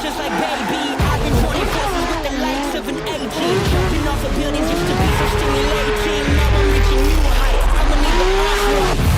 just like baby. I've been joining forces with the likes of an A-team. Jumping off of buildings used to be so stimulating. Now I'm reaching new heights. I'ma need the arsenal.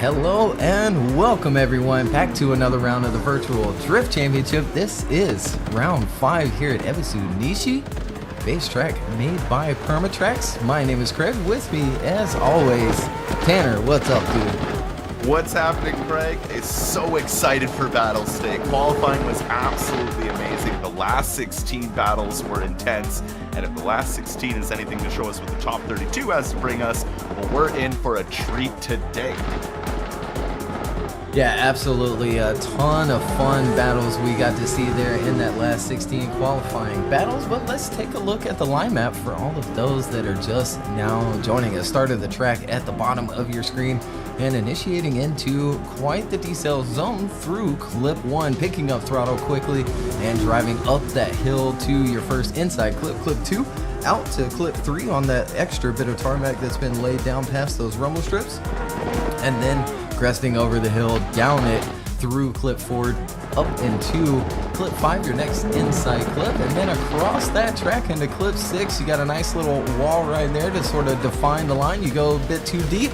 Hello and welcome everyone back to another round of the Virtual Drift Championship. This is round 5 here at Ebisu Nishi, base track made by PermaTracks. My name is Craig. With me, as always, Tanner. What's up, dude? What's happening, Craig? Is so excited for battles today. Qualifying was absolutely amazing. The last 16 battles were intense, and if the last 16 is anything to show us what the top 32 has to bring us, well, we're in for a treat today. Yeah, absolutely. A ton of fun battles we got to see there in that last 16 qualifying battles. But let's take a look at the line map for all of those that are just now joining us. Started the track at the bottom of your screen and initiating into quite the decel zone through clip 1, picking up throttle quickly and driving up that hill to your first inside clip, clip 2, out to clip 3 on that extra bit of tarmac that's been laid down past those rumble strips, and then cresting over the hill, down it through clip 4, up into clip 5, your next inside clip, and then across that track into clip 6. You got a nice little wall right there to sort of define the line. You go a bit too deep,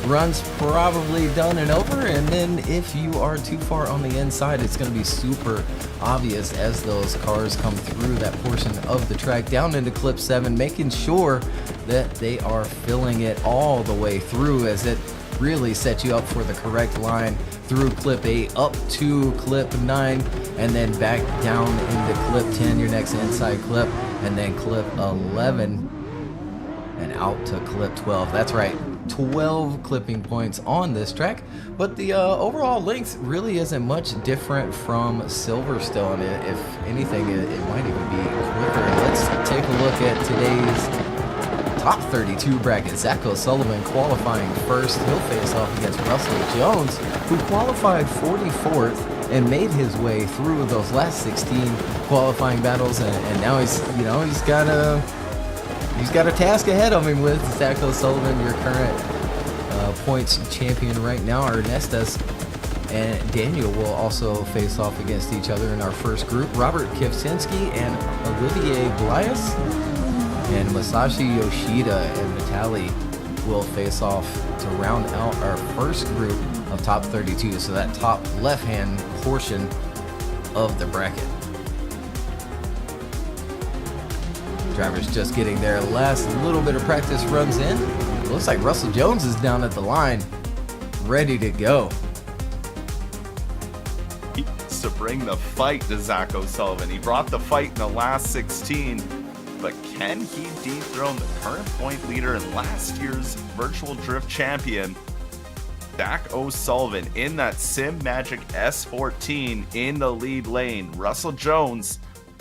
run's probably done and over, and then if you are too far on the inside, it's going to be super obvious as those cars come through that portion of the track down into clip 7, making sure that they are filling it all the way through, as it really set you up for the correct line through clip 8 up to clip 9, and then back down into clip 10, your next inside clip, and then clip 11 and out to clip 12. That's right, 12 clipping points on this track, but the overall length really isn't much different from Silverstone. If anything, it might even be quicker. Let's take a look at today's top 32 bracket. Sullivan qualifying first. He'll face off against Russell Jones, who qualified 44th and made his way through those last 16 qualifying battles, and now he's got a task ahead of him with Sullivan, your current points champion right now. Ernestas and Daniel will also face off against each other in our first group. Robert Kavinsky and Olivier Blias and Masashi Yoshida and Vitali will face off to round out our first group of top 32. So that top left-hand portion of the bracket. Drivers just getting their last little bit of practice runs in. It looks like Russell Jones is down at the line, ready to go. He needs to bring the fight to Sullivan. He brought the fight in the last 16. But can he dethrone the current point leader and last year's Virtual Drift champion, Sullivan, in that Sim Magic S14 in the lead lane? Russell Jones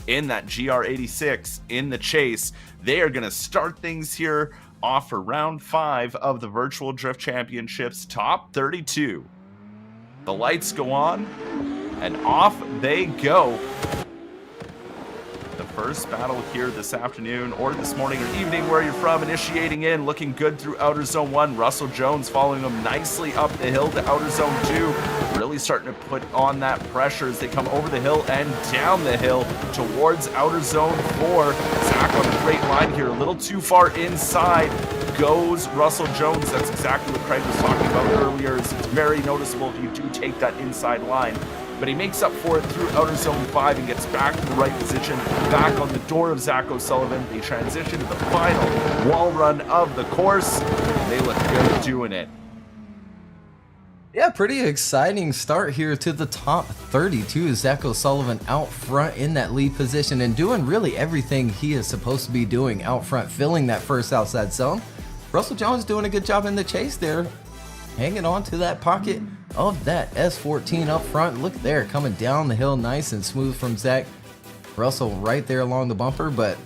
in that GR86 in the chase. They are going to start things here off for round 5 of the Virtual Drift Championships top 32. The lights go on and off they go. The first battle here this afternoon or this morning or evening, where you're from, initiating in, looking good through outer zone 1. Russell Jones following him nicely up the hill to outer zone 2, really starting to put on that pressure as they come over the hill and down the hill towards outer zone 4. Zach on a great line here, a little too far inside goes Russell Jones. That's exactly what Craig was talking about earlier. It's very noticeable if you do take that inside line. But he makes up for it through outer zone 5 and gets back to the right position, back on the door of Zach O'Sullivan. They transition to the final wall run of the course. They look good doing it. Yeah, pretty exciting start here to the top 32. Zach O'Sullivan out front in that lead position and doing really everything he is supposed to be doing out front, filling that first outside zone. Russell Jones doing a good job in the chase there, hanging on to that pocket of that S14 up front. Look there, coming down the hill nice and smooth from Zach. Russell right there along the bumper, but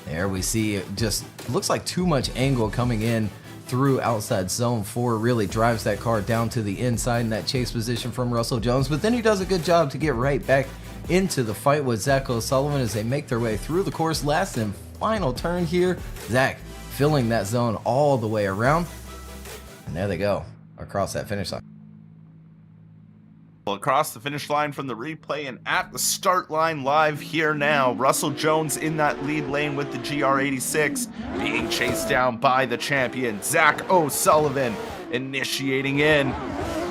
there we see it just looks like too much angle coming in through outside zone 4. Really drives that car down to the inside in that chase position from Russell Jones, but then he does a good job to get right back into the fight with Zach O'Sullivan as they make their way through the course. Last and final turn here, Zach filling that zone all the way around, and there they go across that finish line. Across the finish line from the replay and at the start line live here now. Russell Jones in that lead lane with the GR86 being chased down by the champion Zach O'Sullivan, initiating in,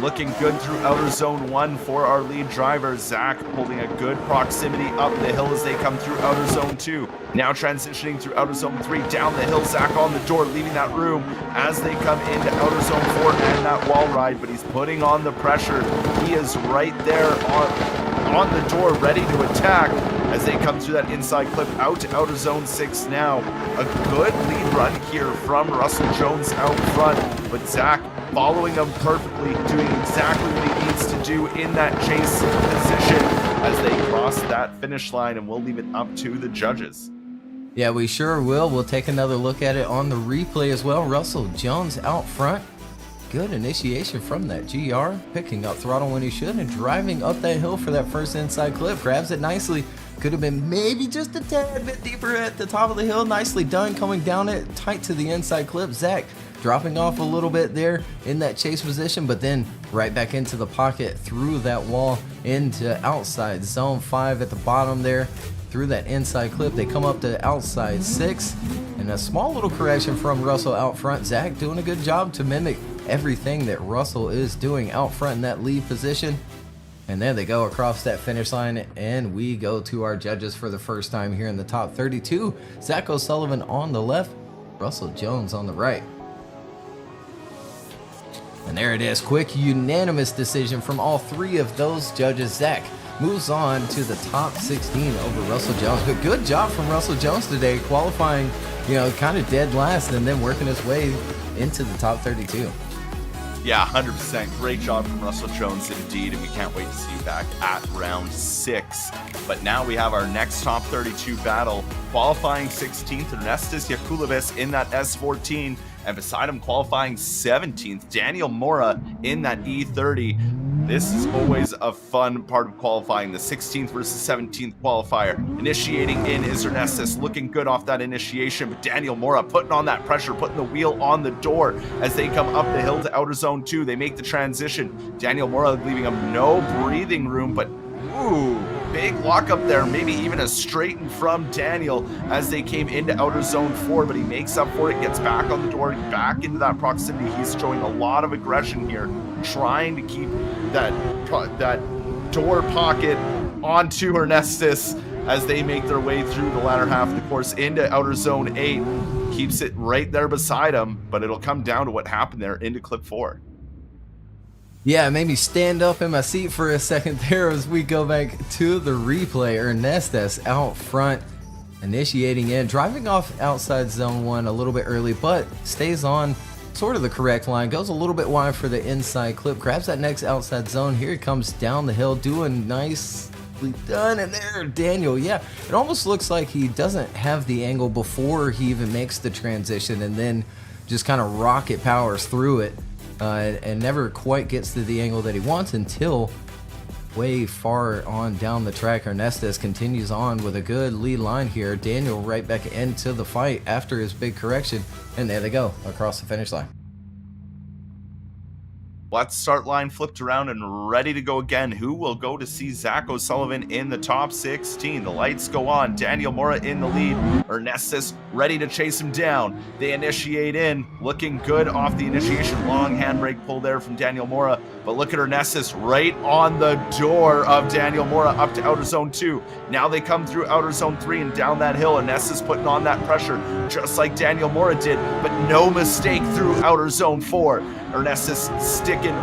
looking good through outer zone 1 for our lead driver. Zach holding a good proximity up the hill as they come through outer zone 2. Now transitioning through outer zone 3, down the hill, Zach on the door, leaving that room as they come into outer zone 4 and that wall ride, but he's putting on the pressure. He is right there on the door, ready to attack as they come through that inside clip out to outer zone 6 now. A good lead run here from Russell Jones out front, but Zach following him perfectly, doing exactly what he needs to do in that chase position as they cross that finish line, and we'll leave it up to the judges. Yeah, we sure will. We'll take another look at it on the replay as well. Russell Jones out front. Good initiation from that GR, picking up throttle when he should and driving up that hill for that first inside clip. Grabs it nicely. Could have been maybe just a tad bit deeper at the top of the hill. Nicely done, coming down it tight to the inside clip. Zach dropping off a little bit there in that chase position, but then right back into the pocket through that wall into outside zone 5 at the bottom there. Through that inside clip, they come up to outside 6, and a small little correction from Russell out front. Zach doing a good job to mimic everything that Russell is doing out front in that lead position. And there they go across that finish line, and we go to our judges for the first time here in the top 32. Zach O'Sullivan on the left, Russell Jones on the right. And there it is, quick unanimous decision from all 3 of those judges. Zach moves on to the top 16 over Russell Jones, but good job from Russell Jones today, qualifying, kind of dead last and then working his way into the top 32. Yeah, 100%. Great job from Russell Jones indeed, and we can't wait to see you back at round 6. But now we have our next top 32 battle. Qualifying 16th, Ernestus Yakulevis in that S14, and beside him qualifying 17th, Daniel Mora in that E30. This is always a fun part of qualifying, the 16th versus 17th qualifier. Initiating in is Ernestus, looking good off that initiation, but Daniel Mora putting on that pressure, putting the wheel on the door as they come up the hill to outer zone 2. They make the transition. Daniel Mora leaving him no breathing room, but ooh, big lock up there, maybe even a straighten from Daniel as they came into outer zone 4, but he makes up for it, gets back on the door, back into that proximity. He's showing a lot of aggression here, trying to keep that door pocket onto Ernestus as they make their way through the latter half of the course into outer zone 8. Keeps it right there beside him, but it'll come down to what happened there into clip 4. Yeah, it made me stand up in my seat for a second there as we go back to the replay. Ernestus out front, initiating in, driving off outside zone 1 a little bit early, but stays on sort of the correct line, goes a little bit wide for the inside clip, grabs that next outside zone. Here he comes down the hill, doing nice Nicely done. And there, Daniel, yeah, it almost looks like he doesn't have the angle before he even makes the transition, and then just kind of rocket powers through it and never quite gets to the angle that he wants until way far on down the track. Ernestes continues on with a good lead line here. Daniel right back into the fight after his big correction, and there they go across the finish line. Let's start line flipped around and ready to go again. Who will go to see Zach O'Sullivan in the top 16? The lights go on. Daniel Mora in the lead. Ernestes ready to chase him down. They initiate in. Looking good off the initiation. Long handbrake pull there from Daniel Mora. But look at Ernestes right on the door of Daniel Mora up to outer zone 2. Now they come through outer zone 3 and down that hill. Ernestes putting on that pressure just like Daniel Mora did. But no mistake through outer zone 4. Ernestes sticking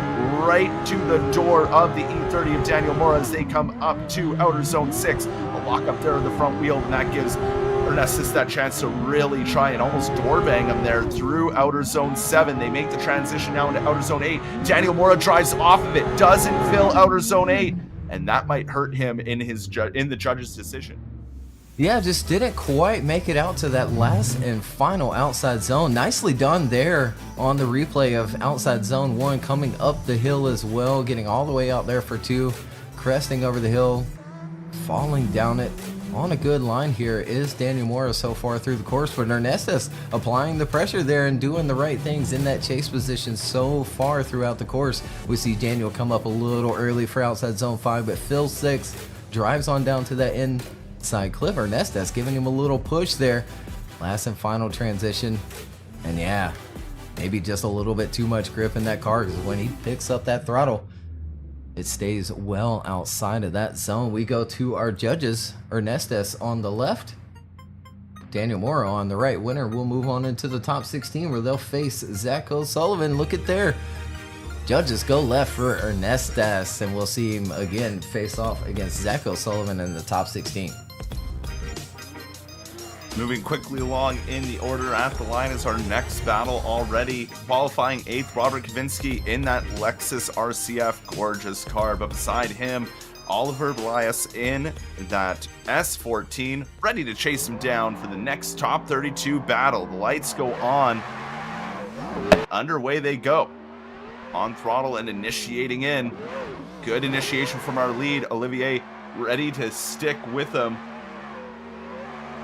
right to the door of the E30 of Daniel Mora as they come up to outer zone 6. A lock up there of the front wheel, and that gives Ernestes that chance to really try and almost door bang him there through outer zone 7. They make the transition now into outer zone 8. Daniel Mora drives off of it, doesn't fill outer zone 8, and that might hurt him in the judge's decision. Yeah, just didn't quite make it out to that last and final outside zone. Nicely done there on the replay of outside zone 1, coming up the hill as well, getting all the way out there for 2, cresting over the hill, falling down it. On a good line here is Daniel Mora so far through the course, but Ernestes applying the pressure there and doing the right things in that chase position so far throughout the course. We see Daniel come up a little early for outside zone 5, but Phil 6 drives on down to that inside clip. Ernestes giving him a little push there. Last and final transition, and yeah, maybe just a little bit too much grip in that car, because when he picks up that throttle, it stays well outside of that zone. We go to our judges. Ernestes on the left, Daniel Mora on the right. Winner will move on into the top 16 where they'll face Zach O'Sullivan. Look at there. Judges go left for Ernestes, and we'll see him again face off against Zach O'Sullivan in the top 16. Moving quickly along in the order at the line is our next battle already. Qualifying 8th, Robert Kavinsky in that Lexus RCF, gorgeous car. But beside him, Oliver Blias in that S14, ready to chase him down for the next top 32 battle. The lights go on. Underway they go. On throttle and initiating in. Good initiation from our lead. Olivier ready to stick with him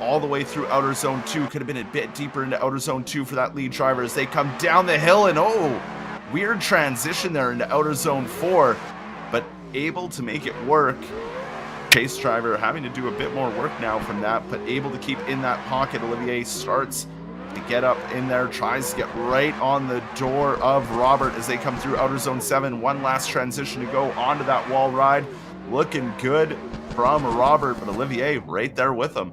all the way through outer zone 2. Could have been a bit deeper into outer zone 2 for that lead driver as they come down the hill, and oh, weird transition there into outer zone 4, but able to make it work. Chase driver having to do a bit more work now from that, but able to keep in that pocket. Olivier starts to get up in there, tries to get right on the door of Robert as they come through outer zone 7. One last transition to go onto that wall ride. Looking good from Robert, but Olivier right there with him.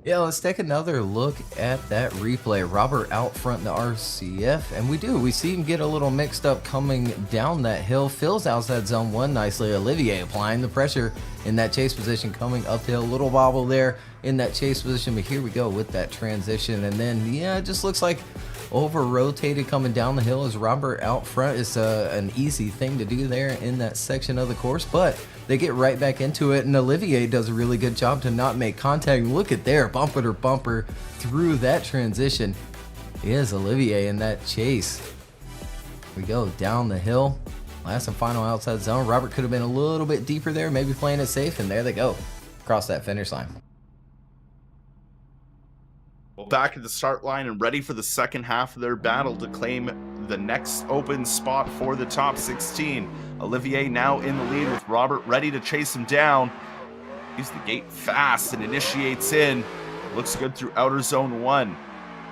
Yeah, let's take another look at that replay. Robert out front in the RCF, and we see him get a little mixed up coming down that hill. Fills outside zone 1 nicely. Olivier applying the pressure in that chase position, coming uphill. Little wobble there in that chase position, but here we go with that transition. And then, yeah, it just looks like over-rotated coming down the hill as Robert out front. It's an easy thing to do there in that section of the course, but they get right back into it, and Olivier does a really good job to not make contact. Look at there, bumper to bumper through that transition is Olivier in that chase. We go down the hill, last and final outside zone. Robert could have been a little bit deeper there, maybe playing it safe, and there they go across that finish line. Well, back at the start line and ready for the second half of their battle to claim the next open spot for the top 16. Olivier now in the lead with Robert ready to chase him down. He's the gate fast and initiates in. Looks good through outer zone 1.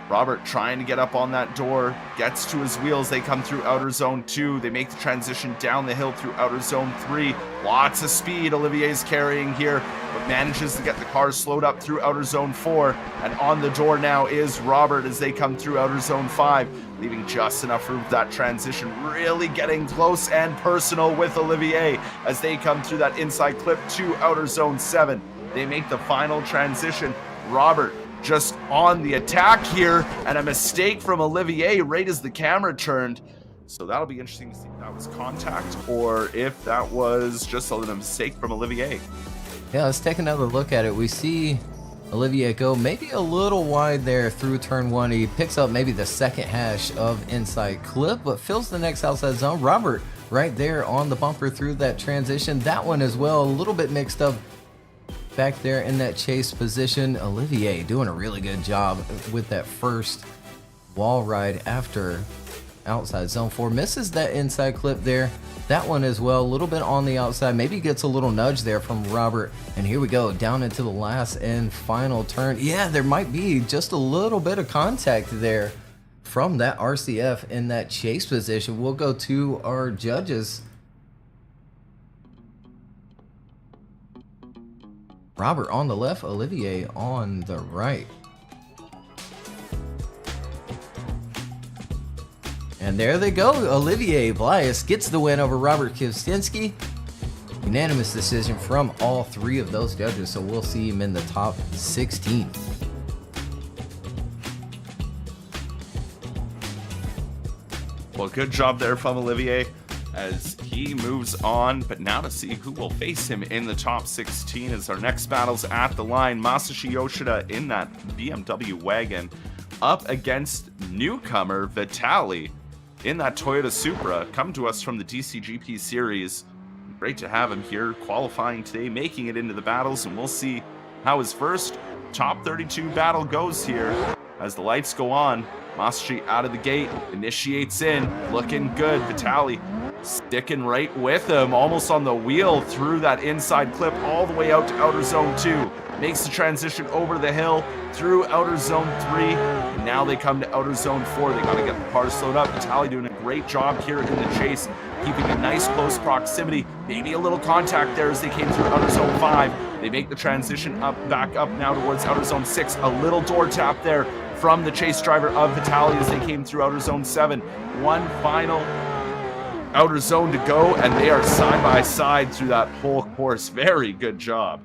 Robert trying to get up on that door, gets to his wheels. They come through outer zone 2. They make the transition down the hill through outer zone 3. Lots of speed Olivier's carrying here, but manages to get the car slowed up through outer zone 4. And on the door now is Robert as they come through outer zone 5, leaving just enough room for that transition. Really getting close and personal with Olivier as they come through that inside clip to outer zone 7. They make the final transition. Robert just on the attack here, and a mistake from Olivier right as the camera turned. So that'll be interesting to see if that was contact or if that was just a mistake from Olivier. Yeah, let's take another look at it. We see Olivier go maybe a little wide there through turn 1. He picks up maybe the second hash of inside clip, but fills the next outside zone. Robert right there on the bumper through that transition. That one as well, a little bit mixed up back there in that chase position. Olivier doing a really good job with that first wall ride after outside zone 4. Misses that inside clip there. That one as well, a little bit on the outside. Maybe gets a little nudge there from Robert. And here we go, down into the last and final turn. Yeah, there might be just a little bit of contact there from that RCF in that chase position. We'll go to our judges. Robert on the left, Olivier on the right. And there they go. Olivier Blias gets the win over Robert Kavinsky. Unanimous decision from all 3 of those judges, so we'll see him in the top 16. Well, good job there from Olivier as he moves on, but now to see who will face him in the top 16 as our next battle's at the line. Masashi Yoshida in that BMW wagon up against newcomer Vitali in that Toyota Supra, come to us from the DCGP series. Great to have him here qualifying today, making it into the battles, and we'll see how his first top 32 battle goes here as the lights go on. Masashi out of the gate, initiates in, looking good. Vitali sticking right with him, almost on the wheel through that inside clip all the way out to outer zone 2. Makes the transition over the hill through outer zone 3. And now they come to outer zone 4. They got to get the car slowed up. Vitali doing a great job here in the chase, keeping a nice close proximity. Maybe a little contact there as they came through outer zone 5. They make the transition back up now towards outer zone 6. A little door tap there from the chase driver of Vitali as they came through outer zone 7. One final outer zone to go, and they are side by side through that whole course. Very good job.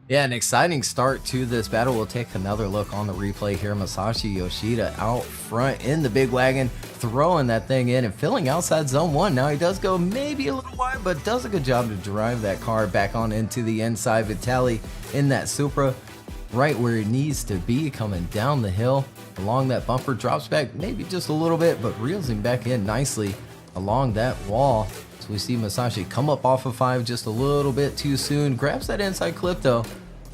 Yeah, an exciting start to this battle. We'll take another look on the replay here. Masashi Yoshida out front in the big wagon, throwing that thing in and filling outside zone 1. Now he does go maybe a little wide, but does a good job to drive that car back on into the inside. Vitali in that Supra, right where it needs to be, coming down the hill along that bumper, drops back maybe just a little bit, but reels him back in nicely along that wall. So we see Masashi come up off of 5 just a little bit too soon, grabs that inside clip though,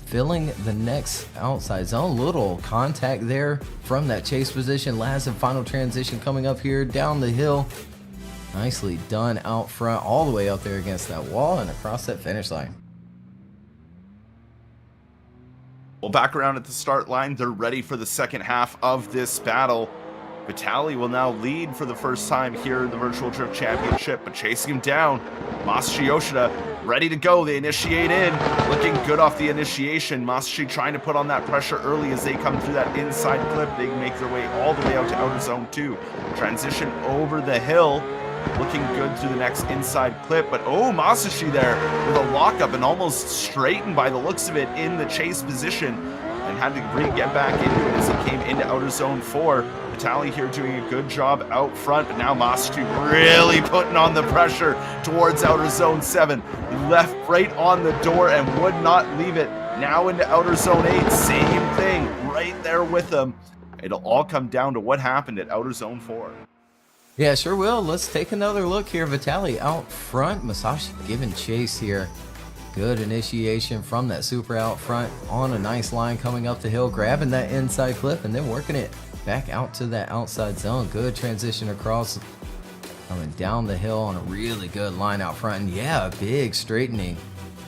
filling the next outside zone. Little contact there from that chase position. Last and final transition coming up here down the hill. Nicely done out front, all the way out there against that wall and across that finish line. Well, back around at the start line, they're ready for the second half of this battle. Vitali will now lead for the first time here in the Virtual Drift Championship, but chasing him down, Masashi Yoshida ready to go. They initiate in, looking good off the initiation. Masashi trying to put on that pressure early as they come through that inside clip. They make their way all the way out to outer zone 2. Transition over the hill, looking good through the next inside clip, but oh, Masashi there with a lockup and almost straightened by the looks of it in the chase position, and had to get back into it as he came into outer zone 4. Vitali here doing a good job out front, but now Masashi really putting on the pressure towards outer zone 7. He left right on the door and would not leave it. Now into outer zone 8, same thing, right there with him. It'll all come down to what happened at outer zone 4. Yeah, sure will. Let's take another look here. Vitali out front, Masashi giving chase here. Good initiation from that Supra out front on a nice line coming up the hill, grabbing that inside clip and then working it back out to that outside zone. Good transition across, coming down the hill on a really good line out front. And yeah, a big straightening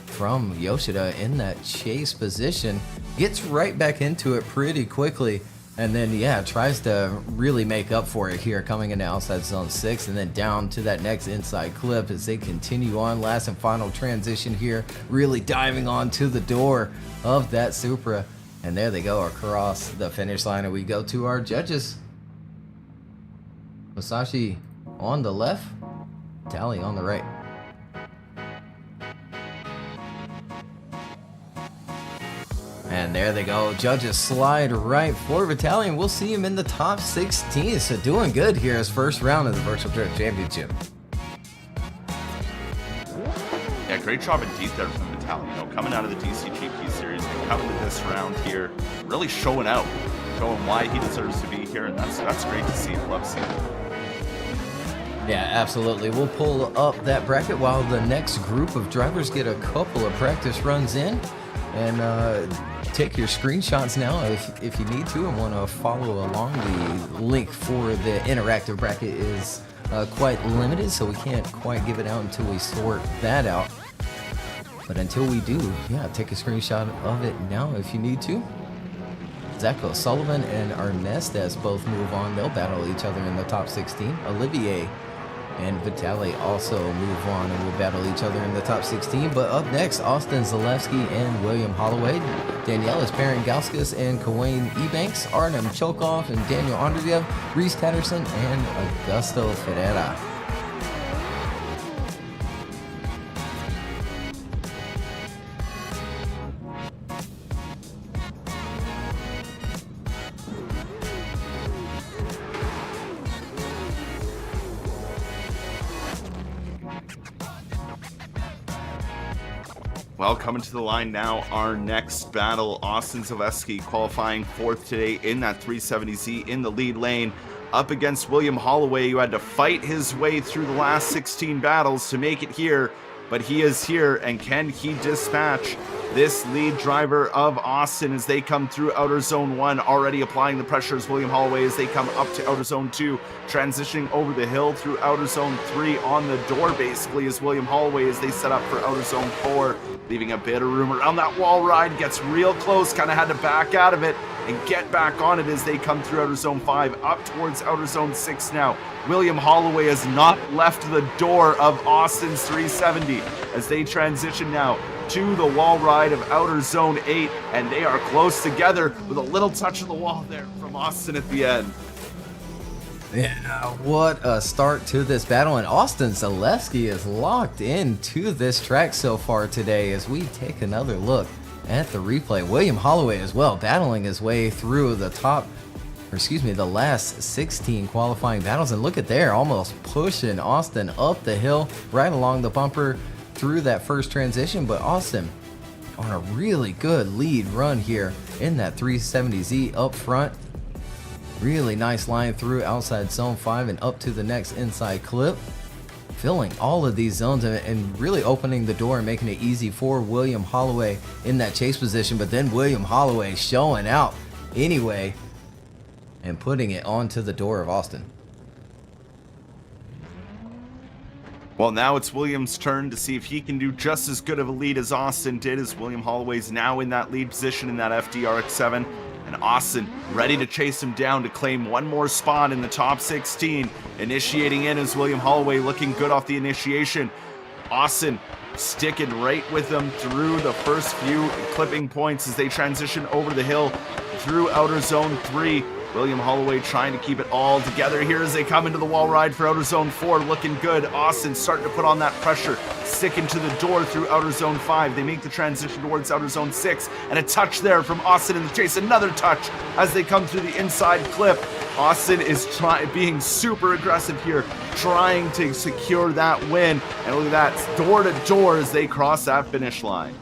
from Yoshida in that chase position. Gets right back into it pretty quickly. And then, yeah, tries to really make up for it here, coming into outside zone 6 and then down to that next inside clip as they continue on. Last and final transition here, really diving onto the door of that Supra. And there they go across the finish line, and we go to our judges. Masashi on the left, Vitali on the right. And there they go. Judges slide right for Vitali, and we'll see him in the top 16. So doing good here as first round of the Virtual Drift Championship. Yeah, great job indeed there from Vitali. You know, coming out of the DCGP series and coming to this round here, really showing out, showing why he deserves to be here, and that's great to see. I love seeing it. Yeah, absolutely. We'll pull up that bracket while the next group of drivers get a couple of practice runs in. And take your screenshots now if you need to and want to follow along. The link for the interactive bracket is quite limited, so we can't quite give it out until we sort that out. But until we do, yeah, take a screenshot of it now if you need to. Zacho, Sullivan, and Arnestes both move on. They'll battle each other in the top 16. Olivier and Vitali also move on and will battle each other in the top 16. But up next, Austin Zeleski and William Holloway, Danielis Parangauskas and Kawain Ebanks, Artem Chulkov and Daniel Andreev, Reeves Tatterson and Augusto Ferrera. Well, coming to the line now, our next battle, Austin Zeleski qualifying fourth today in that 370Z in the lead lane, up against William Holloway, who had to fight his way through the last 16 battles to make it here, but he is here, and can he dispatch this lead driver of Austin as they come through outer zone 1, already applying the pressures. William Holloway as they come up to outer zone 2, transitioning over the hill through outer zone 3, on the door basically as William Holloway as they set up for outer zone 4, leaving a bit of room around that wall ride, gets real close, kind of had to back out of it and get back on it as they come through outer zone 5, up towards outer zone 6 now. William Holloway has not left the door of Austin's 370 as they transition now to the wall ride of outer zone 8, and they are close together with a little touch of the wall there from Austin at the end. Yeah, what a start to this battle, and Austin Zeleski is locked into this track so far today as we take another look at the replay. William Holloway as well, battling his way through the last 16 qualifying battles, and look at there, almost pushing Austin up the hill, right along the bumper through that first transition. But Austin on a really good lead run here in that 370Z up front. Really nice line through outside zone 5 and up to the next inside clip, filling all of these zones and really opening the door and making it easy for William Holloway in that chase position. But then William Holloway showing out anyway and putting it onto the door of Austin. Well, now it's William's turn to see if he can do just as good of a lead as Austin did, as William Holloway's now in that lead position in that FDRX7. And Austin ready to chase him down to claim one more spot in the top 16. Initiating in as William Holloway, looking good off the initiation. Austin sticking right with them through the first few clipping points as they transition over the hill through outer zone 3. William Holloway trying to keep it all together here as they come into the wall ride for outer zone 4, looking good. Austin starting to put on that pressure, sticking to the door through outer zone 5. They make the transition towards outer zone 6, and a touch there from Austin in the chase. Another touch as they come through the inside clip. Austin is being super aggressive here, trying to secure that win. And look at that, door to door as they cross that finish line.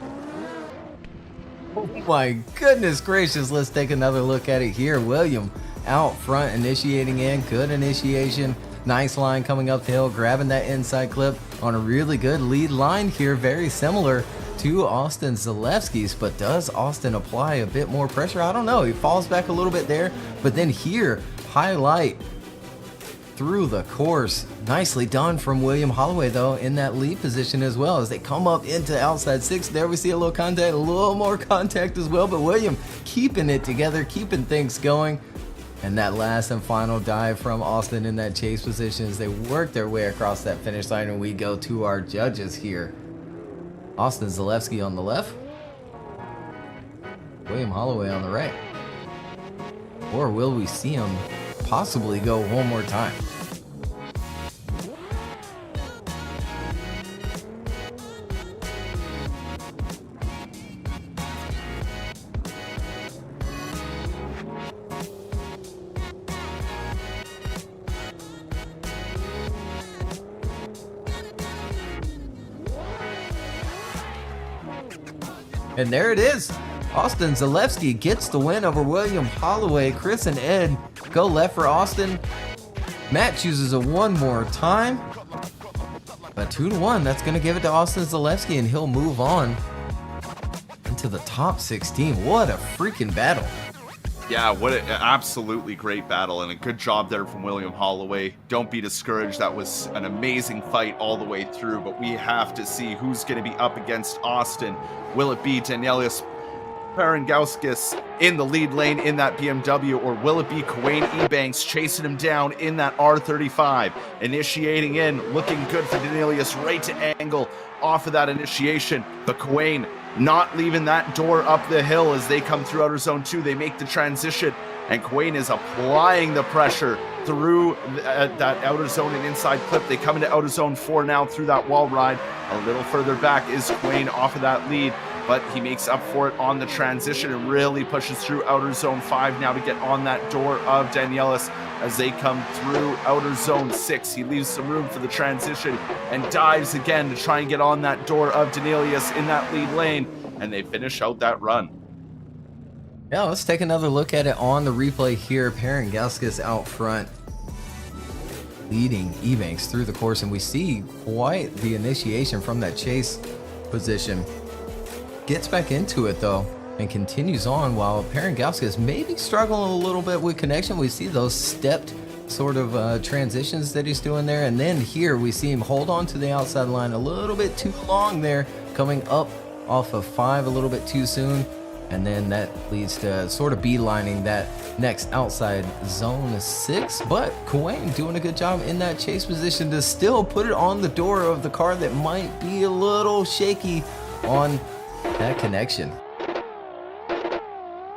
Oh my goodness gracious, let's take another look at it here. William out front, initiating in, good initiation, nice line coming up the hill, grabbing that inside clip on a really good lead line here, very similar to Austin Zeleski's. But does Austin apply a bit more pressure? I don't know, he falls back a little bit there, but then here, highlight through the course. Nicely done from William Holloway though in that lead position as well as they come up into outside 6. There we see a little contact, a little more contact as well, but William keeping it together, keeping things going. And that last and final dive from Austin in that chase position as they work their way across that finish line. And we go to our judges here. Austin Zeleski on the left, William Holloway on the right. Or will we see him possibly go one more time? And there it is. Austin Zeleski gets the win over William Holloway. Chris and Ed go left for Austin. Matt chooses a one more time. But 2-1, that's going to give it to Austin Zeleski, and he'll move on into the top 16. What a freaking battle. Yeah, what an absolutely great battle, and a good job there from William Holloway. Don't be discouraged. That was an amazing fight all the way through, but we have to see who's going to be up against Austin. Will it be Danielius Parangauskas in the lead lane in that BMW, or will it be Ebanks chasing him down in that R35? Initiating in, looking good for Danielius, right to angle off of that initiation, but not leaving that door up the hill as they come through outer zone 2. They make the transition, and Quain is applying the pressure through that outer zone and inside clip. They come into outer zone 4 now through that wall ride. A little further back is Quain off of that lead, but he makes up for it on the transition and really pushes through outer zone 5 now to get on that door of Danielis as they come through outer zone 6. He leaves some room for the transition and dives again to try and get on that door of Danelius in that lead lane, and they finish out that run. Yeah, let's take another look at it on the replay here. Parangauskas out front, leading Ebanks through the course, and we see quite the initiation from that chase position. Gets back into it though and continues on, while Parangauskas maybe struggling a little bit with connection. We see those stepped sort of transitions that he's doing there, and then here we see him hold on to the outside line a little bit too long there, coming up off of 5 a little bit too soon, and then that leads to sort of beelining that next outside zone 6. But Kuwait doing a good job in that chase position to still put it on the door of the car that might be a little shaky on that connection.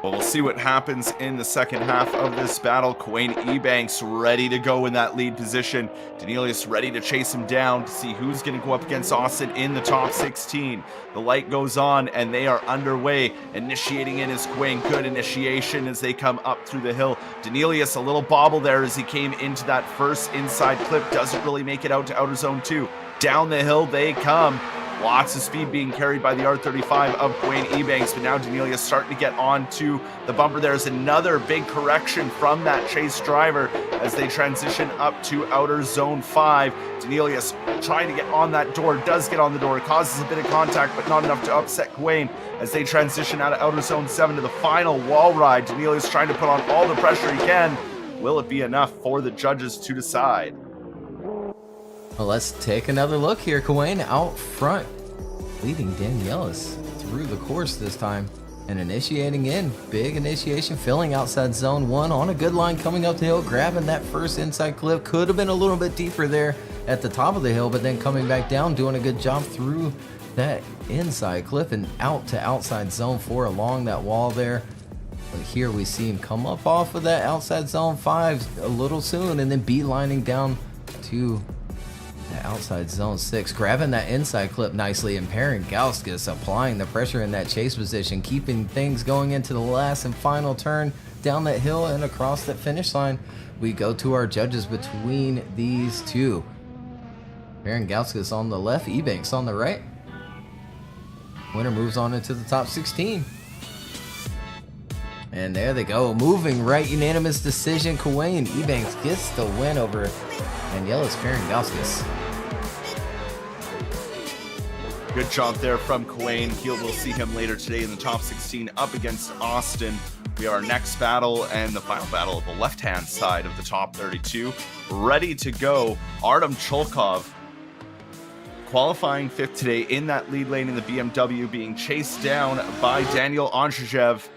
Well, we'll see what happens in the second half of this battle. Ebanks ready to go in that lead position. Danelius ready to chase him down to see who's going to go up against Austin in the top 16. The light goes on and they are underway. Initiating in is Quain. Good initiation as they come up through the hill. Danelius a little bobble there as he came into that first inside clip. Doesn't really make it out to outer zone 2. Down the hill they come. Lots of speed being carried by the R35 of Quain Ebanks, but now Danelius starting to get onto the bumper. There's another big correction from that chase driver as they transition up to outer zone 5. Danelius trying to get on that door, does get on the door, causes a bit of contact, but not enough to upset Quain as they transition out of outer zone 7 to the final wall ride. Danelius trying to put on all the pressure he can. Will it be enough for the judges to decide? Well, let's take another look here. Kuwait out front, leading Danielis through the course this time, and initiating in. Big initiation, filling outside zone 1 on a good line, coming up the hill, grabbing that first inside clip. Could have been a little bit deeper there at the top of the hill, but then coming back down, doing a good job through that inside clip and out to outside zone 4 along that wall there. But here we see him come up off of that outside zone 5 a little soon, and then beelining down to outside zone 6, grabbing that inside clip nicely, and Parangauskas applying the pressure in that chase position, keeping things going into the last and final turn down that hill and across that finish line. We go to our judges between these two. Parangauskas on the left, Ebanks on the right. Winner moves on into the top 16. And there they go, moving right, unanimous decision. Kuwait Ebanks gets the win over Danielis Parangauskas. Good job there from Kuwait. We'll see him later today in the top 16 up against Austin. We are our next battle and the final battle of the left-hand side of the top 32. Ready to go, Artem Chulkov qualifying 5th today in that lead lane in the BMW, being chased down by Daniel Andreev.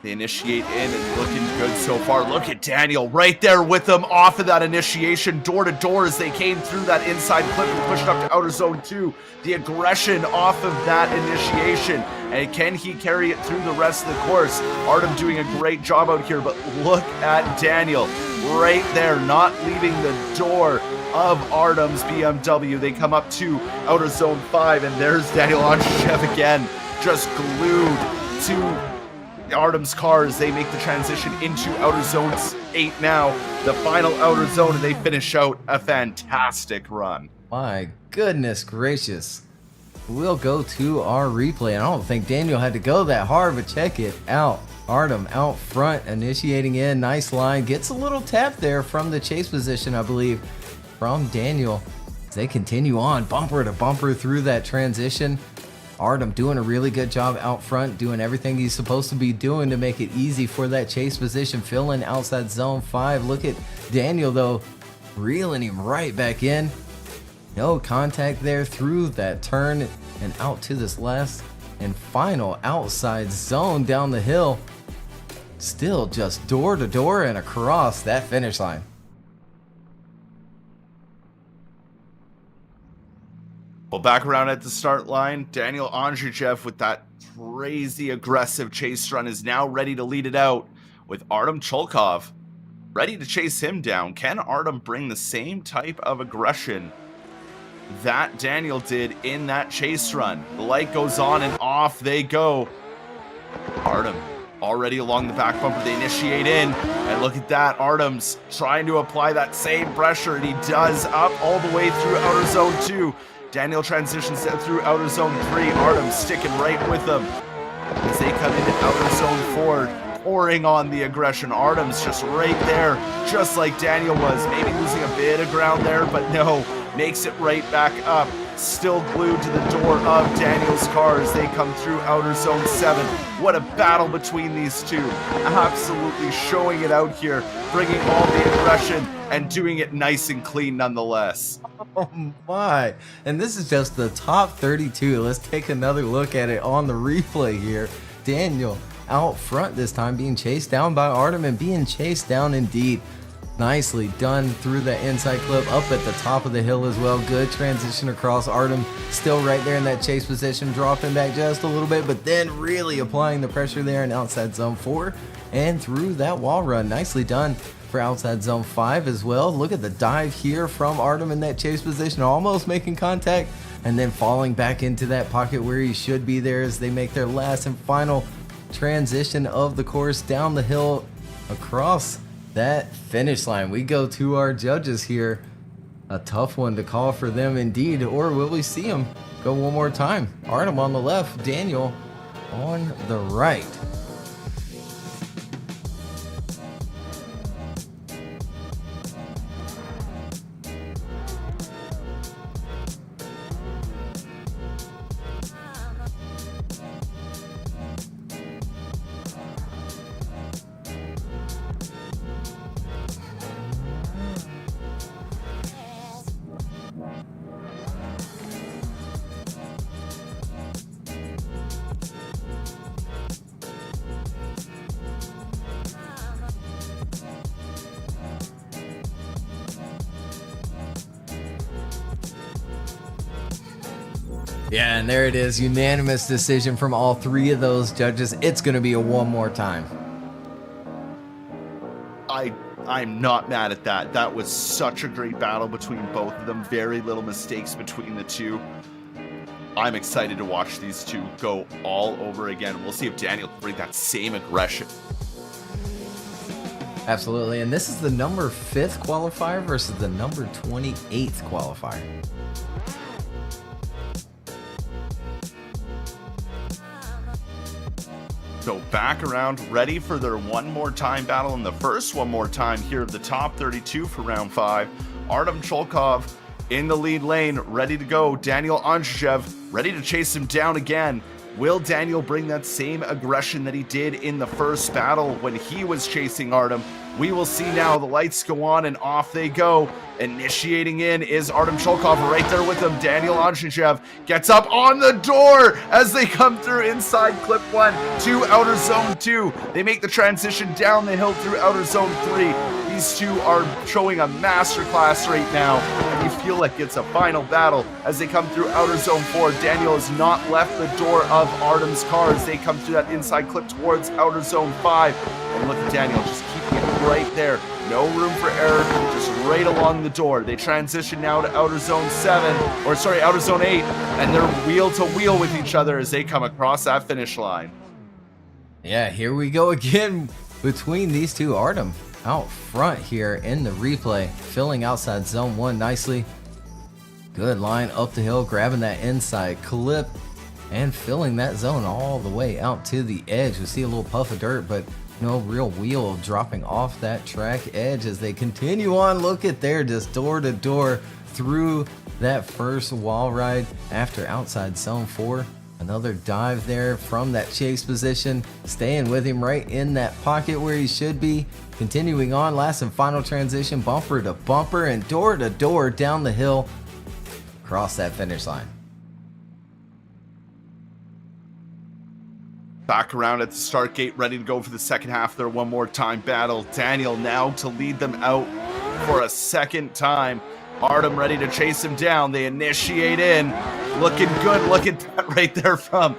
They initiate in and looking good so far. Look at Daniel right there with them off of that initiation, door to door as they came through that inside clip and pushed up to outer zone 2. The aggression off of that initiation. And can he carry it through the rest of the course? Artem doing a great job out here, but look at Daniel right there, not leaving the door of Artem's BMW. They come up to outer zone 5, and there's Daniel Andreev again, just glued to Artem's cars. They make the transition into outer zone 8 now, the final outer zone, and they finish out a fantastic run. My goodness gracious. we'll go to our replay. And I don't think Daniel had to go that hard, but check it out. Artem out front, initiating in. Nice line. Gets a little tap there from the chase position, I believe, from Daniel. As they continue on, bumper to bumper through that transition. Artem doing a really good job out front, doing everything he's supposed to be doing to make it easy for that chase position, filling outside zone 5. Look at Daniel, though, reeling him right back in. No contact there through that turn and out to this last and final outside zone down the hill. Still just door to door and across that finish line. Well, back around at the start line, Daniel Andreev with that crazy aggressive chase run is now ready to lead it out with Artem Chulkov ready to chase him down. Can Artem bring the same type of aggression that Daniel did in that chase run? The light goes on and off they go. Artem already along the back bumper. They initiate in, and look at that. Artem's trying to apply that same pressure, and he does, up all the way through outer zone 2. Daniel transitions through outer zone 3. Artem sticking right with them as they come into outer zone 4, pouring on the aggression. Artem's just right there, just like Daniel was. Maybe losing a bit of ground there, but no, makes it right back up. Still glued to the door of Daniel's car as they come through outer zone 7. What a battle between these two. Absolutely showing it out here, bringing all the aggression and doing it nice and clean nonetheless. Oh my. And this is just the top 32. Let's take another look at it on the replay here. Daniel out front this time, being chased down by Artem, and being chased down indeed. Nicely done through the inside clip, up at the top of the hill as well. Good transition across. Artem still right there in that chase position, dropping back just a little bit, but then really applying the pressure there in outside zone 4 and through that wall run. Nicely done for outside zone 5 as well. Look at the dive here from Artem in that chase position, almost making contact and then falling back into that pocket where he should be there as they make their last and final transition of the course down the hill across that finish line. We go to our judges here. A tough one to call for them indeed, or will we see them go one more time? Artem on the left, Daniel on the right. Yeah, and there it is. Unanimous decision from all 3 of those judges. It's going to be a one more time. I'm not mad at that. That was such a great battle between both of them. Very little mistakes between the two. I'm excited to watch these two go all over again. We'll see if Daniel can bring that same aggression. Absolutely, and this is the number 5th qualifier versus the number 28th qualifier. So back around, ready for their one more time battle, and the first one more time here of the top 32 for round 5. Artem Chulkov in the lead lane, ready to go. Daniel Andreev ready to chase him down again. Will Daniel bring that same aggression that he did in the first battle when he was chasing Artem? We will see now. The lights go on and off they go. Initiating in is Artem Chulkov right there with him. Daniel Andreev gets up on the door as they come through inside clip 1 to outer zone 2. They make the transition down the hill through outer zone 3. These two are showing a masterclass right now, and you feel like it's a final battle as they come through outer zone 4. Daniel has not left the door of Artem's car as they come through that inside clip towards outer zone 5. And look at Daniel just keeping it right there. No room for error, just right along the door. They transition now to outer zone 7, or sorry, outer zone 8, and they're wheel to wheel with each other as they come across that finish line. Yeah, here we go again between these two. Artem out front here in the replay, filling outside zone 1 nicely. Good line up the hill, grabbing that inside clip and filling that zone all the way out to the edge. We see a little puff of dirt, but no real wheel dropping off that track edge as they continue on. Look at there, just door to door through that first wall ride after outside zone 4. Another dive there from that chase position, staying with him right in that pocket where he should be. Continuing on, last and final transition, bumper to bumper and door to door down the hill, across that finish line. Back around at the start gate, ready to go for the second half of their one more time battle. Daniel now to lead them out for a second time. Artem ready to chase him down. They initiate in. Looking good. Look at that right there from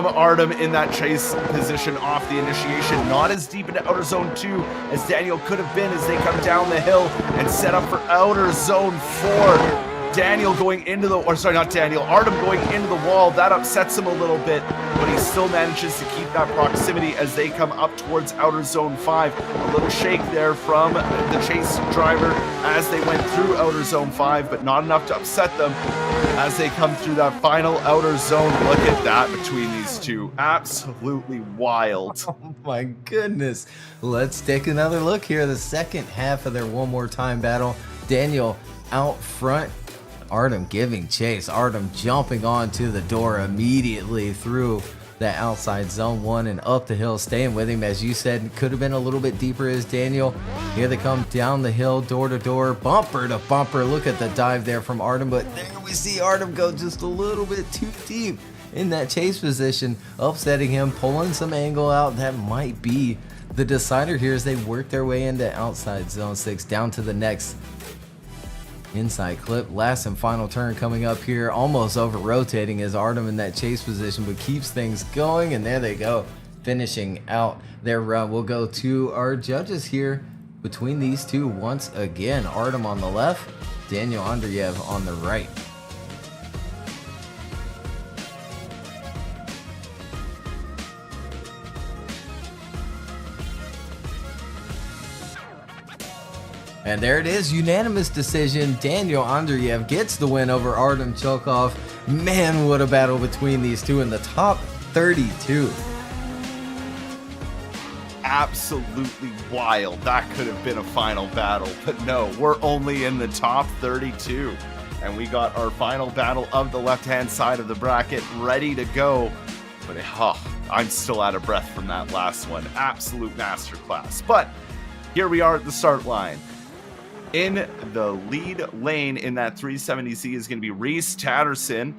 Artem in that chase position off the initiation. Not as deep into outer zone 2 as Daniel could have been as they come down the hill and set up for outer zone 4. Daniel going into the, or sorry, not Daniel, Artem going into the wall. That upsets him a little bit, but he still manages to keep that proximity as they come up towards outer zone 5. A little shake there from the chase driver as they went through outer zone 5, but not enough to upset them as they come through that final outer zone. Look at that between these two. Absolutely wild. Oh my goodness. Let's take another look here. The second half of their one more time battle. Daniel out front. Artem giving chase. Artem jumping onto the door immediately through that outside zone 1 and up the hill, staying with him. As you said, could have been a little bit deeper as Daniel. Here they come down the hill, door to door, bumper to bumper. Look at the dive there from Artem, but there we see Artem go just a little bit too deep in that chase position, upsetting him, pulling some angle out. That might be the decider here as they work their way into outside zone 6, down to the next inside clip. Last and final turn coming up here, almost over rotating as Artem in that chase position, but keeps things going. And there they go, finishing out their run. We'll go to our judges here between these two once again. Artem on the left, Daniel Andreev on the right. And there it is, unanimous decision. Daniel Andreev gets the win over Artem Chulkov. Man, what a battle between these two in the top 32. Absolutely wild. That could have been a final battle, but no, we're only in the top 32. And we got our final battle of the left-hand side of the bracket ready to go. But I'm still out of breath from that last one. Absolute masterclass. But here we are at the start line. In the lead lane in that 370Z is going to be Reeves Tatterson.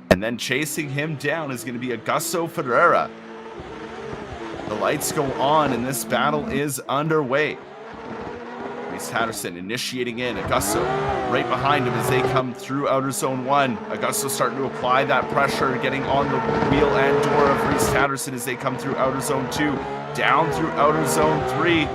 And then chasing him down is going to be Ebisu Ferrera. The lights go on and this battle is underway. Reeves Tatterson initiating in. Ebisu right behind him as they come through outer zone 1. Ebisu starting to apply that pressure, getting on the wheel and door of Reeves Tatterson as they come through outer zone 2. Down through outer zone 3.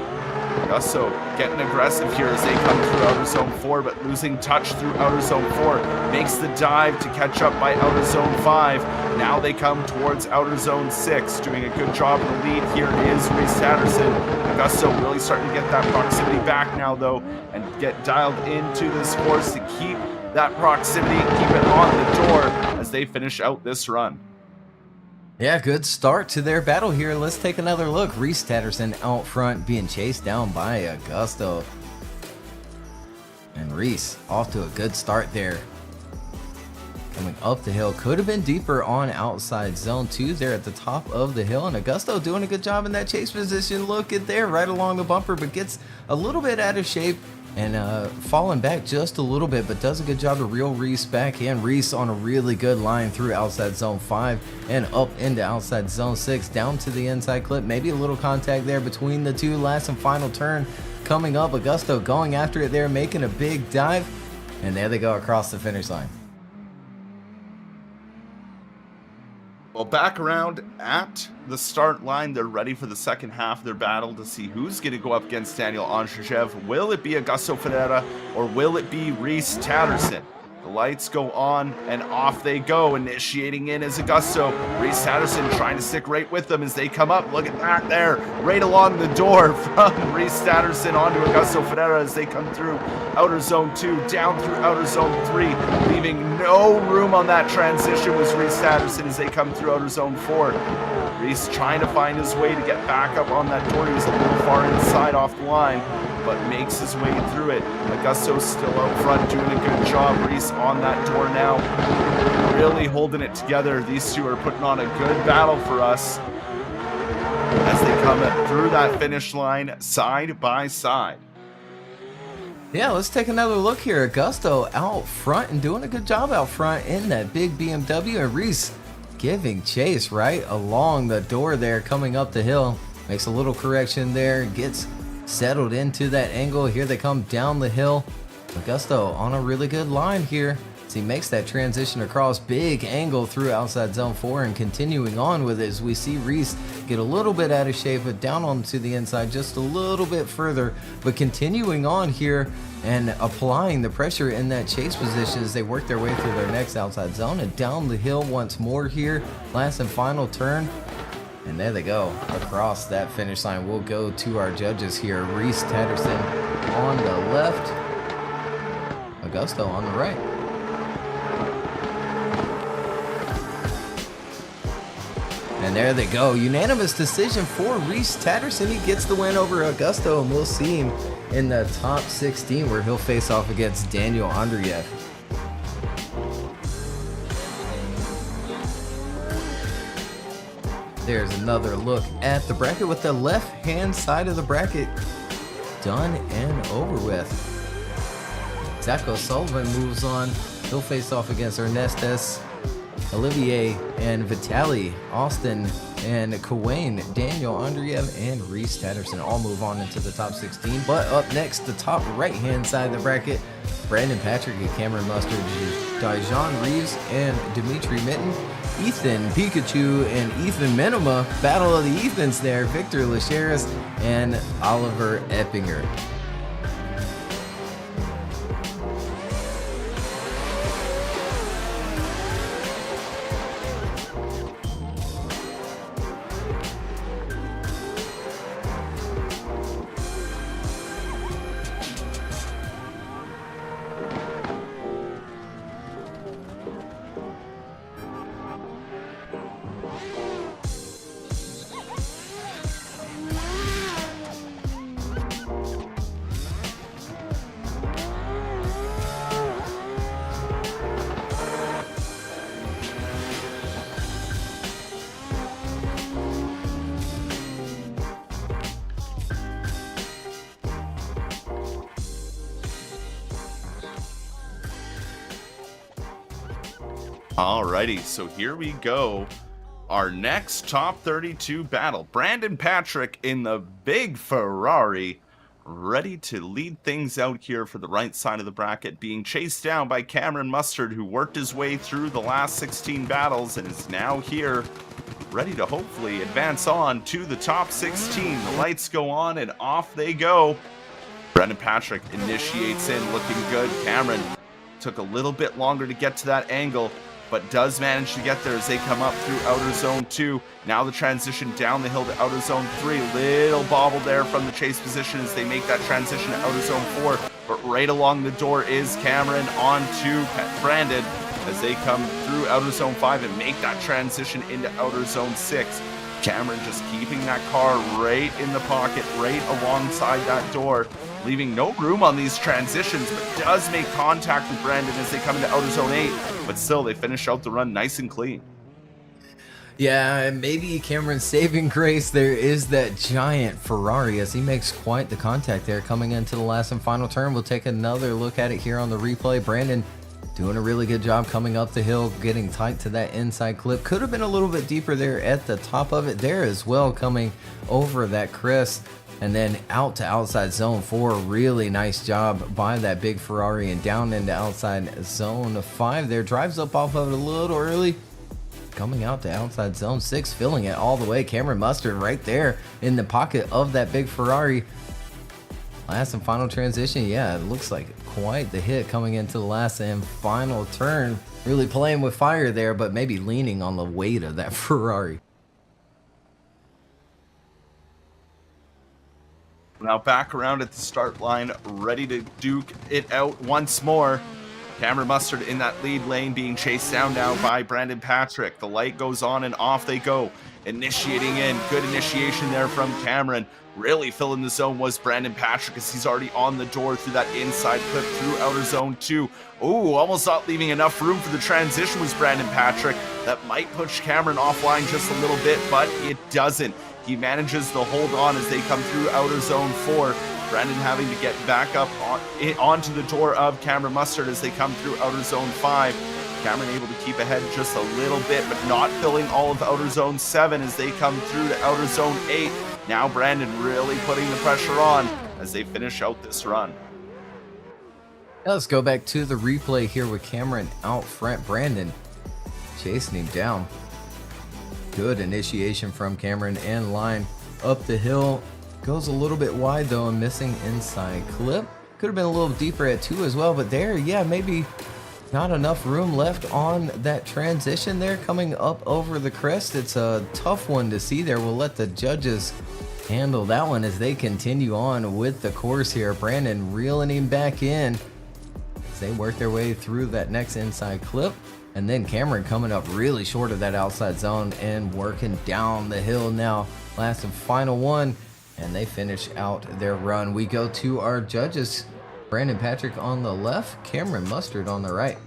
Ebisu getting aggressive here as they come through outer zone 4, but losing touch through outer zone 4. Makes the dive to catch up by outer zone 5. Now they come towards outer zone 6. Doing a good job in the lead here is Reeves Tatterson. Ebisu really starting to get that proximity back now though, and get dialed into this course to keep that proximity, keep it on the door as they finish out this run. Yeah, good start to their battle here. Let's take another look. Reeves Tatterson out front being chased down by Ebisu. And Reeves off to a good start there. Coming up the hill. Could have been deeper on outside zone 2 there at the top of the hill. And Ebisu doing a good job in that chase position. Look at there, right along the bumper, but gets a little bit out of shape. And falling back just a little bit, but does a good job to reel Reeves back in. Reeves on a really good line through outside zone 5 and up into outside zone 6, down to the inside clip. Maybe a little contact there between the two. Last and final turn coming up. Ebisu going after it there, making a big dive. And there they go across the finish line. Well, back around at the start line, they're ready for the second half of their battle to see who's going to go up against Daniel Andreev. Will it be Ebisu Ferrera or will it be Reeves Tatterson? The lights go on and off they go. Initiating in is Augusto. Reese Tatterson trying to stick right with them as they come up. Look at that there. Right along the door from Reese Tatterson onto Augusto Ferrera as they come through outer zone 2, down through outer zone 3. Leaving no room on that transition was Reese Tatterson as they come through outer zone 4. Reese trying to find his way to get back up on that door. He was a little far inside off the line, but makes his way through it. Augusto's still out front doing a good job. Reese on that door now, really holding it together. These two are putting on a good battle for us as they come through that finish line side by side. Yeah, let's take another look here. Augusto out front and doing a good job out front in that big BMW, and Reese giving chase right along the door there coming up the hill. Makes a little correction there, gets settled into that angle. Here they come down the hill. Augusto on a really good line here as he makes that transition across. Big angle through outside zone 4 and continuing on with it as we see Reese get a little bit out of shape, but down onto the inside just a little bit further, but continuing on here and applying the pressure in that chase position as they work their way through their next outside zone and down the hill once more here. Last and final turn. And there they go across that finish line. We'll go to our judges here. Reese Tatterson on the left, Augusto on the right. And there they go. Unanimous decision for Reese Tatterson. He gets the win over Augusto, and we'll see him in the top 16 where he'll face off against Daniel Andreev. There's another look at the bracket with the left-hand side of the bracket done and over with. Sullivan moves on. He'll face off against Ernestes, Olivier, and Vitali. Austin and Kuwait, Daniel Andreev, and Reese Tatterson all move on into the top 16. But up next, the top right-hand side of the bracket, Brandon Patrick and Cameron Mustard, Dijon Reeves, and Dimitri Mitten. Ethan Pikachu and Ethan Minima, battle of the Ethans there, Victor Leras and Oliver Epinger. Alrighty, so here we go. Our next top 32 battle. Brandon Patrick in the big Ferrari, ready to lead things out here for the right side of the bracket, being chased down by Cameron Mustard, who worked his way through the last 16 battles and is now here, ready to hopefully advance on to the top 16. The lights go on and off they go. Brandon Patrick initiates in, looking good. Cameron took a little bit longer to get to that angle, but does manage to get there as they come up through outer zone 2. Now the transition down the hill to outer zone 3. Little bobble there from the chase position as they make that transition to outer zone 4. But right along the door is Cameron on to Brandon as they come through outer zone 5 and make that transition into outer zone 6. Cameron just keeping that car right in the pocket, right alongside that door, leaving no room on these transitions, but does make contact with Brandon as they come into outer zone 8, but still they finish out the run nice and clean. Yeah, and maybe Cameron's saving grace there is that giant Ferrari as he makes quite the contact there coming into the last and final turn. We'll take another look at it here on the replay. Brandon doing a really good job coming up the hill, getting tight to that inside clip. Could have been a little bit deeper there at the top of it there as well, coming over that crest and then out to outside zone 4. Really nice job by that big Ferrari and down into outside zone 5 there. Drives up off of it a little early, coming out to outside zone 6, filling it all the way. Cameron Mustard right there in the pocket of that big Ferrari. Last and final transition. Yeah, it looks like quite the hit coming into the last and final turn. Really playing with fire there, but maybe leaning on the weight of that Ferrari. Now back around at the start line, ready to duke it out once more. Cameron Mustard in that lead lane being chased down now by Brandon Patrick. The light goes on and off they go. Initiating in. Good initiation there from Cameron. Really filling the zone was Brandon Patrick as he's already on the door through that inside clip through outer zone 2. Ooh, almost not leaving enough room for the transition was Brandon Patrick. That might push Cameron offline just a little bit, but it doesn't. He manages to hold on as they come through outer zone 4. Brandon having to get back up onto the door of Cameron Mustard as they come through outer zone 5. Cameron able to keep ahead just a little bit, but not filling all of outer zone 7 as they come through to outer zone 8. Now Brandon really putting the pressure on as they finish out this run. Now let's go back to the replay here with Cameron out front. Brandon chasing him down. Good initiation from Cameron and line up the hill. Goes a little bit wide though and missing inside clip. Could have been a little deeper at 2 as well, but there, yeah, maybe not enough room left on that transition there coming up over the crest. It's a tough one to see there. We'll let the judges handle that one as they continue on with the course here. Brandon reeling him back in as they work their way through that next inside clip. And then Cameron coming up really short of that outside zone and working down the hill now. Last and final one, and they finish out their run. We go to our judges. Brandon Patrick on the left, Cameron Mustard on the right.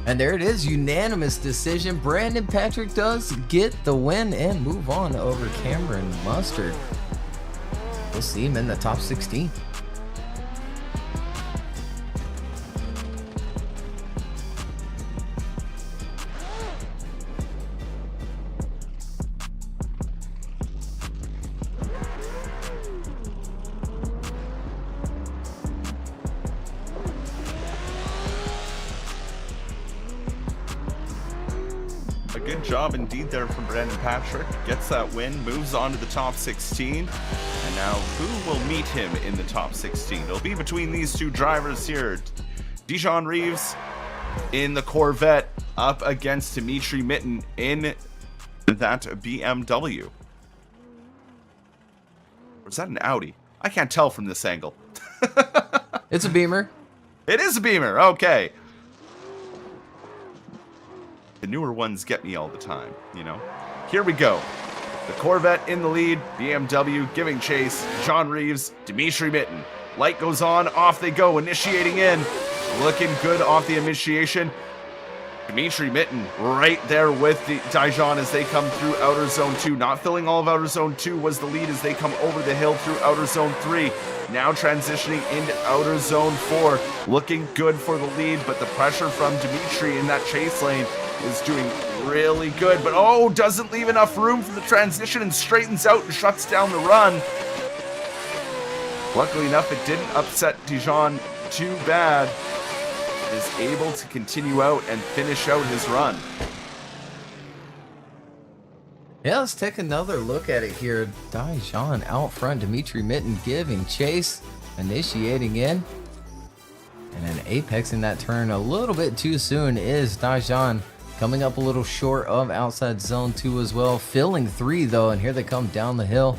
And there it is, unanimous decision. Brandon Patrick does get the win and move on over Cameron Mustard. We'll see him in the top 16. Good job indeed there from Brandon Patrick. Gets that win, moves on to the top 16. And now who will meet him in the top 16? It'll be between these two drivers here. Dijon Reeves in the Corvette up against Dimitri Mitten in that BMW. Or is that an Audi? I can't tell from this angle. It's a Beamer. It is a Beamer, okay. The newer ones get me all the time, you know. Here we go. The Corvette in the lead, BMW giving chase, John Reeves, Dimitri Mitten. Light goes on, off they go, initiating in. Looking good off the initiation. Dimitri Mitten right there with the Dijon as they come through outer zone 2. Not filling all of outer zone 2 was the lead as they come over the hill through outer zone 3. Now transitioning into outer zone 4. Looking good for the lead, but the pressure from Dimitri in that chase lane is doing really good, but oh, doesn't leave enough room for the transition and straightens out and shuts down the run. Luckily enough, it didn't upset Dijon too bad. Is able to continue out and finish out his run. Yeah, let's take another look at it here. Dijon out front, Dimitri Mitten giving chase, initiating in. And then apexing that turn a little bit too soon is Dijon. Coming up a little short of outside zone 2 as well. Filling 3 though, and here they come down the hill.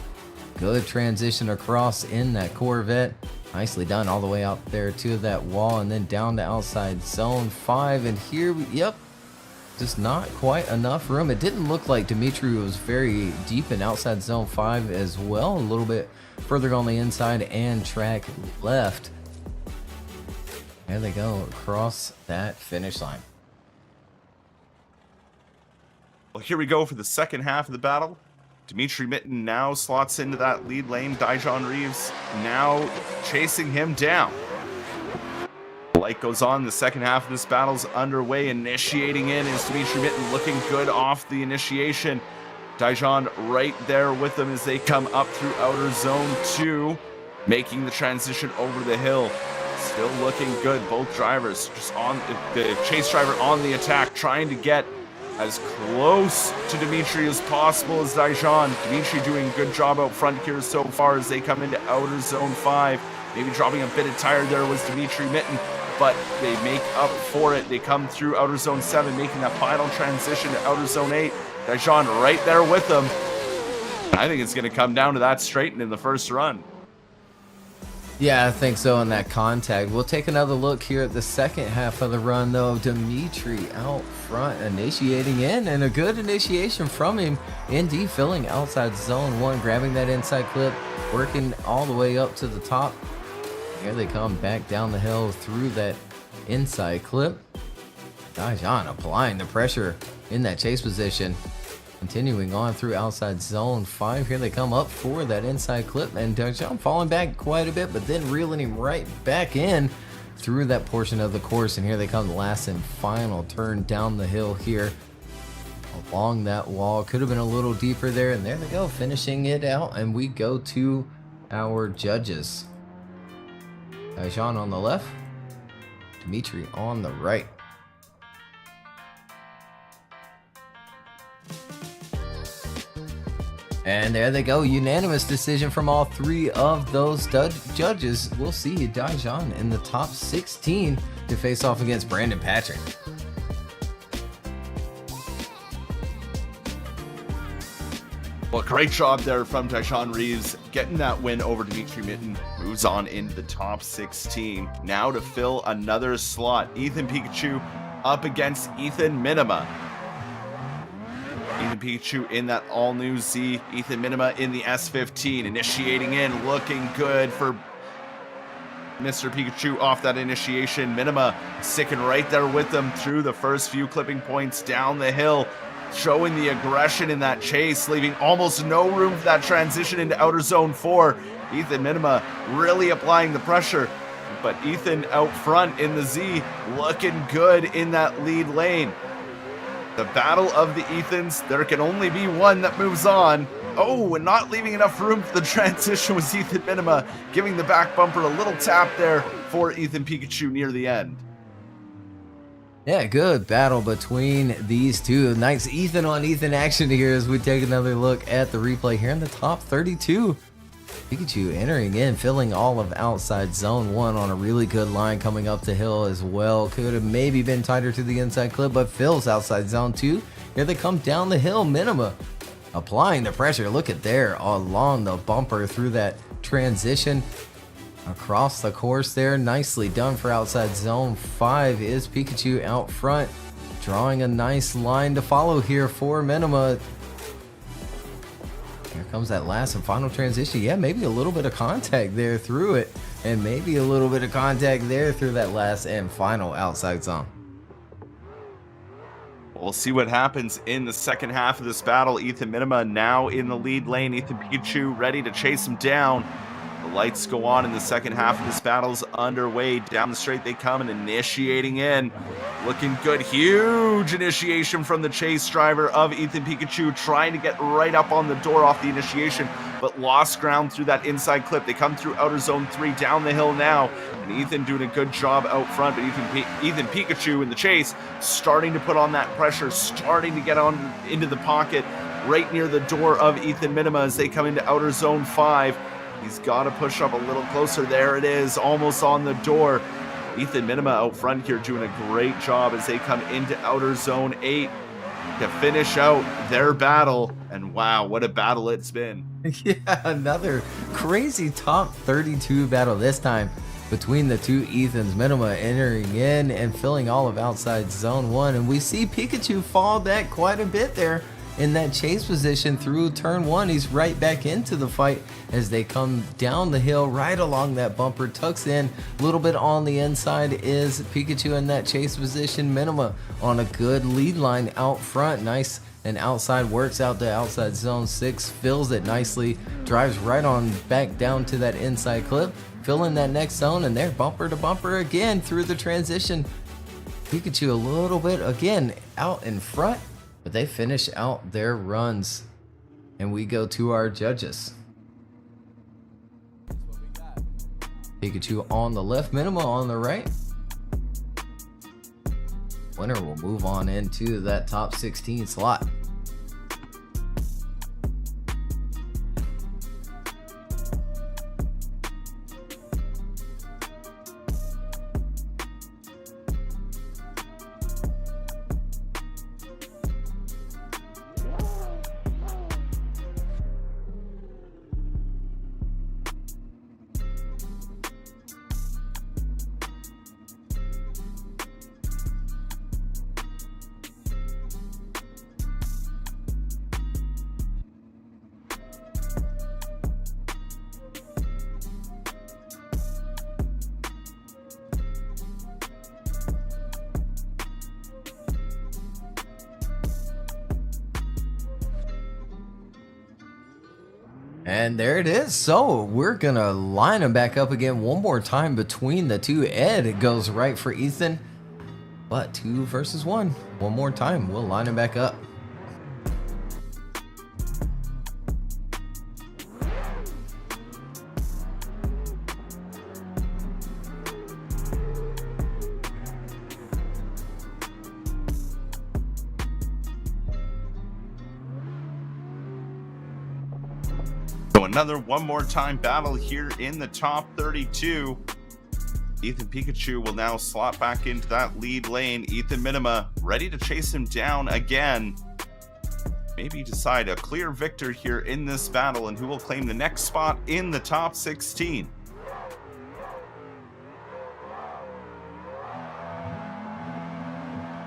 Good transition across in that Corvette. Nicely done all the way out there to that wall and then down to outside zone 5. And here, yep, just not quite enough room. It didn't look like Dimitri was very deep in outside zone 5 as well. A little bit further on the inside and track left. There they go across that finish line. Well, here we go for the second half of the battle. Dimitri Mitten now slots into that lead lane. Dijon Reeves now chasing him down. The light goes on. The second half of this battle's underway. Initiating in is Dimitri Mitten, looking good off the initiation. Dijon right there with them as they come up through outer zone 2, making the transition over the hill. Still looking good. Both drivers just on the chase driver on the attack, trying to get as close to Dimitri as possible as Dijon. Dimitri doing a good job out front here so far as they come into outer zone 5. Maybe dropping a bit of tire there was Dimitri Mitten, but they make up for it. They come through outer zone 7, making that final transition to outer zone 8. Dijon right there with them. I think it's going to come down to that straighten in the first run. Yeah, I think so in that contact. We'll take another look here at the second half of the run, though. Dimitri out front initiating in, and a good initiation from him. Indeed, filling outside zone 1, grabbing that inside clip, working all the way up to the top. Here they come back down the hill through that inside clip. Dijon applying the pressure in that chase position. Continuing on through outside zone 5. Here they come up for that inside clip, and Dijon falling back quite a bit, but then reeling him right back in through that portion of the course. And here they come, the last and final turn down the hill here along that wall. Could have been a little deeper there, and there they go, finishing it out. And we go to our judges. Dijon on the left, Dimitri on the right. And there they go, unanimous decision from all 3 of those judges. We'll see Dijon in the top 16 to face off against Brandon Patrick. Well, great job there from Dijon Reeves, getting that win over Dimitri Mitten. Moves on into the top 16. Now to fill another slot, Ethan Pikachu up against Ethan Minima. Ethan Pikachu in that all-new Z. Ethan Minima in the S15. Initiating in, looking good for Mr. Pikachu off that initiation. Minima sticking right there with them through the first few clipping points down the hill. Showing the aggression in that chase, leaving almost no room for that transition into outer zone 4. Ethan Minima really applying the pressure. But Ethan out front in the Z, looking good in that lead lane. The battle of the Ethans, there can only be one that moves on. Oh, and not leaving enough room for the transition was Ethan Minima, giving the back bumper a little tap there for Ethan Pikachu near the end. Yeah, good battle between these two. Nice Ethan on Ethan action here as we take another look at the replay here in the top 32. Pikachu entering in, filling all of outside zone 1 on a really good line coming up the hill as well. Could have maybe been tighter to the inside clip, but fills outside zone 2. Here they come down the hill. Minima applying the pressure. Look at there along the bumper through that transition across the course there. Nicely done for outside zone 5 is Pikachu out front, drawing a nice line to follow here for Minima. Here comes that last and final transition. Yeah, maybe a little bit of contact there through it, and maybe a little bit of contact there through that last and final outside zone. We'll see what happens in the second half of this battle. Ethan Minima now in the lead lane. Ethan Pikachu ready to chase him down. The lights go on in the second half of this battle's underway. Down the straight they come and initiating in. Looking good. Huge initiation from the chase driver of Ethan Pikachu, trying to get right up on the door off the initiation, but lost ground through that inside clip. They come through outer zone 3 down the hill now, and Ethan doing a good job out front, but Ethan Pikachu in the chase starting to put on that pressure, starting to get on into the pocket right near the door of Ethan Minima as they come into outer zone 5. He's got to push up a little closer. There it is, almost on the door. Ethan Minima out front here doing a great job as they come into outer zone 8 to finish out their battle. And wow, what a battle it's been. Yeah, another crazy top 32 battle, this time between the two Ethans. Minima entering in and filling all of outside zone 1. And we see Pikachu fall back quite a bit there in that chase position through turn 1. He's right back into the fight as they come down the hill right along that bumper. Tucks in a little bit on the inside is Pikachu in that chase position. Minima on a good lead line out front. Nice and outside, works out to outside zone 6, fills it nicely, drives right on back down to that inside clip, filling that next zone, and they're bumper to bumper again through the transition. Pikachu a little bit again out in front, but they finish out their runs, and we go to our judges. Pikachu on the left, Minima on the right. Winner will move on into that top 16 slot. And there it is. So we're gonna line them back up again one more time between the two. Ed goes right for Ethan, but 2 versus 1. One more time, we'll line them back up. Another one more time battle here in the top 32. Ethan Pikachu will now slot back into that lead lane. Ethan Minima ready to chase him down again. Maybe decide a clear victor here in this battle and who will claim the next spot in the top 16.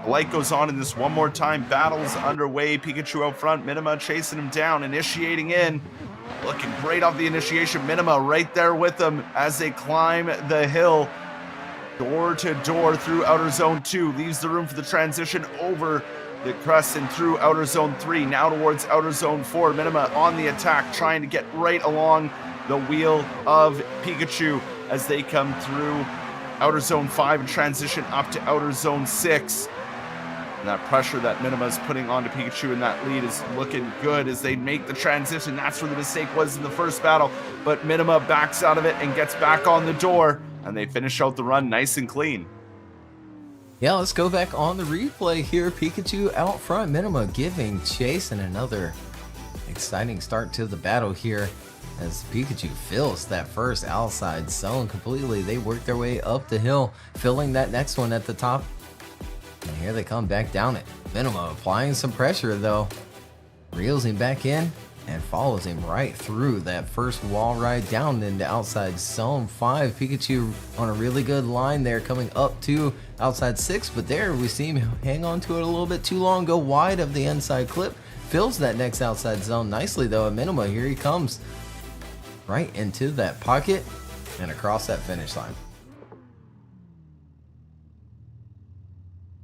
The light goes on in this one more time. Battle's underway. Pikachu out front. Minima chasing him down, initiating in. Looking great off the initiation. Minima right there with them as they climb the hill. Door to door through Outer Zone 2. Leaves the room for the transition over the crest and through Outer Zone 3. Now towards Outer Zone 4. Minima on the attack, trying to get right along the wheel of Pikachu as they come through Outer Zone 5 and transition up to Outer Zone 6. And that pressure that Minima is putting onto Pikachu in that lead is looking good as they make the transition. That's where the mistake was in the first battle. But Minima backs out of it and gets back on the door. And they finish out the run nice and clean. Yeah, let's go back on the replay here. Pikachu out front. Minima giving chase and another exciting start to the battle here as Pikachu fills that first outside zone completely. They work their way up the hill, filling that next one at the top. And here they come back down it. Minima applying some pressure though. Reels him back in and follows him right through that first wall ride down into outside zone 5. Pikachu on a really good line there coming up to outside 6, but there we see him hang on to it a little bit too long, go wide of the inside clip. Fills that next outside zone nicely though. At Minima, here he comes right into that pocket and across that finish line.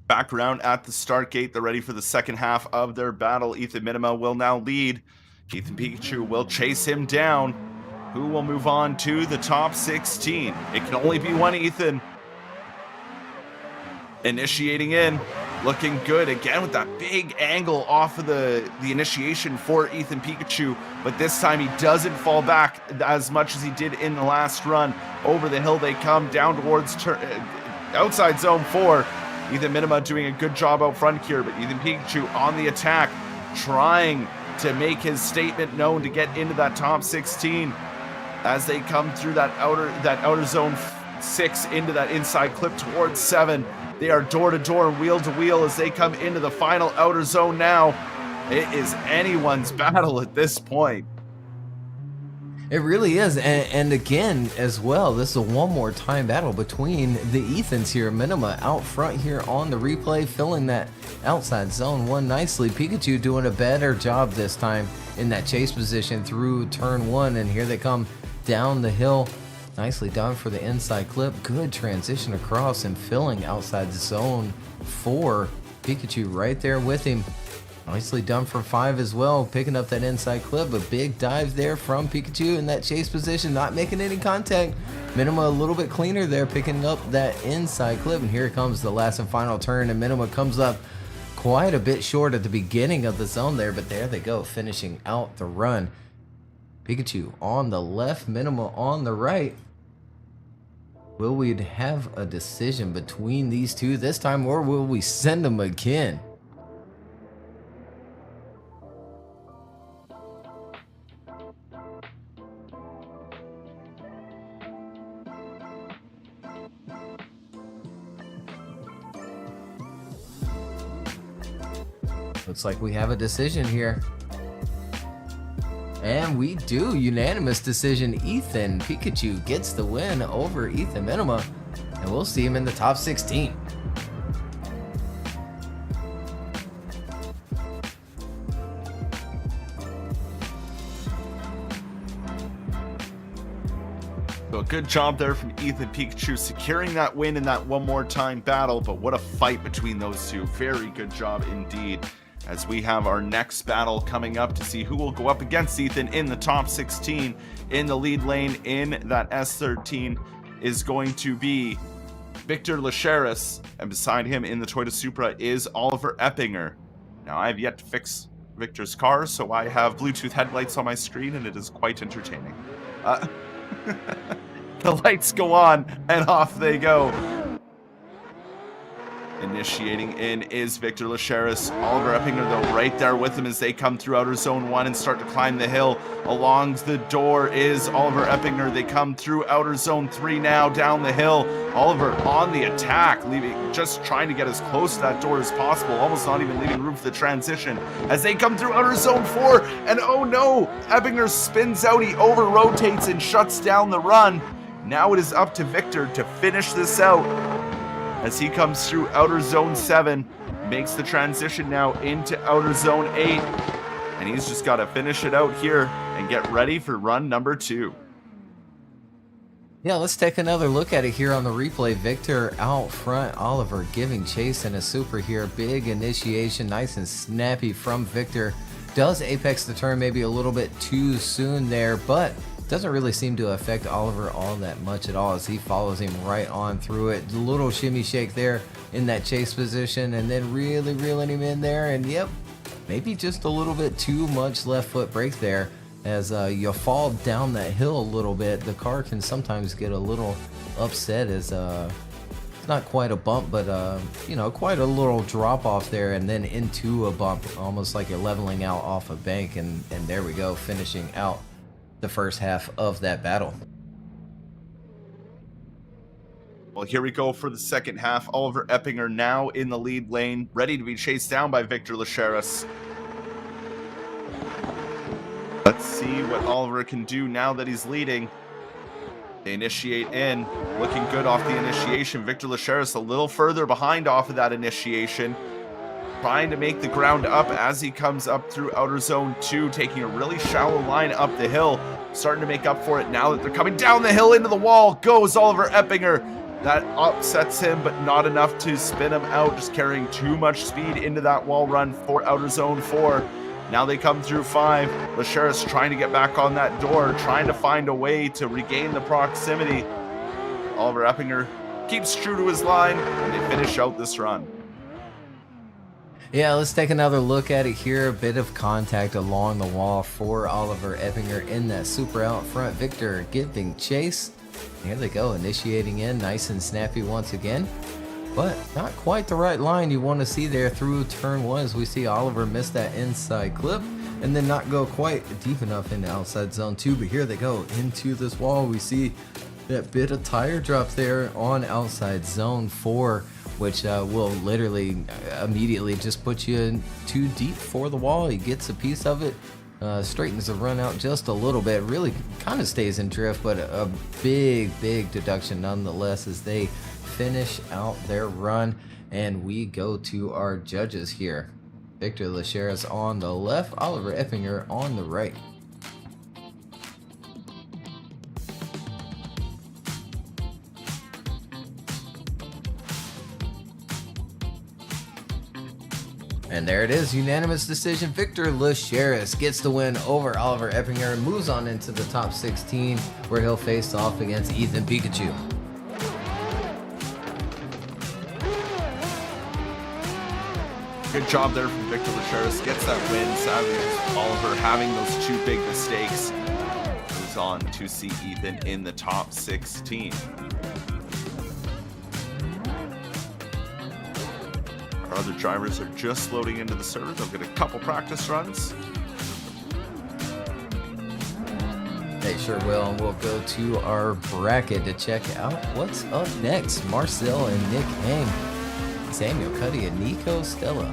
Back around at the start gate, they're ready for the second half of their battle. Ethan Minima will now lead. Ethan Pikachu will chase him down. Who will move on to the top 16? It can only be one Ethan. Initiating in, looking good again with that big angle off of the initiation for Ethan Pikachu, but this time he doesn't fall back as much as he did in the last run. Over the hill they come down towards outside zone 4. Ethan Minima doing a good job out front here, but Ethan Pikachu on the attack, trying to make his statement known to get into that top 16 as they come through that outer zone 6 into that inside clip towards 7. They are door to door and wheel to wheel as they come into the final outer zone now. It is anyone's battle at this point. It really is, and again as well, this is a one more time battle between the Ethans here. Minima out front here on the replay, filling that outside zone 1 nicely. Pikachu doing a better job this time in that chase position through turn 1, and here they come down the hill. Nicely done for the inside clip. Good transition across and filling outside zone 4. Pikachu right there with him. Nicely done for 5 as well, picking up that inside clip. A big dive there from Pikachu in that chase position, not making any contact. Minima a little bit cleaner there, picking up that inside clip. And here comes the last and final turn, and Minima comes up quite a bit short at the beginning of the zone there, but there they go, finishing out the run. Pikachu on the left, Minima on the right. Will we have a decision between these two this time, or will we send them again? Looks like we have a decision here. And we do. Unanimous decision. Ethan Pikachu gets the win over Ethan Minima. And we'll see him in the top 16. So a good job there from Ethan Pikachu securing that win in that one more time battle. But what a fight between those two. Very good job indeed. As we have our next battle coming up to see who will go up against Ethan in the top 16. In the lead lane in that S13 is going to be Victor Leras, and beside him in the Toyota Supra is Oliver Epinger. Now I have yet to fix Victor's car, so I have Bluetooth headlights on my screen, and it is quite entertaining. The lights go on and off they go. Initiating in is Victor Leras. Oliver Epinger, though, right there with him as they come through outer zone 1 and start to climb the hill. Along the door is Oliver Epinger. They come through outer zone 3 now, down the hill. Oliver on the attack, just trying to get as close to that door as possible, almost not even leaving room for the transition. As they come through outer zone 4, and oh no, Epinger spins out, he over-rotates and shuts down the run. Now it is up to Victor to finish this out. As he comes through outer zone 7, makes the transition now into outer zone 8, and he's just got to finish it out here and get ready for run number 2. Yeah, let's take another look at it here on the replay. Victor out front, Oliver giving chase in a super here. Big initiation, nice and snappy from Victor. Does apex the turn maybe a little bit too soon there, but doesn't really seem to affect Oliver all that much at all as he follows him right on through it. A little shimmy shake there in that chase position, and then really reeling him in there, and yep, maybe just a little bit too much left foot brake there. As you fall down that hill a little bit, the car can sometimes get a little upset as it's not quite a bump, but you know, quite a little drop off there and then into a bump, almost like you're leveling out off a bank, and there we go, finishing out the first half of that battle. Well, here we go for the second half. Oliver Epinger now in the lead lane, ready to be chased down by Victor Leras. Let's see what Oliver can do now that he's leading. They initiate in, looking good off the initiation. Victor Leras a little further behind off of that initiation, trying to make the ground up as he comes up through outer zone 2, taking a really shallow line up the hill, starting to make up for it now that they're coming down the hill into the wall. Goes Oliver Epinger. That upsets him, but not enough to spin him out, just carrying too much speed into that wall run for outer zone 4. Now they come through 5. Leras trying to get back on that door, trying to find a way to regain the proximity. Oliver Epinger keeps true to his line, and they finish out this run. Yeah, let's take another look at it here. A bit of contact along the wall for Oliver Epinger in that super out front. Victor giving chase. Here they go, initiating in, nice and snappy once again. But not quite the right line you want to see there through turn 1, as we see Oliver miss that inside clip and then not go quite deep enough into outside zone 2. But here they go into this wall. We see that bit of tire drop there on outside zone 4, which will literally immediately just put you too deep for the wall. He gets a piece of it, straightens the run out just a little bit, really kind of stays in drift, but a big deduction nonetheless as they finish out their run. And we go to our judges here. Victor Leras on the left, Oliver Epinger on the right. And there it is, unanimous decision. Victor Leras gets the win over Oliver Epinger and moves on into the top 16, where he'll face off against Ethan Pikachu. Good job there from Victor Leras. Gets that win. Sadly, Oliver having those 2 big mistakes. Moves on to see Ethan in the top 16. Our other drivers are just loading into the server. They'll get a couple practice runs. They sure will. And we'll go to our bracket to check out what's up next. Marcel and Nick Hang, Samuel Cudy and Nico Stella,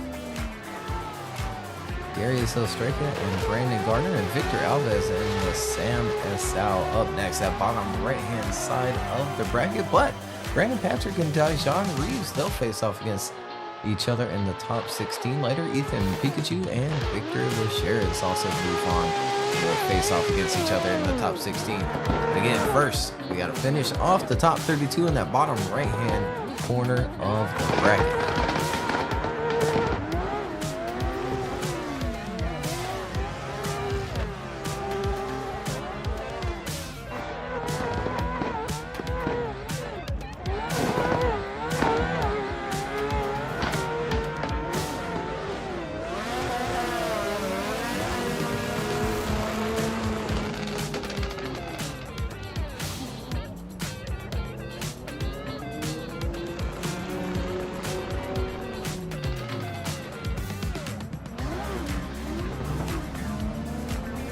Darius Strika and Brandon Gardner, and Victor Alves and the Sam Esau up next. That bottom right-hand side of the bracket. But Brandon Patrick and Dijon Reeves, they'll face off against each other in the top 16 later. Ethan Pikachu and Victor Leras also move on. Will face off against each other in the top 16. But again, first, we got to finish off the top 32 in that bottom right-hand corner of the bracket.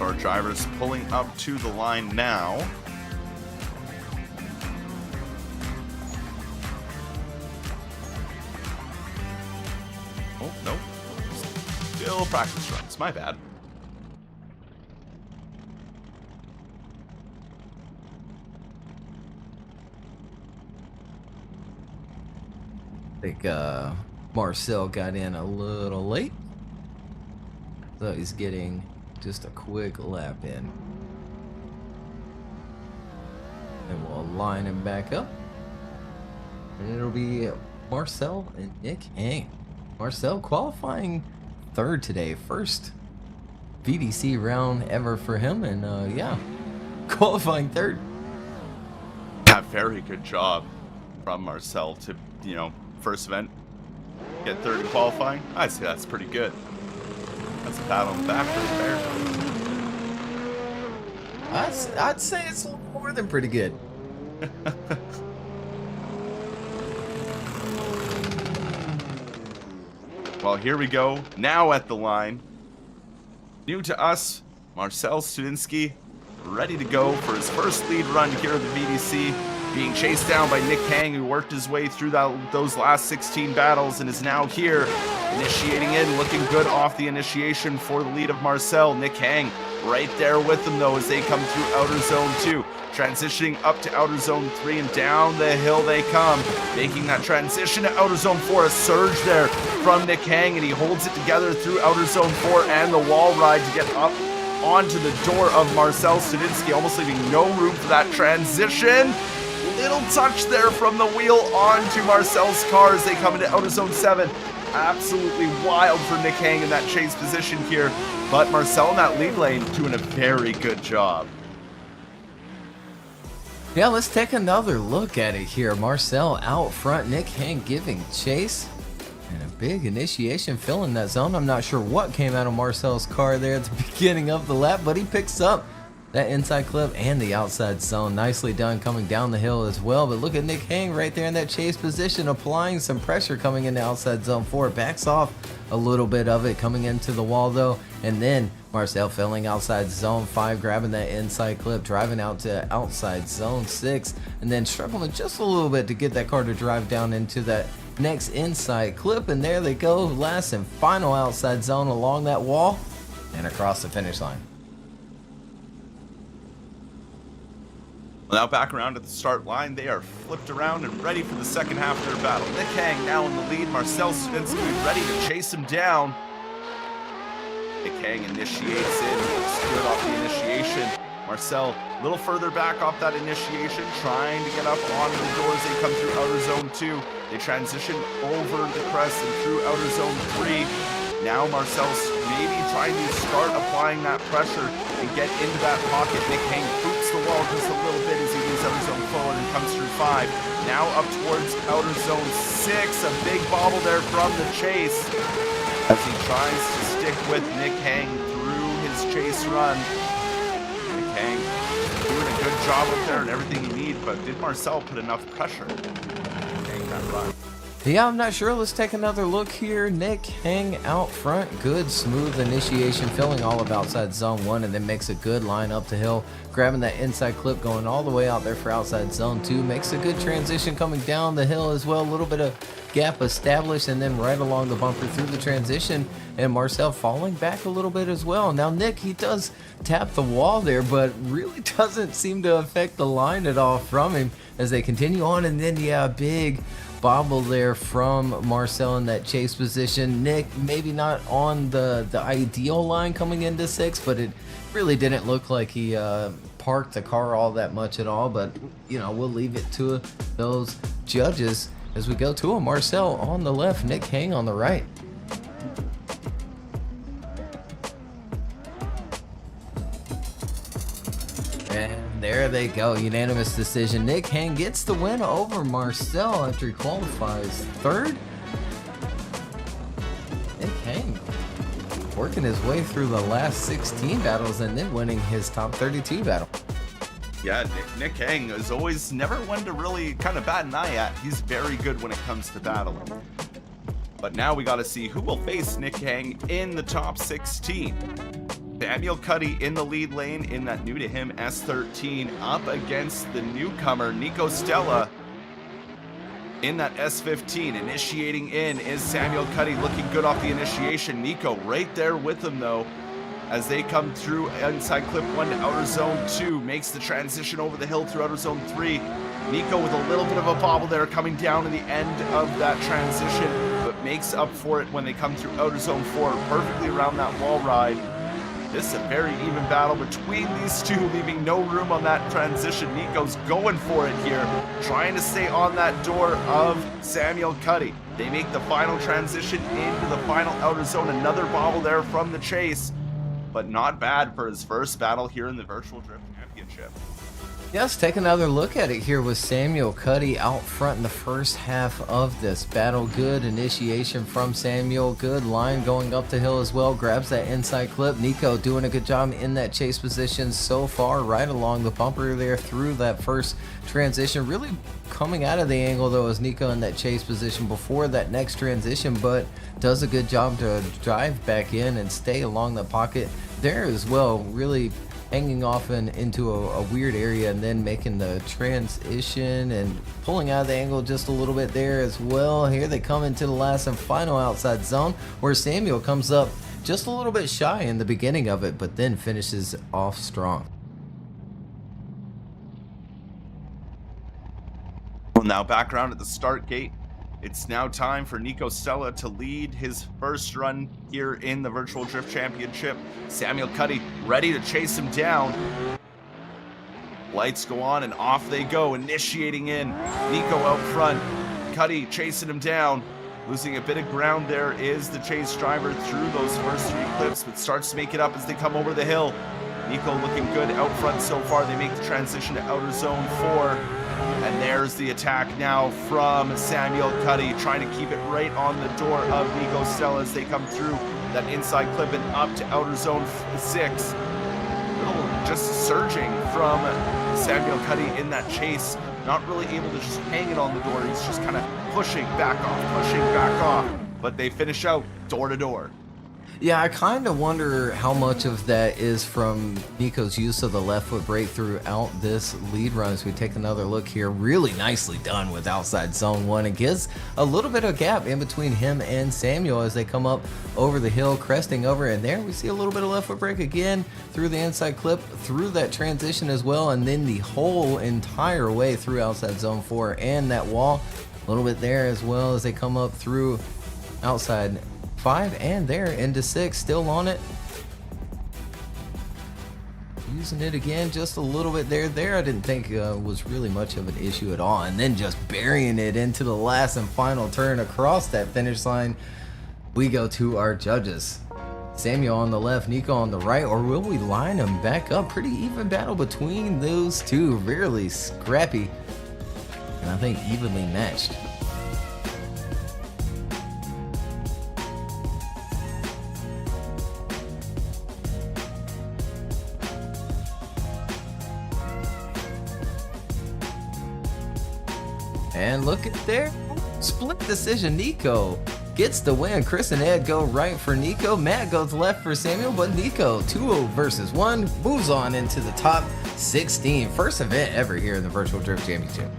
Our drivers pulling up to the line now. Oh, no. Still practice runs. My bad. I think Marcel got in a little late, so he's getting just a quick lap in. And we'll line him back up. And it'll be Marcel and Nick Hang. Marcel qualifying third today. First VDC round ever for him. And yeah, qualifying third. Yeah, very good job from Marcel to, you know, first event, get third in qualifying. I'd say that's pretty good. That's a pat on the back right there. I'd say it's a little more than pretty good. Well, here we go. Now at the line. New to us, Marcel Studinsky, ready to go for his first lead run here at the VDC. Being chased down by Nick Hang, who worked his way through those last 16 battles and is now here, initiating in, looking good off the initiation for the lead of Marcel. Nick Hang right there with them, though, as they come through outer zone 2. Transitioning up to outer zone 3, and down the hill they come, making that transition to outer zone 4. A surge there from Nick Hang, and he holds it together through outer zone 4 and the wall ride to get up onto the door of Marcel Studinsky, almost leaving no room for that transition. Little touch there from the wheel onto Marcel's car as they come into outer zone 7. Absolutely wild for Nick Hang in that chase position here, but Marcel in that lead lane doing a very good job. Yeah, let's take another look at it here. Marcel out front, Nick Hang giving chase, and a big initiation filling that zone. I'm not sure what came out of Marcel's car there at the beginning of the lap, but he picks up that inside clip and the outside zone. Nicely done coming down the hill as well. But look at Nick Hang right there in that chase position, applying some pressure coming into outside zone 4. Backs off a little bit of it coming into the wall though. And then Marcel filling outside zone 5, grabbing that inside clip, driving out to outside zone 6, and then struggling just a little bit to get that car to drive down into that next inside clip. And there they go, last and final outside zone along that wall and across the finish line. Now back around at the start line, they are flipped around and ready for the second half of their battle. Nick Hang now in the lead, Marcel Studinsky ready to chase him down. Nick Hang initiates in, looks good off the initiation. Marcel a little further back off that initiation, trying to get up onto the doors. They come through outer zone 2. They transition over the crest and through outer zone 3. Now Marcel's maybe trying to start applying that pressure and get into that pocket. Nick Hang boots the wall just a little bit as he leaves outer zone forward and comes through 5. Now up towards outer zone 6. A big bobble there from the chase as he tries to stick with Nick Hang through his chase run. Nick Hang doing a good job up there and everything you need, but did Marcel put enough pressure to hang that run? Yeah, I'm not sure. Let's take another look here. Nick Hang out front. Good, smooth initiation, filling all of outside zone 1, and then makes a good line up the hill, grabbing that inside clip, going all the way out there for outside zone 2. Makes a good transition coming down the hill as well. A little bit of gap established, and then right along the bumper through the transition, and Marcel falling back a little bit as well. Now, Nick, he does tap the wall there, but really doesn't seem to affect the line at all from him as they continue on, and then, yeah, big bobble there from Marcel in that chase position. Nick maybe not on the ideal line coming into 6, but it really didn't look like he parked the car all that much at all. But you know, we'll leave it to those judges as we go to him. Marcel on the left, Nick Hang on the right. And there they go, unanimous decision. Nick Hang gets the win over Marcel after he qualifies 3rd. Nick Hang working his way through the last 16 battles and then winning his top 32 battle. Yeah, Nick Hang is always never one to really kind of bat an eye at. He's very good when it comes to battling. But now we got to see who will face Nick Hang in the top 16. Samuel Cudy in the lead lane in that new to him S13 up against the newcomer Nico Stella in that S15. Initiating in is Samuel Cudy, looking good off the initiation. Nico right there with him though as they come through inside clip 1 to outer zone 2. Makes the transition over the hill through outer zone 3. Nico with a little bit of a bobble there coming down in the end of that transition, but makes up for it when they come through outer zone 4, perfectly around that wall ride. This is a very even battle between these two, leaving no room on that transition. Nico's going for it here, trying to stay on that door of Samuel Cudy. They make the final transition into the final outer zone. Another bobble there from the chase, but not bad for his first battle here in the Virtual Drift Championship. Yes, take another look at it here with Samuel Cudy out front in the first half of this battle. Good initiation from Samuel. Good line going up the hill as well. Grabs that inside clip. Nico doing a good job in that chase position so far, right along the bumper there through that first transition. Really coming out of the angle though is Nico in that chase position before that next transition, but does a good job to drive back in and stay along the pocket there as well. Really hanging off into a weird area and then making the transition and pulling out of the angle just a little bit there as well. Here they come into the last and final outside zone where Samuel comes up just a little bit shy in the beginning of it, but then finishes off strong. Well, now back around at the start gate. It's now time for Nico Stella to lead his first run here in the Virtual Drift Championship. Samuel Cudy ready to chase him down. Lights go on and off they go, initiating in. Nico out front, Cudy chasing him down. Losing a bit of ground there is the chase driver through those first 3 clips, but starts to make it up as they come over the hill. Nico looking good out front so far. They make the transition to outer zone 4. And there's the attack now from Samuel Cudy, trying to keep it right on the door of Nico Stella as they come through that inside clip and up to outer zone 6. Just surging from Samuel Cudy in that chase, not really able to just hang it on the door. He's just kind of pushing back off, but they finish out door to door. Yeah, I kind of wonder how much of that is from Nico's use of the left foot brake throughout this lead run as we take another look here. Really nicely done with outside zone 1. It gives a little bit of gap in between him and Samuel as they come up over the hill, cresting over, and there we see a little bit of left foot brake again through the inside clip, through that transition as well, and then the whole entire way through outside zone 4 and that wall. A little bit there as well as they come up through outside 5 and there into 6, still on it. Using it again just a little bit there. I didn't think was really much of an issue at all. And then just burying it into the last and final turn across that finish line. We go to our judges. Samuel on the left, Nico on the right, or will we line them back up? Pretty even battle between those two. Really scrappy. And I think evenly matched. And look at there. Split decision, Nico gets the win. Chris and Ed go right for Nico. Matt goes left for Samuel, but Nico, 2 versus 1, moves on into the top 16. First event ever here in the Virtual Drift Championship.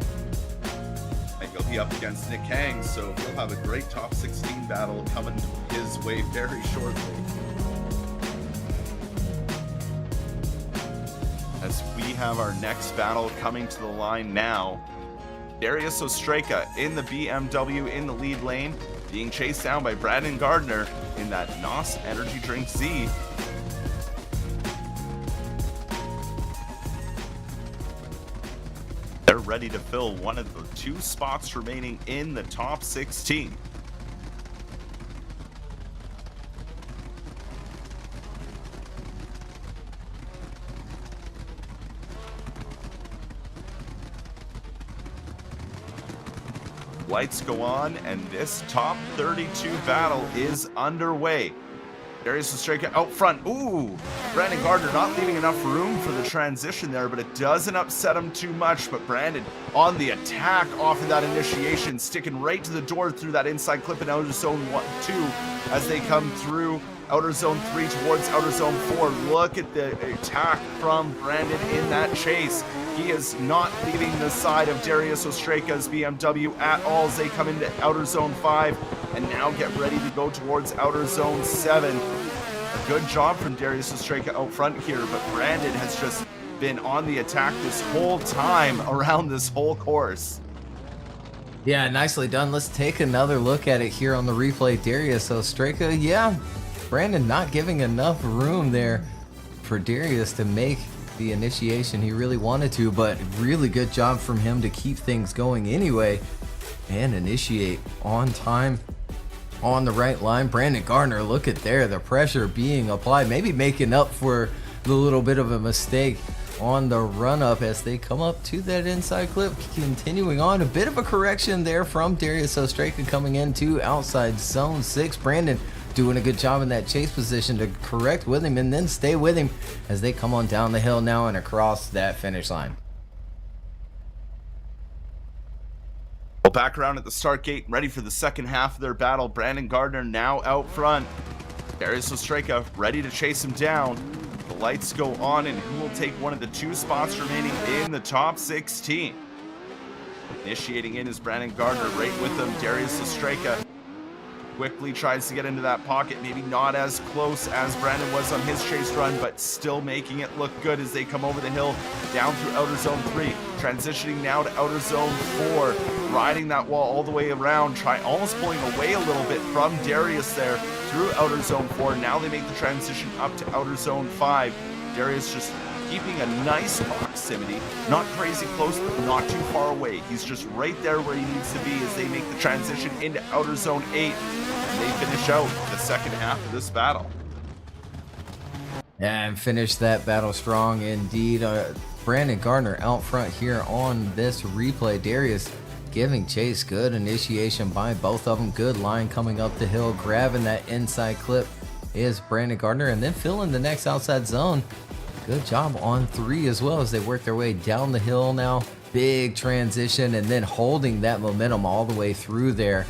He'll be up against Nick Hang, so he'll have a great top 16 battle coming his way very shortly. As we have our next battle coming to the line now. Darius Strika in the BMW in the lead lane, being chased down by Brandon Gardner in that NOS Energy Drink Z. They're ready to fill one of the 2 spots remaining in the top 16. Lights go on, and this top 32 battle is underway. Darius Strika out front. Ooh, Brandon Gardner not leaving enough room for the transition there, but it doesn't upset him too much. But Brandon on the attack off of that initiation, sticking right to the door through that inside clip in outer zone 2 as they come through outer zone 3 towards outer zone 4. Look at the attack from Brandon in that chase. He is not leaving the side of Darius Strika's BMW at all as they come into outer zone 5 and now get ready to go towards outer zone 7. A good job from Darius Strika out front here, but Brandon has just been on the attack this whole time around this whole course. Yeah, nicely done. Let's take another look at it here on the replay. Darius Strika, yeah, Brandon not giving enough room there for Darius to make the initiation he really wanted to, but really good job from him to keep things going anyway and initiate on time on the right line. Brandon Gardner, look at there, the pressure being applied, maybe making up for the little bit of a mistake on the run up as they come up to that inside clip. Continuing on, a bit of a correction there from Darius Strika coming into outside zone 6. Brandon doing a good job in that chase position to correct with him and then stay with him as they come on down the hill now and across that finish line. Well, back around at the start gate, ready for the second half of their battle. Brandon Gardner now out front. Darius Strika ready to chase him down. The lights go on, and who will take one of the 2 spots remaining in the top 16? Initiating in is Brandon Gardner, right with him. Darius Strika quickly tries to get into that pocket, maybe not as close as Brandon was on his chase run, but still making it look good as they come over the hill down through outer zone 3, transitioning now to outer zone 4, riding that wall all the way around, almost pulling away a little bit from Darius there through outer zone 4. Now they make the transition up to outer zone 5. Darius just keeping a nice proximity, not crazy close, but not too far away. He's just right there where he needs to be as they make the transition into outer zone 8, and they finish out the second half of this battle. And finish that battle strong indeed. Brandon Gardner out front here on this replay. Darius giving chase, good initiation by both of them. Good line coming up the hill, grabbing that inside clip is Brandon Gardner, and then filling the next outside zone. Good job on 3 as well as they work their way down the hill now. Big transition and then holding that momentum all the way through there.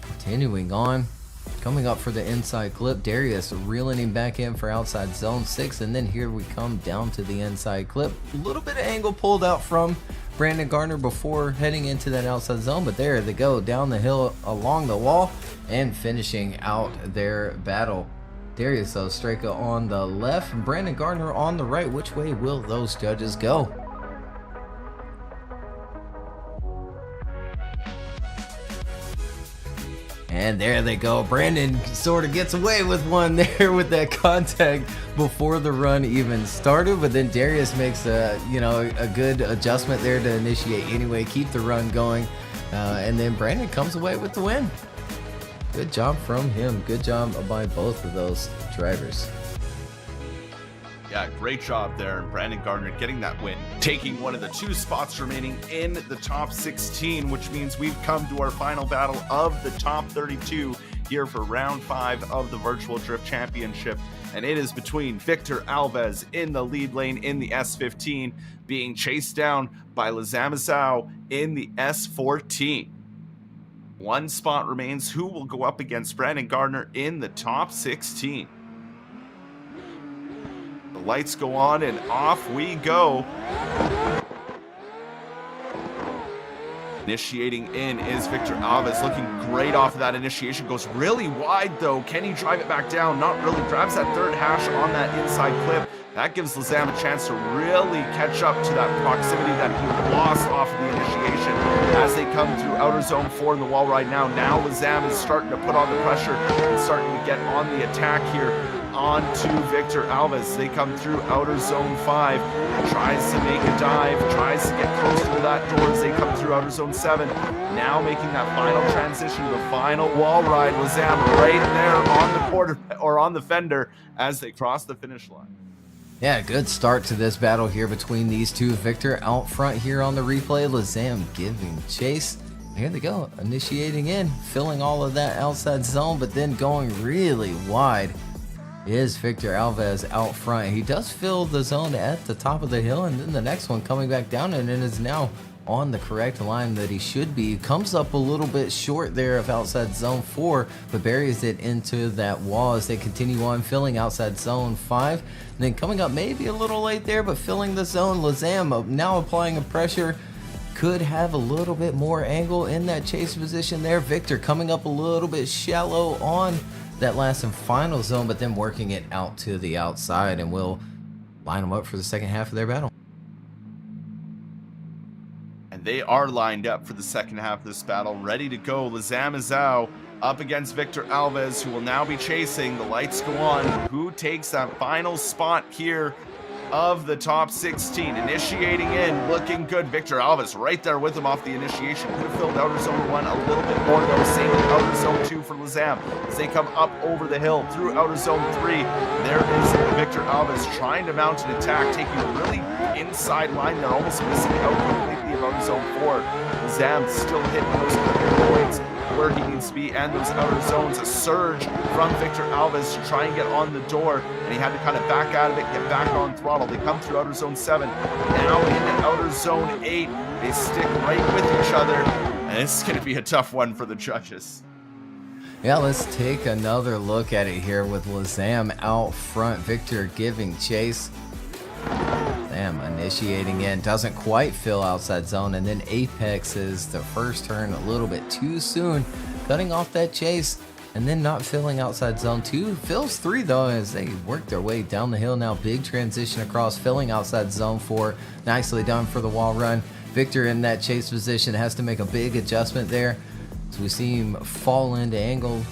Continuing on, coming up for the inside clip. Darius reeling him back in for outside zone 6, and then here we come down to the inside clip. A little bit of angle pulled out from Brandon Gardner before heading into that outside zone, but there they go down the hill along the wall and finishing out their battle. Darius Strika on the left, Brandon Gardner on the right. Which way will those judges go? And there they go. Brandon sort of gets away with one there with that contact before the run even started, but then Darius makes a good adjustment there to initiate anyway, keep the run going, and then Brandon comes away with the win. Good job from him. Good job by both of those drivers. Yeah, great job there. Brandon Gardner getting that win, taking one of the 2 spots remaining in the top 16, which means we've come to our final battle of the top 32 here for round 5 of the Virtual Drift Championship. And it is between Victor Alves in the lead lane in the S15, being chased down by Lazamazau in the S14. One spot remains. Who will go up against Brandon Gardner in the top 16? The lights go on and off we go. Initiating in is Victor Alves, looking great off of that initiation. Goes really wide though. Can he drive it back down? Not really. Grabs that third hash on that inside clip. That gives Lazam a chance to really catch up to that proximity that he lost off of the initiation as they come through outer zone 4 in the wall right now. Now Lazam is starting to put on the pressure and starting to get on the attack here onto Victor Alves. They come through outer zone 5, tries to make a dive, tries to get closer to that door as they come through outer zone 7. Now making that final transition to the final wall ride. Lazam right there on the quarter or on the fender as they cross the finish line. Yeah, good start to this battle here between these two. Victor out front here on the replay. Lazam giving chase. Here they go, initiating in, filling all of that outside zone, but then going really wide is Victor Alves out front. He does fill the zone at the top of the hill, and then the next one coming back down, and it is now on the correct line that he should be. Comes up a little bit short there of outside zone 4, but buries it into that wall as they continue on filling outside zone 5. And then coming up maybe a little late there, but filling the zone. Lazam now applying a pressure. Could have a little bit more angle in that chase position there. Victor coming up a little bit shallow on that last and final zone, but then working it out to the outside, and we'll line them up for the second half of their battle. And they are lined up for the second half of this battle, ready to go. Lazam Azau up against Victor Alves, who will now be chasing. The lights go on. Who takes that final spot here of the top 16? Initiating in, looking good. Victor Alves right there with him off the initiation. Could have filled outer zone 1 a little bit more though. Same with outer zone 2 for Lazam as they come up over the hill through outer zone 3. There is Victor Alves trying to mount an attack, taking a really inside line there, almost missing out completely of outer zone 4. Lazam still hitting those points where he needs to be, and those outer zones. A surge from Victor Alves to try and get on the door, and he had to kind of back out of it, get back on throttle. They come through outer zone 7, now into outer zone 8. They stick right with each other, and this is going to be a tough one for the judges. Yeah, let's take another look at it here with Lazam out front. Victor giving chase. Lazam initiating in, doesn't quite fill outside zone, and then Apex is the first turn a little bit too soon, cutting off that chase, and then not filling outside zone 2. Fills 3 though as they work their way down the hill now. Big transition across, filling outside zone 4. Nicely done for the wall run. Victor in that chase position has to make a big adjustment there. So we see him fall into angle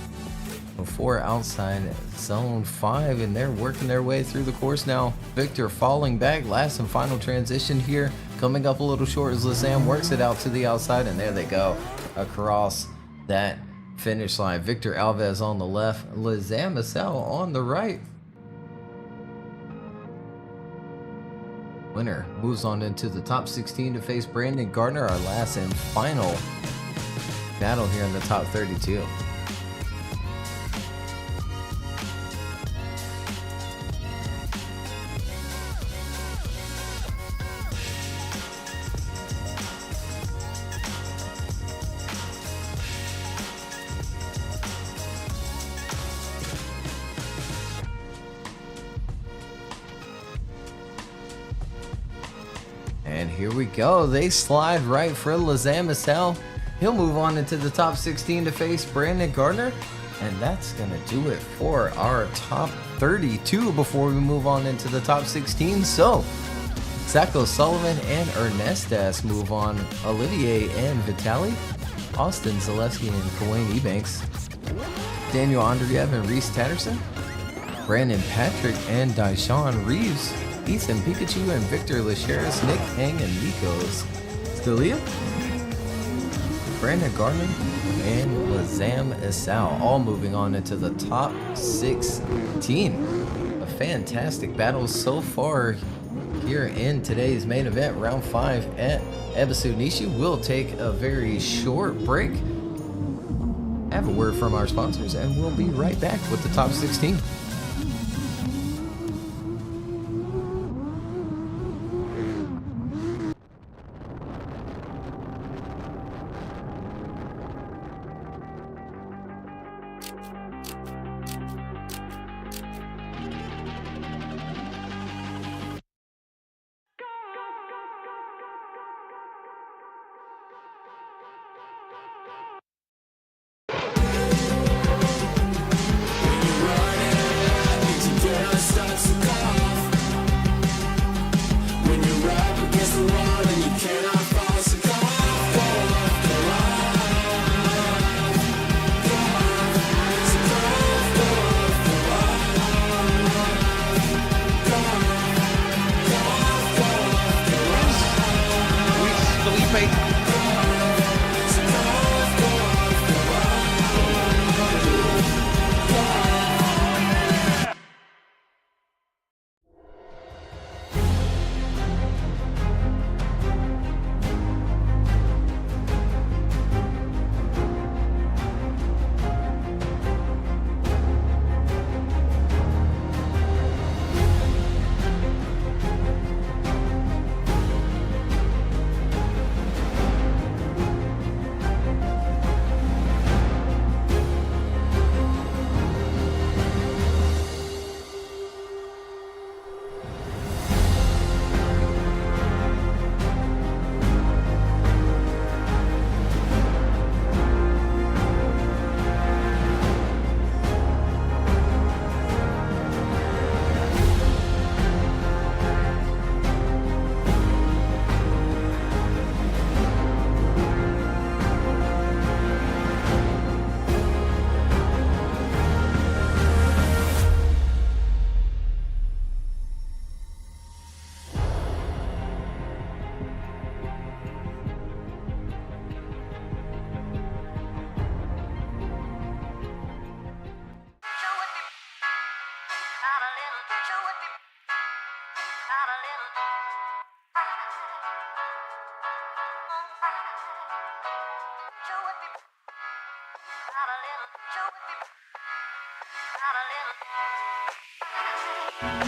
before outside zone 5, and they're working their way through the course now. Victor falling back, last and final transition here, coming up a little short as Lazam works it out to the outside, and there they go across that finish line. Victor Alves on the left, Lazam on the right. Winner moves on into the top 16 to face Brandon Gardner, our last and final battle here in the top 32. And here we go. They slide right for Lazam. He'll move on into the top 16 to face Brandon Gardner. And that's going to do it for our top 32 before we move on into the top 16. So, Zacho, Sullivan, and Ernestas move on. Olivier and Vitali. Austin, Zeleski, and Kawain Ebanks. Daniel Andreev and Reese Tatterson. Brandon Patrick and Daishan Reeves. Ethan Pikachu and Victor Lecheris, Nick Hang and Nikos Stella, Brandon Garner, and Lazam Isao, all moving on into the top 16. A fantastic battle so far here in today's main event, round 5 at Ebisu Nishi. We'll take a very short break, have a word from our sponsors, and we'll be right back with the top 16. Alright,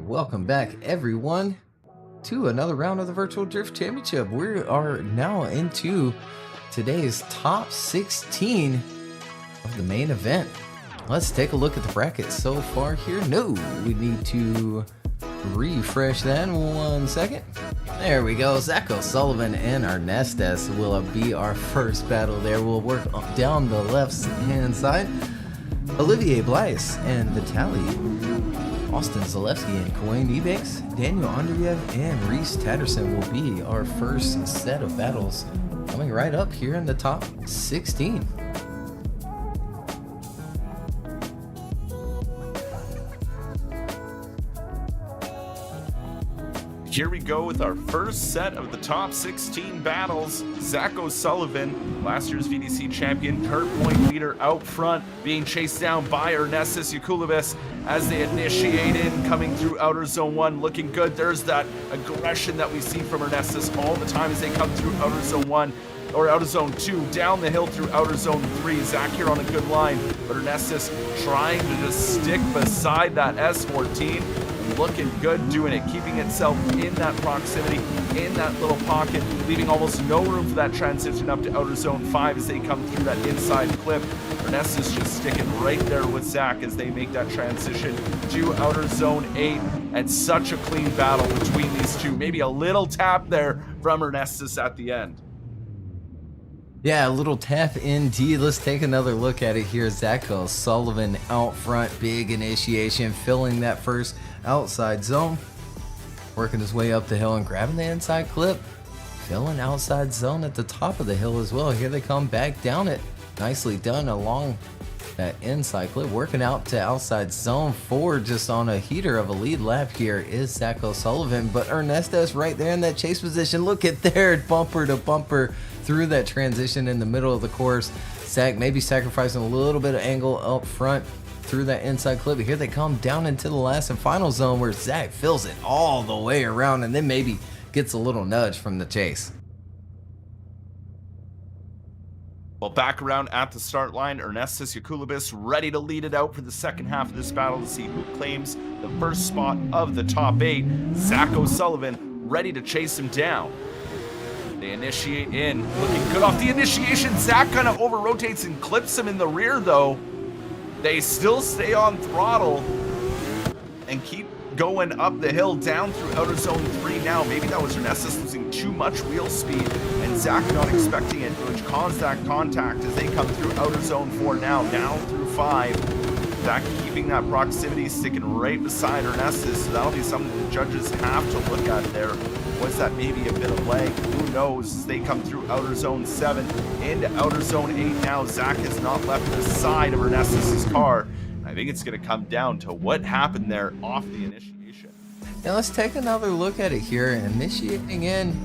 welcome back everyone to another round of the Virtual Drift Championship. We are now into today's top 16 of the main event. Let's take a look at the bracket so far here. No, we need to refresh that in 1 second. There we go. Zacho, Sullivan, and Ernestes will be our first battle there. We'll work down the left hand side. Olivier, Blice, and Vitali, Austin, Zeleski, and Ebanks, Daniel, Andreev, and Reeves, Tatterson will be our first set of battles coming right up here in the top 16. Here we go with our first set of the top 16 battles. Zacho Sullivan, last year's VDC champion, current point leader out front, being chased down by Ernestes Yules as they initiate in, coming through outer zone 1, looking good. There's that aggression that we see from Ernestes all the time as they come through outer zone 1 or outer zone 2, down the hill through outer zone 3. Zach here on a good line, but Ernestes trying to just stick beside that S14. Looking good, doing it, keeping itself in that proximity, in that little pocket, leaving almost no room for that transition up to outer zone 5 as they come through that inside clip. Ernestes just sticking right there with Zach as they make that transition to outer zone 8, and such a clean battle between these two. Maybe a little tap there from Ernestes at the end. Yeah, a little tap indeed. Let's take another look at it here. Zacho Sullivan out front, big initiation, filling that first outside zone, working his way up the hill and grabbing the inside clip, filling outside zone at the top of the hill as well. Here they come back down it. Nicely done along that inside clip, working out to outside zone 4, just on a heater of a lead lap here is Zacho Sullivan, but Ernestes right there in that chase position. Look at there, bumper to bumper through that transition in the middle of the course. Zach maybe sacrificing a little bit of angle up front through that inside clip. Here they come down into the last and final zone where Zach fills it all the way around and then maybe gets a little nudge from the chase. Well, back around at the start line, Ernestes Yules ready to lead it out for the second half of this battle to see who claims the first spot of the top 8. Zacho Sullivan ready to chase him down. They initiate in, looking good off the initiation. Zach kind of over-rotates and clips him in the rear though. They still stay on throttle and keep going up the hill down through outer zone 3 now. Maybe that was Ernestes losing too much wheel speed and Zach not expecting it, which caused that contact as they come through outer zone 4 now, down through 5. Zach keeping that proximity, sticking right beside Ernestes, so that'll be something the judges have to look at there. Was that maybe a bit of lag? Who knows? As they come through outer zone 7 into outer zone 8 now. Zach has not left the side of Ernestes' car. I think it's going to come down to what happened there off the initiation. Now let's take another look at it here. Initiating in.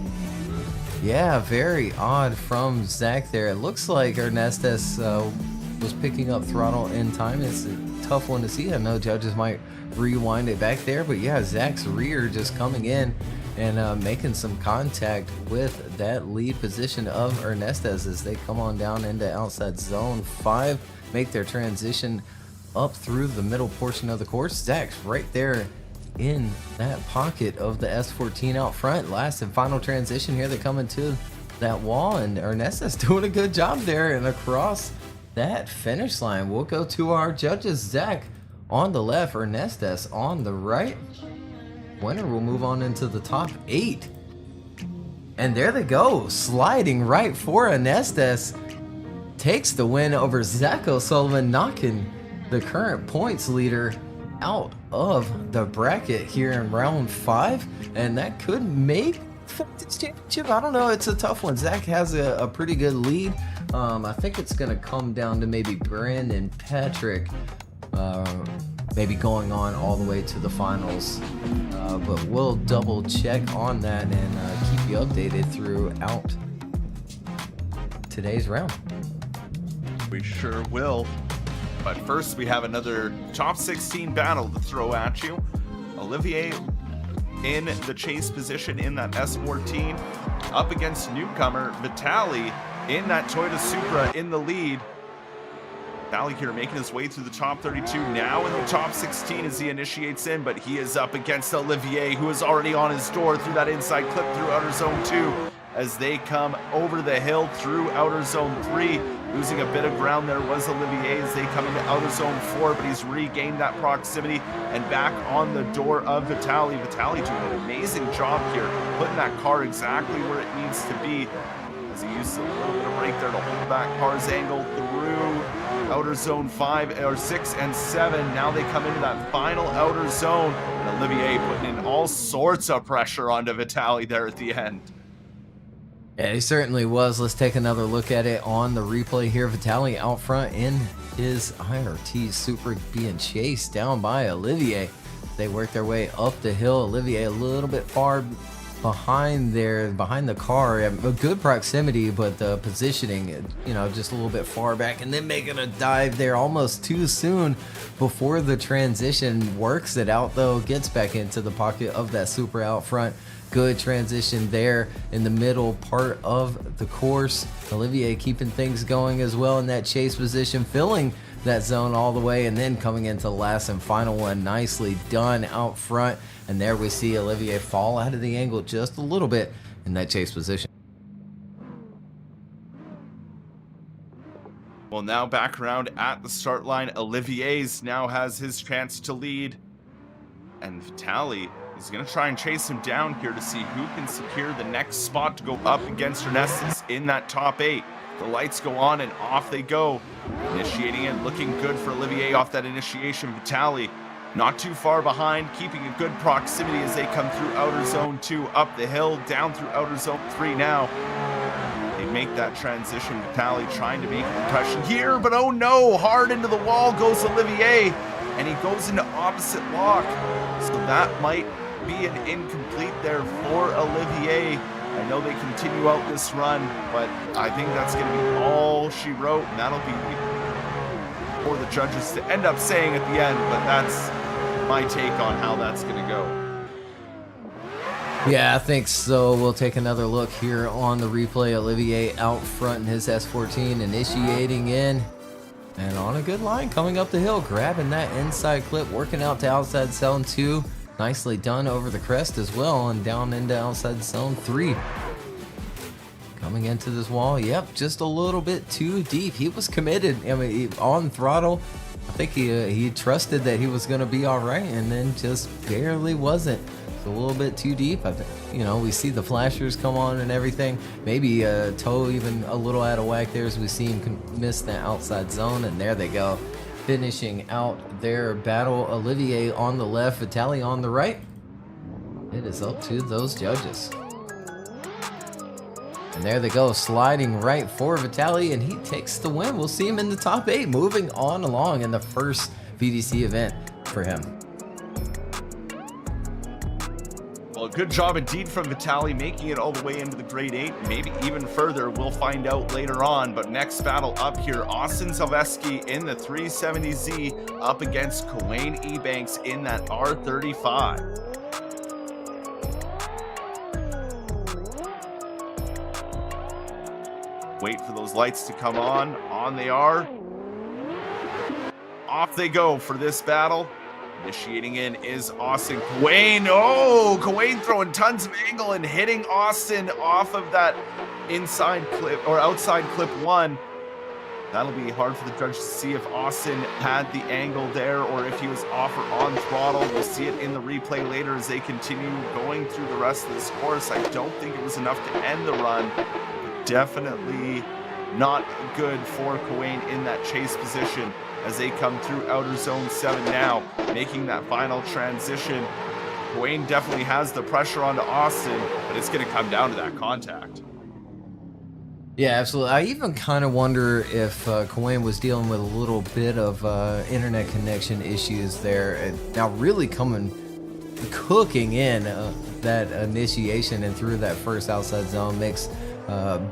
Yeah, very odd from Zach there. It looks like Ernestes was picking up throttle in time. It's a tough one to see. I know judges might rewind it back there, but yeah, Zach's rear just coming in and making some contact with that lead position of Ernestes as they come on down into outside zone 5, make their transition up through the middle portion of the course. Zach's right there in that pocket of the S14 out front. Last and final transition here. They come into that wall and Ernestes doing a good job there, and across that finish line we'll go to our judges. Zach on the left, Ernestes on the right. Winner will move on into the top 8. And there they go, sliding right for Ernestes. Takes the win over Zacho Sullivan, knocking the current points leader out of the bracket here in round 5. And that could make this championship. I don't know, it's a tough one. Zach has a pretty good lead. I think it's going to come down to maybe Brandon, Patrick, maybe going on all the way to the finals, but we'll double check on that and keep you updated throughout today's round. We sure will. But first, we have another top 16 battle to throw at you. Olivier in the chase position in that S14, up against newcomer Vitali in that Toyota Supra in the lead. Vitali here making his way through the top 32, now in the top 16 as he initiates in, but he is up against Olivier, who is already on his door through that inside clip through outer zone 2 as they come over the hill through outer zone 3. Losing a bit of ground there was Olivier as they come into outer zone 4, but he's regained that proximity and back on the door of Vitali. Vitali doing an amazing job here, putting that car exactly where it needs to be, as he used a little bit of brake there to hold back car's angle through outer zone 5 or 6 and 7. Now they come into that final outer zone, and Olivier putting in all sorts of pressure onto Vitali there at the end. Yeah, he certainly was. Let's take another look at it on the replay here. Vitali out front in his IRT Supra being chased down by Olivier. They work their way up the hill. Olivier a little bit far behind there, behind the car. A good proximity, but the positioning, you know, just a little bit far back, and then making a dive there almost too soon before the transition. Works it out though, gets back into the pocket of that Supra out front. Good transition there in the middle part of the course. Olivier keeping things going as well in that chase position, filling that zone all the way, and then coming into the last and final one. Nicely done out front. And there we see Olivier fall out of the angle just a little bit in that chase position. Well, now back around at the start line, Olivier's now has his chance to lead. And Vitali is going to try and chase him down here to see who can secure the next spot to go up against Ernestus in that top 8. The lights go on and off they go. Initiating in, looking good for Olivier off that initiation. Vitali not too far behind, keeping a good proximity as they come through outer zone 2, up the hill, down through outer zone 3 now. They make that transition. Vitali trying to make impression here, but oh no, hard into the wall goes Olivier, and he goes into opposite lock. So that might be an incomplete there for Olivier. I know they continue out this run, but I think that's going to be all she wrote, and that'll be for the judges to end up saying at the end, but that's my take on how that's going to go. Yeah, I think so. We'll take another look here on the replay. Olivier out front in his S14, initiating in, and on a good line coming up the hill, grabbing that inside clip, working out to outside zone 2. Nicely done over the crest as well, and down into outside zone 3. Coming into this wall, yep, just a little bit too deep. He was committed. I mean, on throttle. I think he trusted that he was going to be all right, and then just barely wasn't. So a little bit too deep. I think, you know, we see the flashers come on and everything. Maybe toe even a little out of whack there as we see him miss that outside zone, and there they go. Finishing out their battle, Olivier on the left, Vitali on the right. It is up to those judges. And there they go, sliding right for Vitali, and he takes the win. We'll see him in the top 8, moving on along in the first VDC event for him. Well, good job indeed from Vitali, making it all the way into the grade 8, maybe even further. We'll find out later on. But next battle up here, Austin Zeleski in the 370Z up against Kawain Ebanks in that R35. Wait for those lights to come on. On they are. Off they go for this battle. Initiating in is Austin. Kawain, oh, Kawain throwing tons of angle and hitting Austin off of that inside clip or outside clip 1. That'll be hard for the judge to see if Austin had the angle there or if he was off or on throttle. We'll see it in the replay later as they continue going through the rest of this course. I don't think it was enough to end the run. Definitely not good for Kawain in that chase position as they come through outer zone 7 now, making that final transition. Kawain definitely has the pressure onto Austin, but it's going to come down to that contact. Yeah, absolutely. I even kind of wonder if Kawain was dealing with a little bit of internet connection issues there. And now really cooking in that initiation and through that first outside zone makes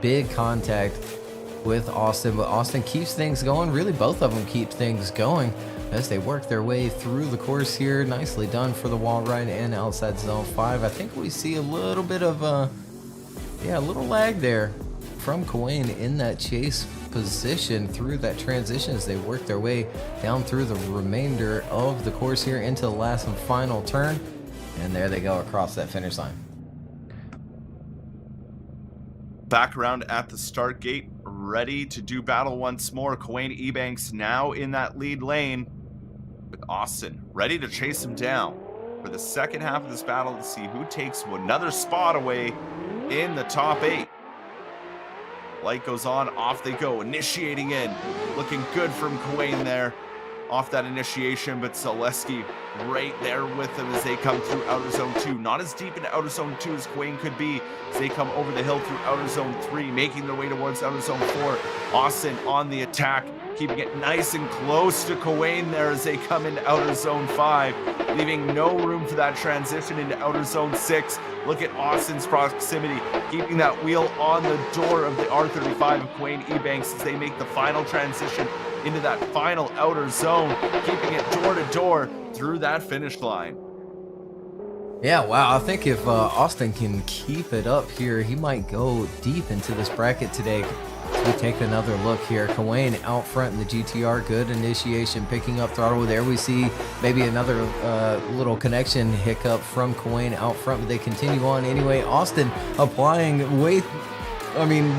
big contact with Austin, but Austin keeps things going. Really, both of them keep things going as they work their way through the course here. Nicely done for the wall ride and outside zone 5. I think we see a little bit of a little lag there from Kawain in that chase position through that transition as they work their way down through the remainder of the course here into the last and final turn. And there they go across that finish line. Back around at the start gate, ready to do battle once more. Kawain Ebanks now in that lead lane with Austin, ready to chase him down for the second half of this battle to see who takes another spot away in the top 8. Light goes on, off they go, initiating in. Looking good from Kawain there off that initiation, but Zeleski right there with them as they come through outer zone 2. Not as deep into outer zone 2 as Kawain could be as they come over the hill through outer zone 3, making their way towards outer zone 4. Austin on the attack, keeping it nice and close to Kawain there as they come into outer zone 5, leaving no room for that transition into outer zone 6. Look at Austin's proximity, keeping that wheel on the door of the R35 of Kawain Ebanks as they make the final transition into that final outer zone, keeping it door to door through that finish line. Yeah, wow, I think if Austin can keep it up here, he might go deep into this bracket today. We take another look here. Kawain out front in the GTR, good initiation, picking up throttle. There we see maybe another little connection hiccup from Kawain out front, but they continue on anyway. Austin applying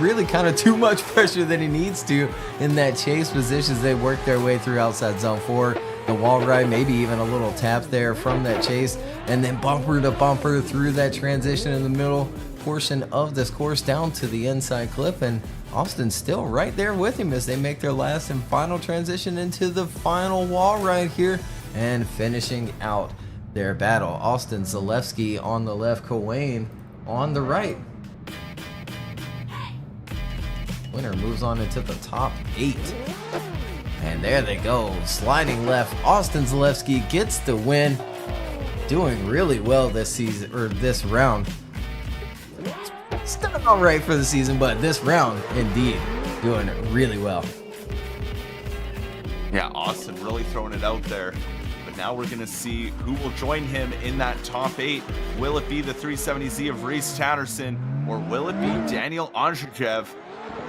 really kind of too much pressure than he needs to in that chase position as they work their way through outside zone 4. The wall ride, maybe even a little tap there from that chase, and then bumper to bumper through that transition in the middle portion of this course down to the inside clip, and Austin's still right there with him as they make their last and final transition into the final wall ride here and finishing out their battle. Austin, Zeleski on the left, Kawain on the right. Winner moves on into the top 8. And there they go, sliding left. Austin Zeleski gets the win. Doing really well this season, or this round. It's not all right for the season, but this round, indeed, doing really well. Yeah, Austin really throwing it out there. But now we're going to see who will join him in that top 8. Will it be the 370Z of Reeves Tatterson, or will it be Daniel Andreev?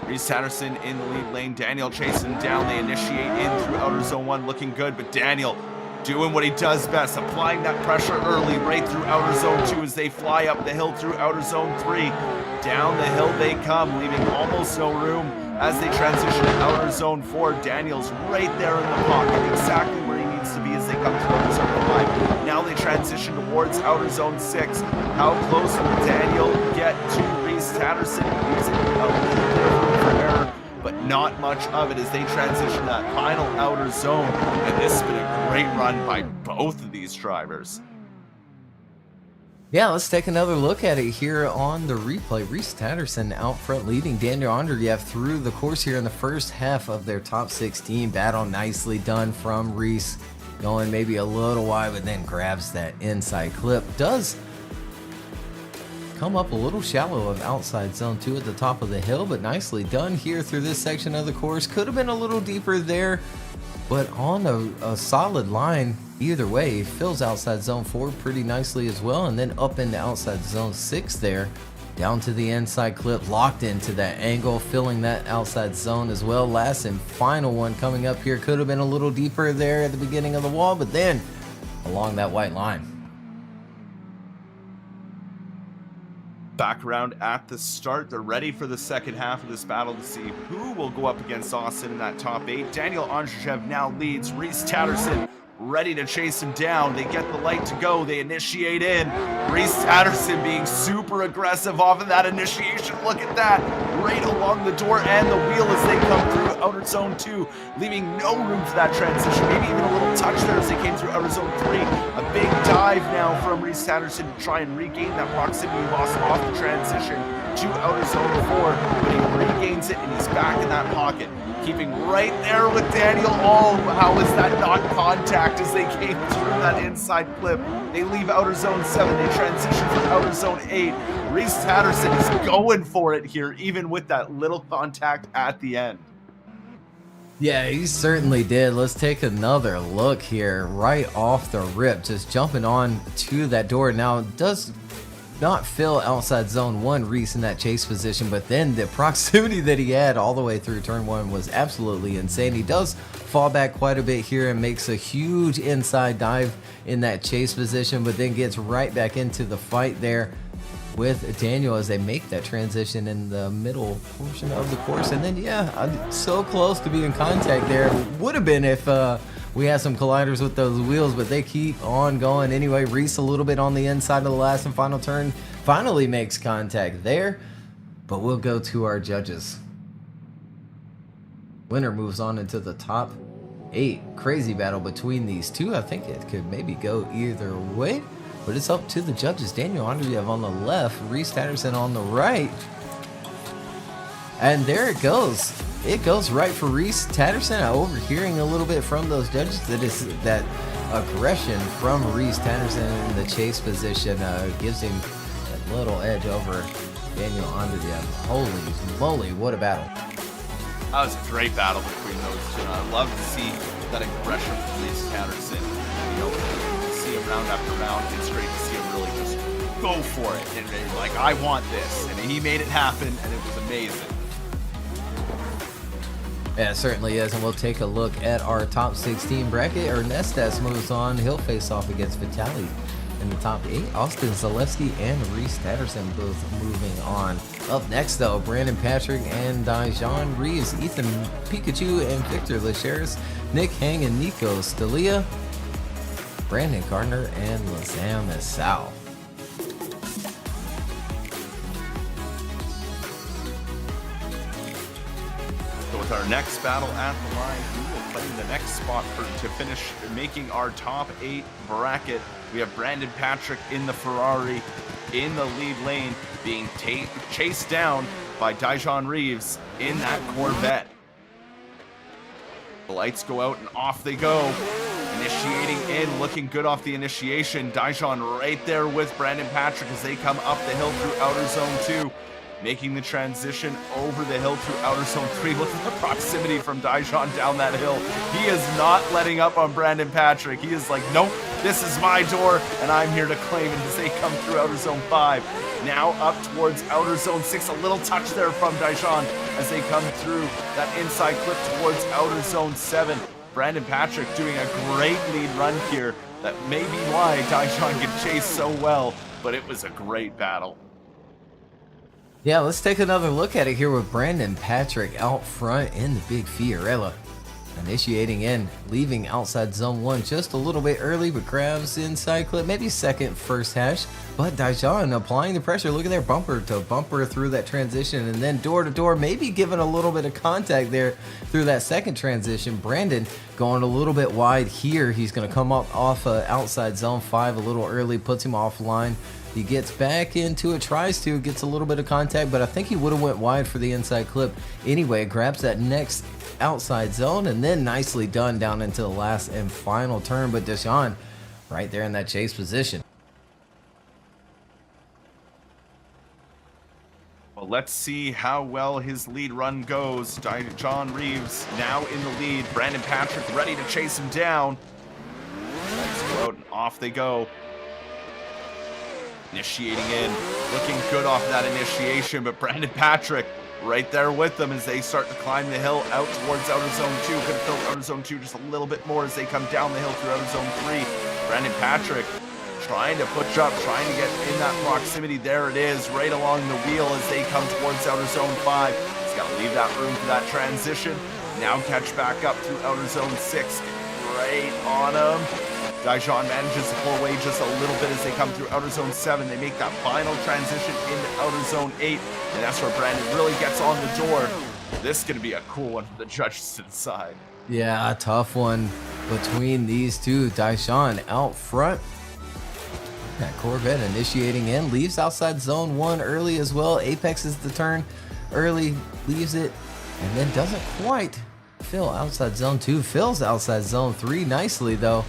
Reeves Tatterson in the lead lane, Daniel chasing down. They initiate in through outer zone 1, looking good, but Daniel doing what he does best, applying that pressure early right through outer zone 2 as they fly up the hill through outer zone 3. Down the hill they come, leaving almost no room as they transition to outer zone 4. Daniel's right there in the pocket, exactly where he needs to be as they come through outer zone 5. Now they transition towards outer zone 6. How close will Daniel get to Reeves Tatterson? Using a little bit of room for error, but not much of it as they transition that final outer zone. And this has been a great run by both of these drivers. Yeah, let's take another look at it here on the replay. Reeves Tatterson out front leading Daniel Andreev through the course here in the first half of their top 16 battle. Nicely done from Reeves, going maybe a little wide, but then grabs that inside clip. Does come up a little shallow of outside zone 2 at the top of the hill, but nicely done here through this section of the course. Could have been a little deeper there, but on a solid line either way. Fills outside zone 4 pretty nicely as well, and then up into outside zone 6 there, down to the inside clip, locked into that angle, filling that outside zone as well. Last and final one coming up here. Could have been a little deeper there at the beginning of the wall, but then along that white line. Back around at the start, they're ready for the second half of this battle to see who will go up against Austin in that top 8. Daniel Andreev now leads. Reeves Tatterson ready to chase him down. They get the light to go. They initiate in. Reeves Tatterson being super aggressive off of that initiation. Look at that. Right along the door and the wheel as they come through outer zone 2, leaving no room for that transition. Maybe even a little touch there as they came through outer zone 3. A big dive now from Reeves Tatterson to try and regain that proximity loss off the transition to outer zone 4. But he regains gains it, and he's back in that pocket. Keeping right there with Daniel. Oh, how is that not contact as they came through that inside clip? They leave outer zone 7. They transition from outer zone 8. Reeves Tatterson is going for it here, even with that little contact at the end. Yeah, he certainly did. Let's take another look here right off the rip. Just jumping on to that door. Now, it does not fill outside zone 1, Reeves in that chase position, but then the proximity that he had all the way through turn 1 was absolutely insane. He does fall back quite a bit here and makes a huge inside dive in that chase position, but then gets right back into the fight there with Daniel as they make that transition in the middle portion of the course. And then, yeah, I'm so close to being in contact there. Would have been if we had some colliders with those wheels, but they keep on going anyway. Reeves a little bit on the inside of the last and final turn. Finally makes contact there, but we'll go to our judges. Winner moves on into the top 8. Crazy battle between these two. I think it could maybe go either way, but it's up to the judges. Daniel Andreev on the left, Reeves Tatterson on the right. And there it goes. It goes right for Reeves Tatterson. Overhearing a little bit from those judges that is that aggression from Reeves Tatterson in the chase position gives him a little edge over Daniel Andreev. Holy moly, what a battle. That was a great battle between those two. I love to see that aggression from Reeves Tatterson. You know, to see him round after round. It's great to see him really just go for it. And they're like, I want this. And he made it happen, and it was amazing. Yeah, it certainly is, and we'll take a look at our top 16 bracket. Ernestas moves on. He'll face off against Vitali in the top 8. Austin Zeleski and Reeves Tatterson both moving on. Up next, though, Brandon Patrick and Dijon Reeves, Ethan Pikachu and Victor Leras, Nick Hang and Nico Stella, Brandon Gardner and Lazam Asal. With our next battle at the line, we will claim the next spot to finish making our top 8 bracket. We have Brandon Patrick in the Ferrari in the lead lane, being chased down by Dijon Reeves in that Corvette. The lights go out and off they go. Initiating in, looking good off the initiation. Dijon right there with Brandon Patrick as they come up the hill through outer zone 2. Making the transition over the hill through outer zone 3. Look at the proximity from Dijon down that hill. He is not letting up on Brandon Patrick. He is like, nope, this is my door, and I'm here to claim it as they come through outer zone 5. Now up towards outer zone 6. A little touch there from Dijon as they come through that inside clip towards outer zone 7. Brandon Patrick doing a great lead run here. That may be why Dijon can chase so well, but it was a great battle. Yeah, let's take another look at it here with Brandon Patrick out front in the big Ferrera. Initiating in, leaving outside zone 1 just a little bit early, but grabs inside clip, maybe second first hash. But Dijon applying the pressure. Look at their bumper to bumper through that transition, and then door to door, maybe giving a little bit of contact there through that second transition. Brandon going a little bit wide here. He's going to come up off outside zone 5 a little early, puts him offline. He gets back into it, tries to, gets a little bit of contact, but I think he would have went wide for the inside clip. Anyway, grabs that next outside zone, and then nicely done down into the last and final turn. But Dijon right there in that chase position. Well, let's see how well his lead run goes. Dijon Reeves now in the lead. Brandon Patrick ready to chase him down. Let's go out and off they go. Initiating in, looking good off that initiation, but Brandon Patrick right there with them as they start to climb the hill out towards outer zone 2. Could have filled outer zone 2 just a little bit more as they come down the hill through outer zone 3. Brandon Patrick trying to push up, trying to get in that proximity. There it is, right along the wheel as they come towards outer zone 5. He's got to leave that room for that transition. Now catch back up through outer zone 6. Right on him. Dijon manages to pull away just a little bit as they come through outer zone 7. They make that final transition into outer zone 8, and that's where Brandon really gets on the door. This is going to be a cool one for the judges to decide. Yeah, a tough one between these two. Dijon out front. That Corvette initiating in, leaves outside zone 1 early as well. Apex is the turn. early, leaves it, and then doesn't quite fill outside zone 2. Fills outside zone 3 nicely though.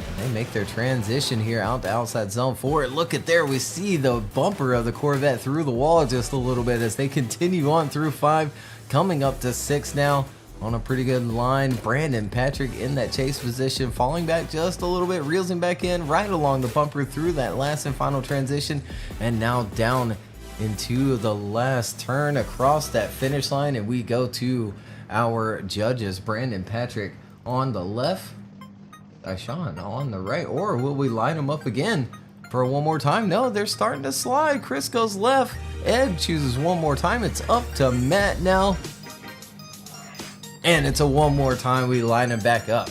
And they make their transition here out to outside zone 4. Look at there, we see the bumper of the Corvette through the wall just a little bit as they continue on through 5, coming up to 6 now on a pretty good line. Brandon Patrick in that chase position, falling back just a little bit, reels him back in right along the bumper through that last and final transition, and now down into the last turn across that finish line. And we go to our judges. Brandon Patrick on the left, Sean on the right, or will we line them up again for one more time? No, they're starting to slide. Chris goes left, Ed chooses one more time. It's up to Matt now, and it's a one more time. We line them back up.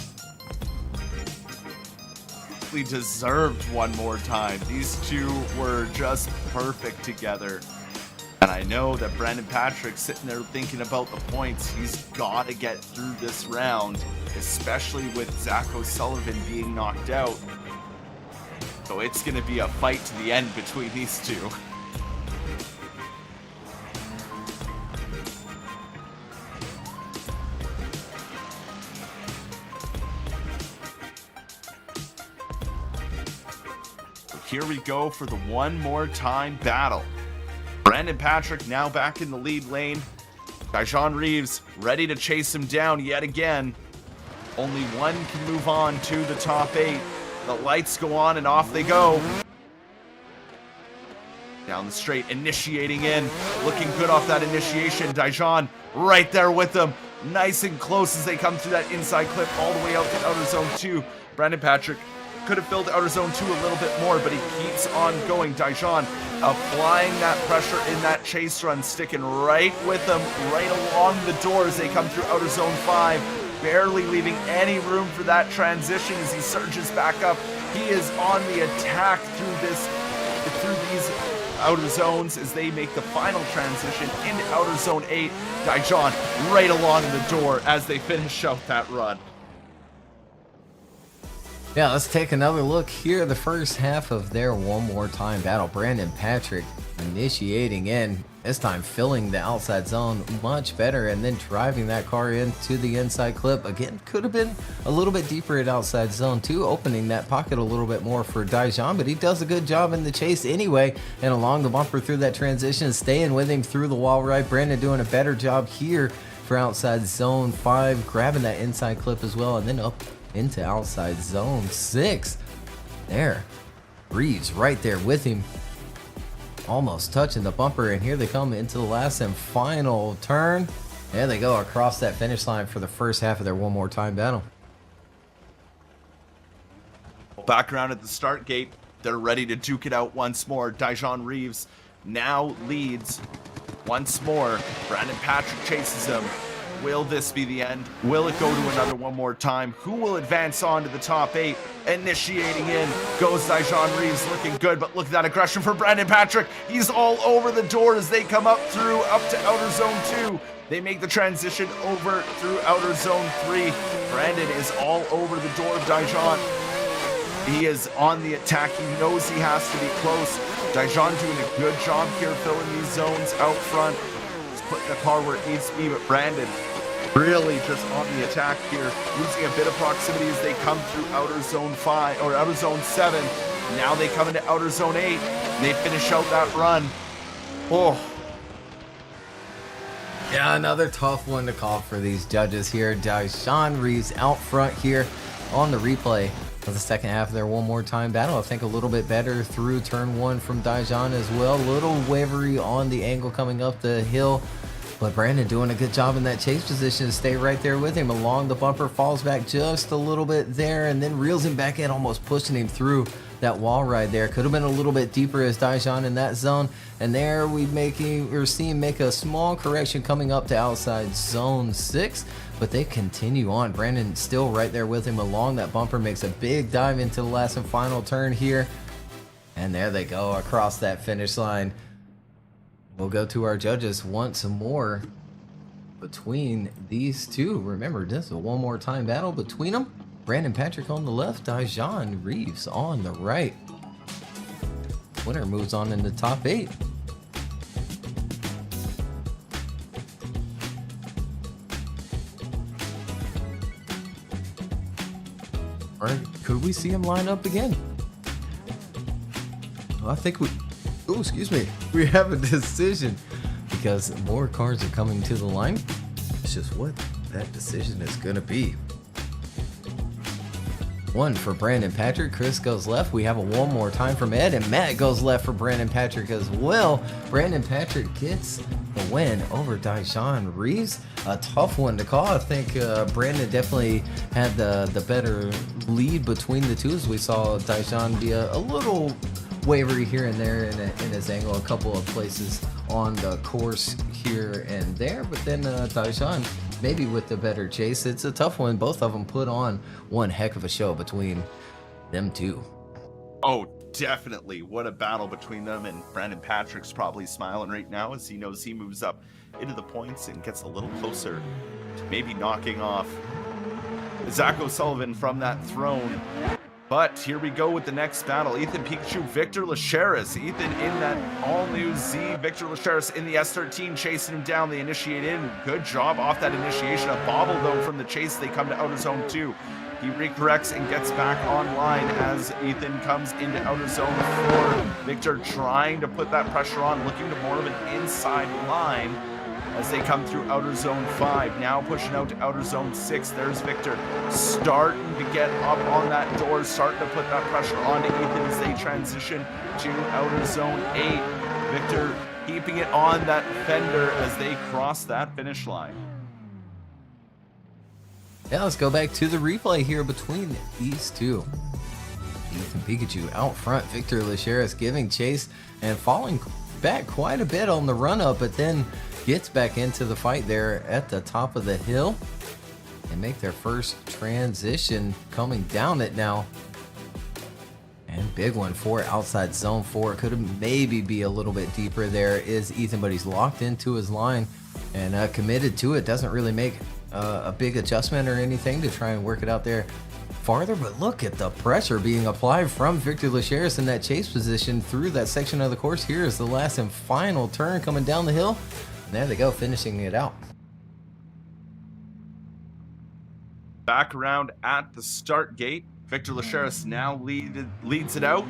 We deserved one more time. These two were just perfect together. And I know that Brandon Patrick's sitting there thinking about the points. He's got to get through this round, especially with Sullivan being knocked out. So it's going to be a fight to the end between these two. So here we go for the one more time battle. Brandon Patrick now back in the lead lane. Reeves ready to chase him down yet again. Only one can move on to the top 8. The lights go on and off they go. Down the straight, initiating in. Looking good off that initiation. Dijon right there with them. Nice and close as they come through that inside clip all the way out to outer zone 2. Brandon Patrick could have filled outer zone 2 a little bit more, but he keeps on going. Dijon applying that pressure in that chase run, sticking right with them, right along the door as they come through outer zone 5, barely leaving any room for that transition as he surges back up. He is on the attack through these outer zones as they make the final transition into outer zone 8. Dijon right along the door as they finish out that run. Yeah, let's take another look here. The first half of their one more time battle. Brandon Patrick initiating in, this time filling the outside zone much better, and then driving that car into the inside clip. Again, could have been a little bit deeper at outside zone 2, opening that pocket a little bit more for Dijon, but he does a good job in the chase anyway, and along the bumper through that transition, staying with him through the wall right. Brandon doing a better job here for outside zone 5, grabbing that inside clip as well, and then up into outside zone 6. There, Reeves right there with him, almost touching the bumper, and here they come into the last and final turn. There they go across that finish line for the first half of their one more time battle. Back around at the start gate, they're ready to duke it out once more. Dijon Reeves now leads once more. Brandon Patrick chases him. Will this be the end? Will it go to another one more time? Who will advance on to the top 8? Initiating in goes Dijon Reeves, looking good, but look at that aggression for Brandon Patrick. He's all over the door as they come up to outer zone 2. They make the transition over through outer zone 3. Brandon is all over the door of Dijon. He is on the attack. He knows he has to be close. Dijon doing a good job here filling these zones out front. He's putting the car where it needs to be, but Brandon really just on the attack here, losing a bit of proximity as they come through outer zone 5 or outer zone 7. Now they come into outer zone 8. And they finish out that run. Oh. Yeah, another tough one to call for these judges here. Dijon Reeves out front here on the replay of the second half of their one more time battle. I think a little bit better through turn 1 from Dijon as well. A little wavery on the angle coming up the hill. But Brandon doing a good job in that chase position to stay right there with him along the bumper, falls back just a little bit there, and then reels him back in, almost pushing him through that wall right there. Could have been a little bit deeper as Dijon in that zone. And there we're seeing make a small correction coming up to outside zone 6. But they continue on. Brandon still right there with him along that bumper, makes a big dive into the last and final turn here. And there they go across that finish line. We'll go to our judges once more between these two. Remember, this is a one more time battle between them. Brandon Patrick on the left, Dijon Reeves on the right. Winner moves on in the top 8. Or could we see him line up again? Well, I think we... Oh, excuse me. We have a decision because more cars are coming to the line. It's just what that decision is going to be. One for Brandon Patrick. Chris goes left. We have a one more time from Ed, and Matt goes left for Brandon Patrick as well. Brandon Patrick gets the win over Daishan Reeves. A tough one to call. I think Brandon definitely had the better lead between the two, as we saw Daishan be a little wavery here and there in his angle, a couple of places on the course here and there, but then Daishan maybe with the better chase. It's a tough one. Both of them put on one heck of a show between them two. Oh, definitely. What a battle between them, and Brandon Patrick's probably smiling right now as he knows he moves up into the points and gets a little closer to maybe knocking off Sullivan from that throne. But here we go with the next battle. Ethan Pikachu, Victor Leras. Ethan in that all-new Z. Victor Leras in the S13, chasing him down. They initiate in. Good job off that initiation. A bobble, though, from the chase. They come to outer zone 2. He recorrects and gets back online as Ethan comes into outer zone 4. Victor trying to put that pressure on, looking to more of an inside line as they come through outer zone 5. Now pushing out to outer zone 6. There's Victor starting to get up on that door, starting to put that pressure onto Ethan as they transition to outer zone 8. Victor keeping it on that fender as they cross that finish line. Yeah, let's go back to the replay here between these two. Ethan Pikachu out front, Victor Leras giving chase and falling back quite a bit on the run up, but then gets back into the fight there at the top of the hill and make their first transition coming down it now. And big one for outside zone 4. Could have maybe be a little bit deeper there is Ethan, but he's locked into his line and committed to it. Doesn't really make a big adjustment or anything to try and work it out there farther, but look at the pressure being applied from Victor Leras in that chase position through that section of the course. Here is the last and final turn coming down the hill. And there they go, finishing it out. Back around at the start gate. Victor Leras now leads it out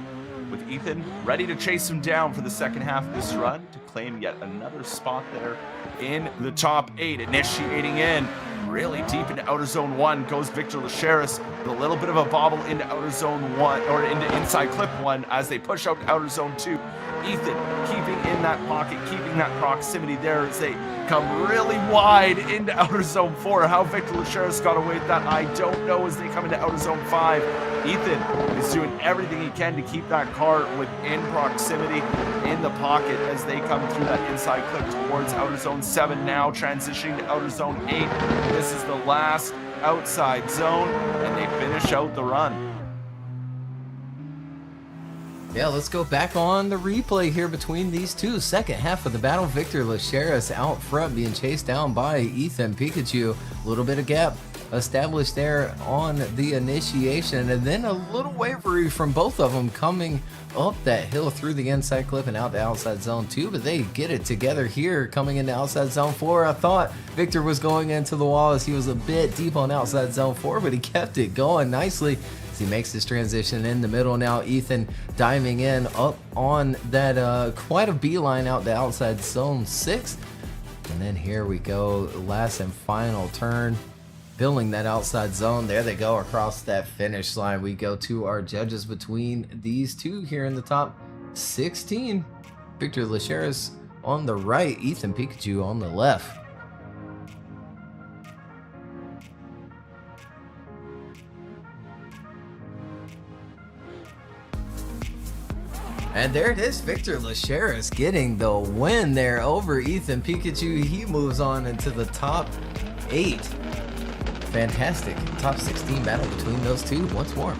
with Ethan ready to chase him down for the second half of this run to claim yet another spot there in the top 8. Initiating in really deep into outer zone 1 goes Victor Leras with a little bit of a bobble into outer zone 1 or into inside clip 1 as they push out to outer zone 2. Ethan keeping in that pocket, keeping that proximity there as they come really wide into outer zone 4. How Victor Leras got away with that, I don't know, as they come into outer zone 5. Ethan is doing everything he can to keep that car within proximity in the pocket as they come through that inside clip towards outer zone 7, now transitioning to outer zone 8. This is the last outside zone, and they finish out the run. Yeah, let's go back on the replay here between these two. Second half of the battle, Victor Leras out front being chased down by Ethan Pikachu. A little bit of gap established there on the initiation, and then a little wavery from both of them coming up that hill through the inside clip and out to outside zone 2, but they get it together here coming into outside zone 4. I thought Victor was going into the wall as he was a bit deep on outside zone 4, but he kept it going nicely as he makes this transition in the middle. Now Ethan diving in up on that quite a beeline out to outside zone 6, and then here we go, last and final turn, filling that outside zone. There they go across that finish line. We go to our judges between these two here in the top 16. Victor Leras on the right, Ethan Pikachu on the left. And there it is, Victor Leras getting the win there over Ethan Pikachu. He moves on into the top 8. Fantastic top 16 battle between those two once more.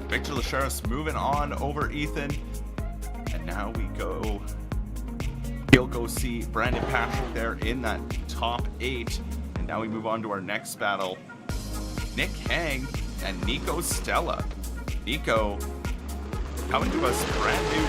Victor Leras moving on over Ethan, and now we'll go see Brandon Patrick there in that top 8, and now we move on to our next battle. Nick Hang and Nico Stella. Nico coming to us brand new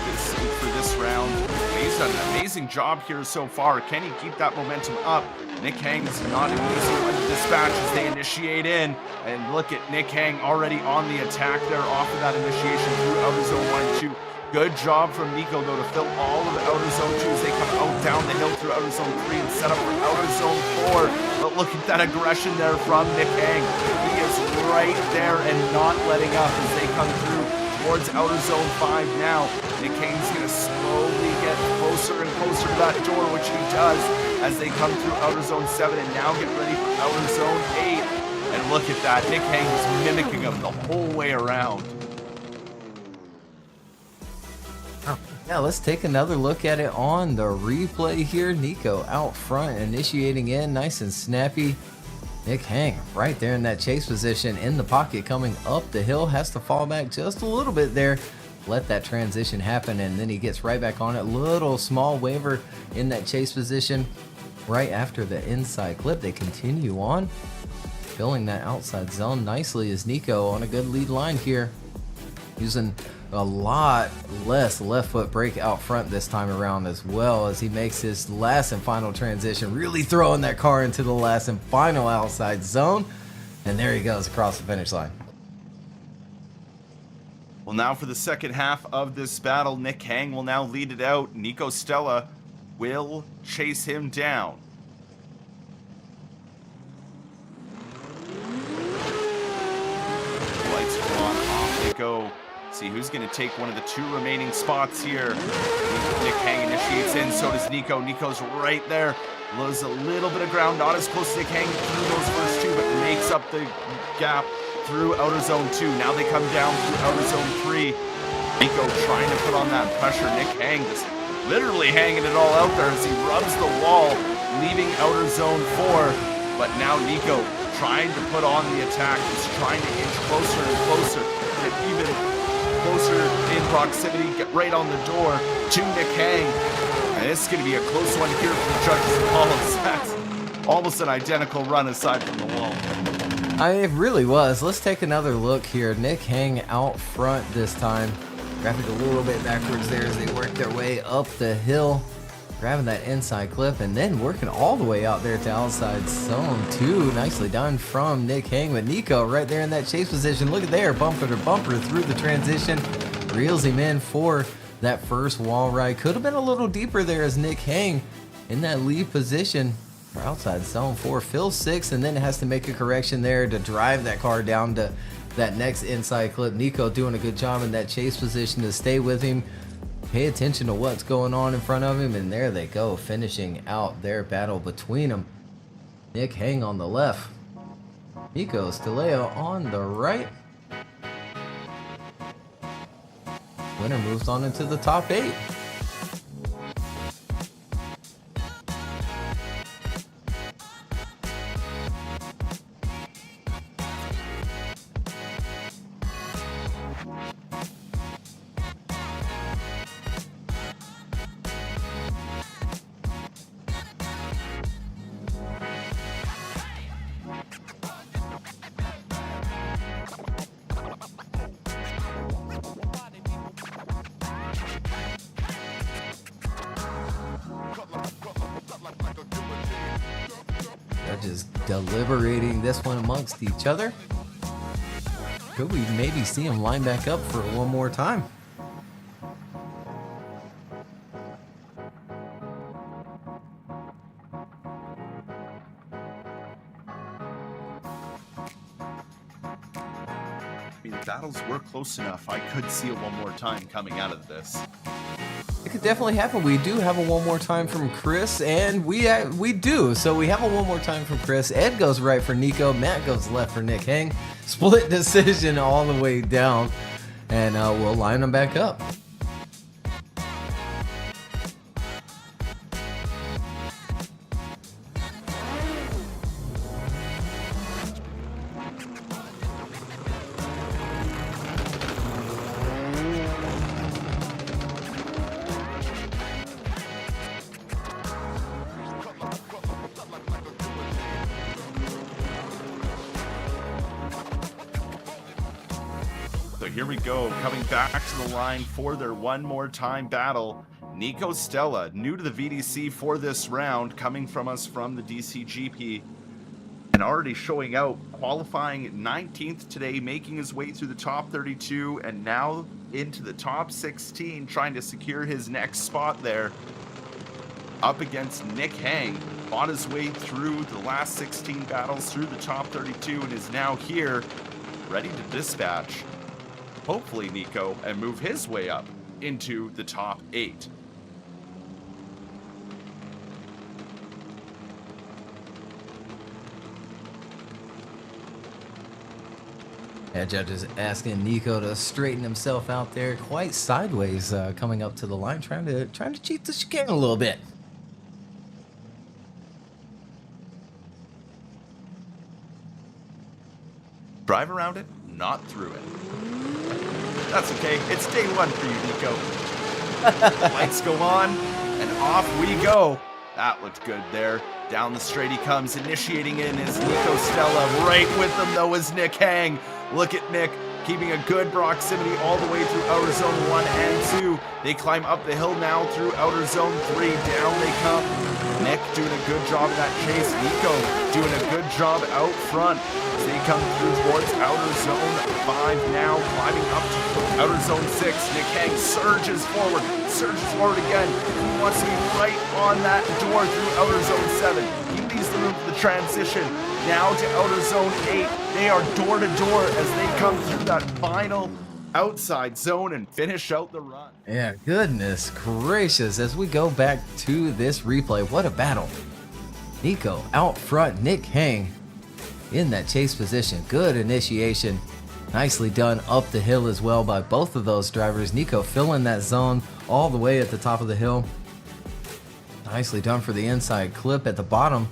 for this round. He's done an amazing job here so far. Can he keep that momentum up? Nick Hang's not an easy one to dispatch as they initiate in. And look at Nick Hang already on the attack there off of that initiation through outer zone 1 and 2. Good job from Nico, though, to fill all of the outer zone 2 as they come out down the hill through outer zone 3 and set up for outer zone 4. But look at that aggression there from Nick Hang. He is right there and not letting up as they come through towards outer zone 5 now. Nick Hang's going to slowly get closer and closer to that door, which he does as they come through outer zone 7 and now get ready for outer zone 8. And look at that, Nick Hang is mimicking him the whole way around. Yeah, let's take another look at it on the replay here. Nico out front, initiating in, nice and snappy. Nick Hang right there in that chase position in the pocket, coming up the hill, has to fall back just a little bit there. Let that transition happen, and then he gets right back on it. Little small waiver in that chase position right after the inside clip. They continue on, filling that outside zone nicely as Nico on a good lead line here, using a lot less left foot brake out front this time around, as well as he makes his last and final transition, really throwing that car into the last and final outside zone. And there he goes across the finish line. Well, now for the second half of this battle, Nick Hang will now lead it out. Nico Stella will chase him down. Lights are on, off they go. See who's going to take one of the 2 remaining spots here. Nick Hang initiates in, so does Nico. Nico's right there. Loses a little bit of ground, not as close to Nick Hang through those first 2, but makes up the gap through outer zone 2. Now they come down through outer zone 3. Nico trying to put on that pressure. Nick Hang just literally hanging it all out there as he rubs the wall, leaving outer zone 4. But now Nico trying to put on the attack. He's trying to inch closer and closer, and even closer in proximity, get right on the door to Nick Hang. And this is going to be a close one here for the judges and calls. That's almost an identical run aside from the wall. It really was. Let's take another look here. Nick Hang out front this time. Grabbing a little bit backwards there as they work their way up the hill. Grabbing that inside clip and then working all the way out there to outside zone 2. Nicely done from Nick Hang with Nico right there in that chase position. Look at there, bumper to bumper through the transition. Reels him in for that first wall ride. Could have been a little deeper there as Nick Hang in that lead position for outside zone 4. Fills 6 and then has to make a correction there to drive that car down to that next inside clip. Nico doing a good job in that chase position to stay with him. Pay attention to what's going on in front of him, and there they go, finishing out their battle between them. Nick Hang on the left, Nico Stella on the right. Winner moves on into the top 8. Just deliberating this one amongst each other. Could we maybe see him line back up for one more time? I mean, the battles were close enough. I could see it one more time coming out of this. It could definitely happen. We do have a one more time from Chris, and we do. So we have a one more time from Chris. Ed goes right for Nico. Matt goes left for Nick Hang. Split decision all the way down, and we'll line them back up. here we go. Coming back to the line for their one more time battle. Nico Stella, new to the VDC for this round, coming from us from the DCGP. And already showing out, qualifying 19th today, making his way through the top 32, and now into the top 16, trying to secure his next spot there. Up against Nick Hang, fought his way through the last 16 battles through the top 32, and is now here, ready to dispatch, hopefully Nico, and move his way up into the top 8. Yeah, judges asking Nico to straighten himself out there, quite sideways, coming up to the line, trying to cheat the chicane a little bit. Drive around it, not through it. That's okay. It's day one for you, Nico. Lights go on, and off we go. That looked good there. Down the straight he comes, initiating in is Nico Stella. Right with him, though, is Nick Hang. Look at Nick, keeping a good proximity all the way through outer zone 1 and 2. They climb up the hill now through outer zone 3. Down they come. Nick doing a good job in that chase. Nico doing a good job out front as they come through towards outer zone 5 now, climbing up to outer zone 6. Nick Hang surges forward again. He wants to be right on that door through outer zone 7. He leaves the room for the transition. Now to outer zone 8. They are door to door as they come through that final outside zone and finish out the run. Yeah, goodness gracious, as we go back to this replay, what a battle. Nico out front, Nick Hang in that chase position. Good initiation. Nicely done up the hill as well by both of those drivers. Nico filling that zone all the way at the top of the hill. Nicely done for the inside clip at the bottom.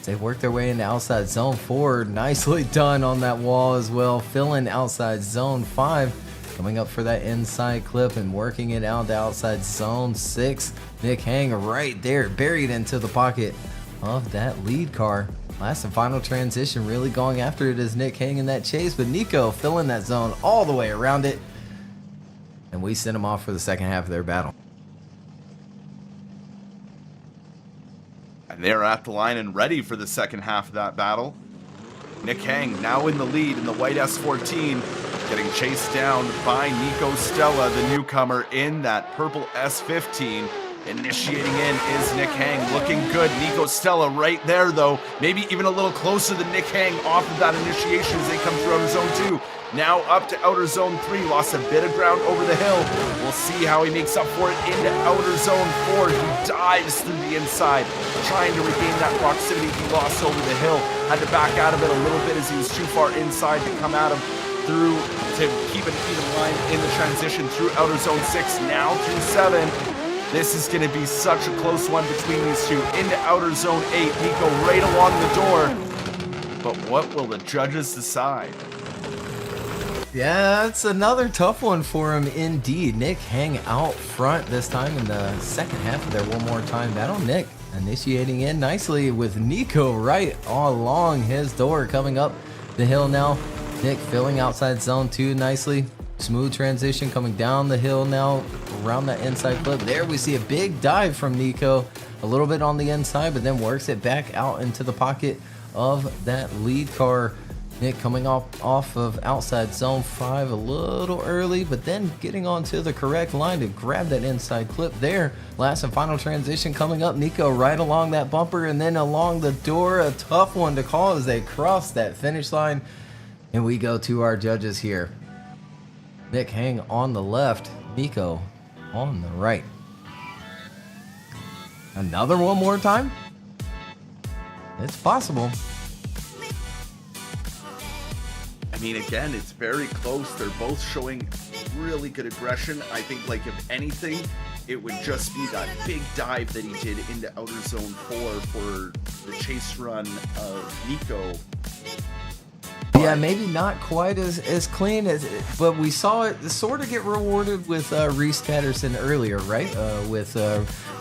They work their way into outside zone 4. Nicely done on that wall as well. Filling outside zone 5. Coming up for that inside clip and working it out to outside zone 6. Nick Hang right there, buried into the pocket of that lead car. Last and final transition, really going after it as Nick Hang in that chase, but Nico filling that zone all the way around it. And we send them off for the second half of their battle. And they're at the line and ready for the second half of that battle. Nick Hang now in the lead in the white S14, getting chased down by Nico Stella, the newcomer in that purple S15. Initiating in is Nick Hang, looking good. Nico Stella right there though, maybe even a little closer than Nick Hang off of that initiation as they come through outer zone 2. Now up to outer zone 3, lost a bit of ground over the hill. We'll see how he makes up for it into outer zone 4. He dives through the inside, trying to regain that proximity he lost over the hill. Had to back out of it a little bit as he was too far inside to come at him through to keep an even line in the transition through outer zone 6, now through 7. This is going to be such a close one between these two. Into outer zone 8, Nico right along the door. But what will the judges decide? Yeah, it's another tough one for him indeed. Nick Hang out front this time in the second half of their one more time battle. Nick initiating in nicely with Nico right along his door, coming up the hill now. Nick filling outside zone 2 nicely. Smooth transition coming down the hill now around that inside clip. There we see a big dive from Nico. A little bit on the inside, but then works it back out into the pocket of that lead car. Nick coming off of outside zone 5 a little early, but then getting onto the correct line to grab that inside clip there. Last and final transition coming up. Nico right along that bumper and then along the door. A tough one to call as they cross that finish line. And we go to our judges here. Nick Hang on the left, Nico on the right. Another one more time? It's possible. I mean, again, it's very close. They're both showing really good aggression. I think, like, if anything, it would just be that big dive that he did into outer zone 4 for the chase run of Nico. Yeah, maybe not quite as clean as, but we saw it sort of get rewarded with Reese Tatterson earlier, right? With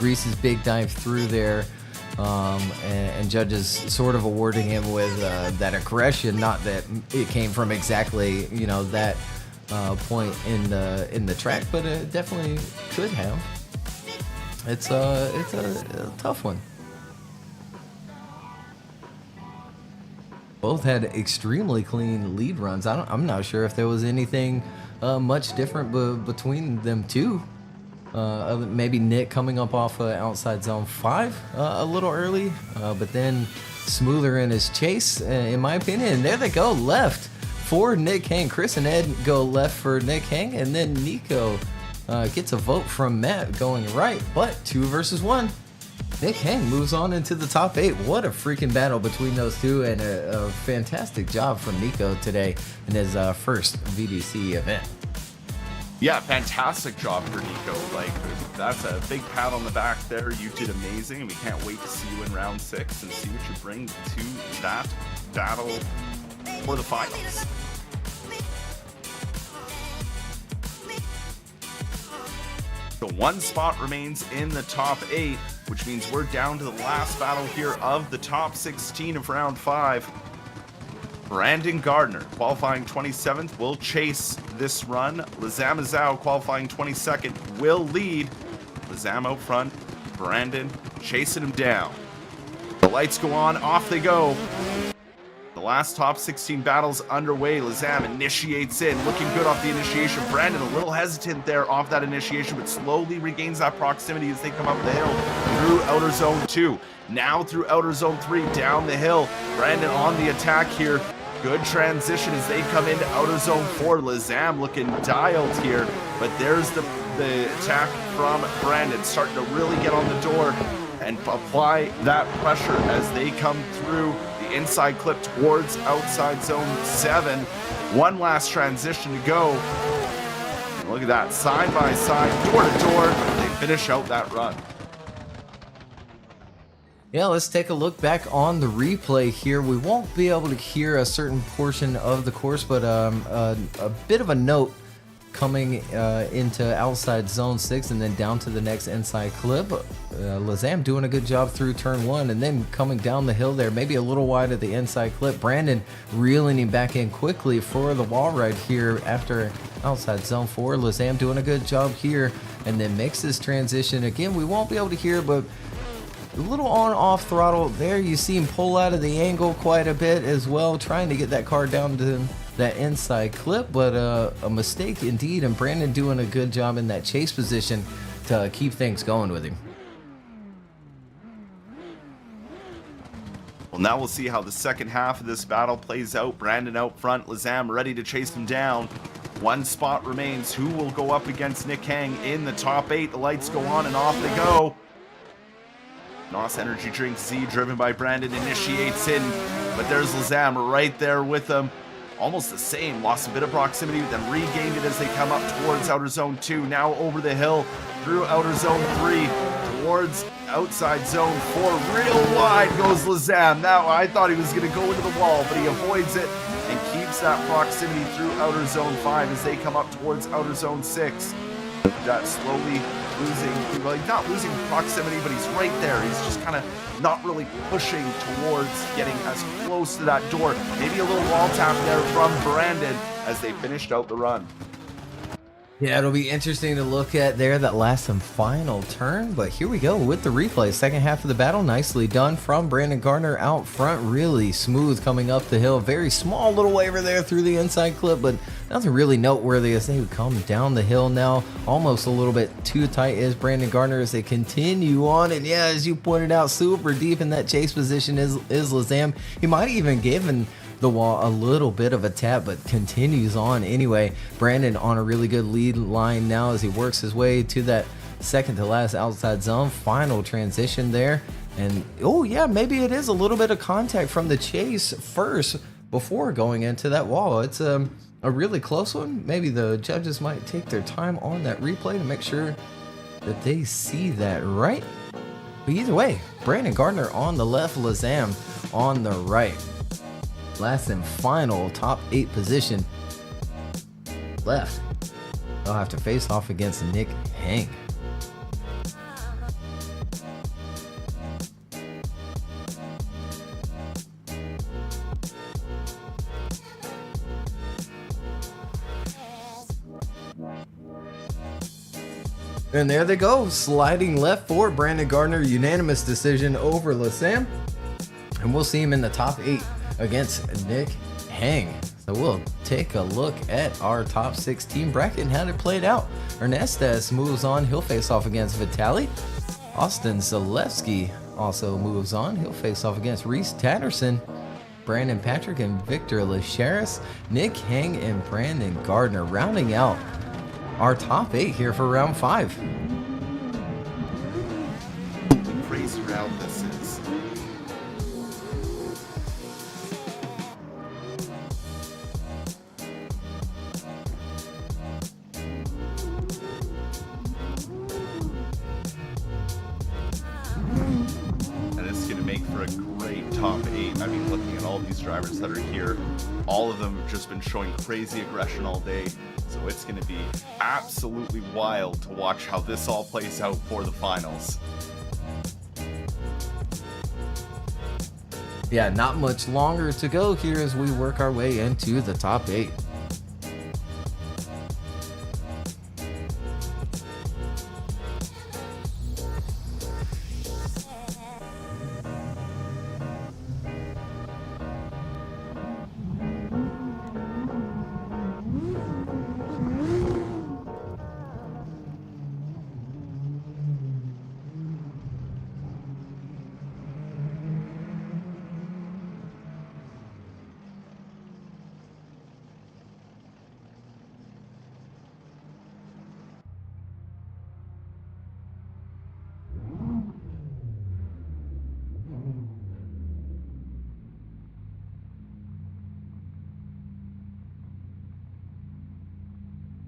Reese's big dive through there, and judges sort of awarding him with that aggression. Not that it came from exactly, you know, that point in the track, but it definitely could have. It's a tough one. Both had extremely clean lead runs. I'm not sure if there was anything much different between them two. Maybe Nick coming up off outside zone 5 a little early, but then smoother in his chase, in my opinion. And there they go, left for Nick Hang. Chris and Ed go left for Nick Hang, and then Nico gets a vote from Matt going right, but 2 versus 1. Nick Hang moves on into the top 8. What a freaking battle between those two, and a fantastic job from Nico today in his first VDC event. Yeah, fantastic job for Nico. Like, that's a big pat on the back there. You did amazing, and we can't wait to see you in round 6 and see what you bring to that battle for the finals. So 1 spot remains in the top 8, which means we're down to the last battle here of the top 16 of round 5. Brandon Gardner, qualifying 27th, will chase this run. Lazam Azao, qualifying 22nd, will lead. Lazam out front, Brandon chasing him down. The lights go on, off they go. The last top 16 battles underway. Lazam initiates in, looking good off the initiation. Brandon a little hesitant there off that initiation, but slowly regains that proximity as they come up the hill through outer zone 2. Now through outer zone 3, down the hill. Brandon on the attack here. Good transition as they come into outer zone 4. Lazam looking dialed here, but there's the attack from Brandon, starting to really get on the door and apply that pressure as they come through the inside clip towards outside zone 7. One last transition to go. And look at that, side by side, door to door, they finish out that run. Yeah, let's take a look back on the replay here. We won't be able to hear a certain portion of the course, but a bit of a note coming into outside zone 6 and then down to the next inside clip. Lazam doing a good job through turn 1 and then coming down the hill there, maybe a little wide at the inside clip. Brandon reeling him back in quickly for the wall ride here after outside zone 4. Lazam doing a good job here and then makes this transition. Again, we won't be able to hear, but a little on-off throttle there. You see him pull out of the angle quite a bit as well, trying to get that car down to that inside clip, but a mistake indeed, and Brandon doing a good job in that chase position to keep things going with him. Well, now we'll see how the second half of this battle plays out. Brandon out front, Lazam ready to chase him down. 1 spot remains. Who will go up against Nick Hang in the top 8? The lights go on and off they go. NOS Energy Drink Z, driven by Brandon, initiates in, but there's Lazam right there with him. Almost the same, lost a bit of proximity, but then regained it as they come up towards outer zone 2. Now over the hill, through outer zone 3, towards outside zone 4. Real wide goes Lazam. Now I thought he was going to go into the wall, but he avoids it and keeps that proximity through outer zone 5 as they come up towards outer zone 6. That slowly losing, well, not losing proximity, but he's right there. He's just kind of not really pushing towards getting as close to that door. Maybe a little wall tap there from Brandon as they finished out the run. Yeah, it'll be interesting to look at there, that last and final turn, but here we go with the replay. Second half of the battle, nicely done from Brandon Garner out front, really smooth coming up the hill. Very small little waver there through the inside clip, but nothing really noteworthy as they come down the hill now. Almost a little bit too tight is Brandon Garner as they continue on, and yeah, as you pointed out, super deep in that chase position is Lazam. He might even given the wall a little bit of a tap, but continues on anyway. Brandon on a really good lead line now as he works his way to that second to last outside zone. Final transition there, and oh yeah, maybe it is a little bit of contact from the chase first before going into that wall. It's a really close one. Maybe the judges might take their time on that replay to make sure that they see that right. But either way, Brandon Gardner on the left, Lazam on the right. Last and final top 8 position left. They'll have to face off against Nick Hang. And there they go, sliding left for Brandon Gardner, unanimous decision over Lasam. And we'll see him in the top 8 against Nick Hang. So we'll take a look at our top 16 bracket and how it played out. Ernestes moves on, he'll face off against Vitali. Austin Zeleski also moves on, he'll face off against Reese Tatterson. Brandon Patrick and Victor Lacharis, Nick Hang and Brandon Gardner rounding out our top 8 here for round 5. Crazy round this is. And it's going to make for a great top 8. I mean, looking at all these drivers that are here, all of them have just been showing crazy aggression all day. So it's going to be absolutely wild to watch how this all plays out for the finals. Yeah, not much longer to go here as we work our way into the top 8.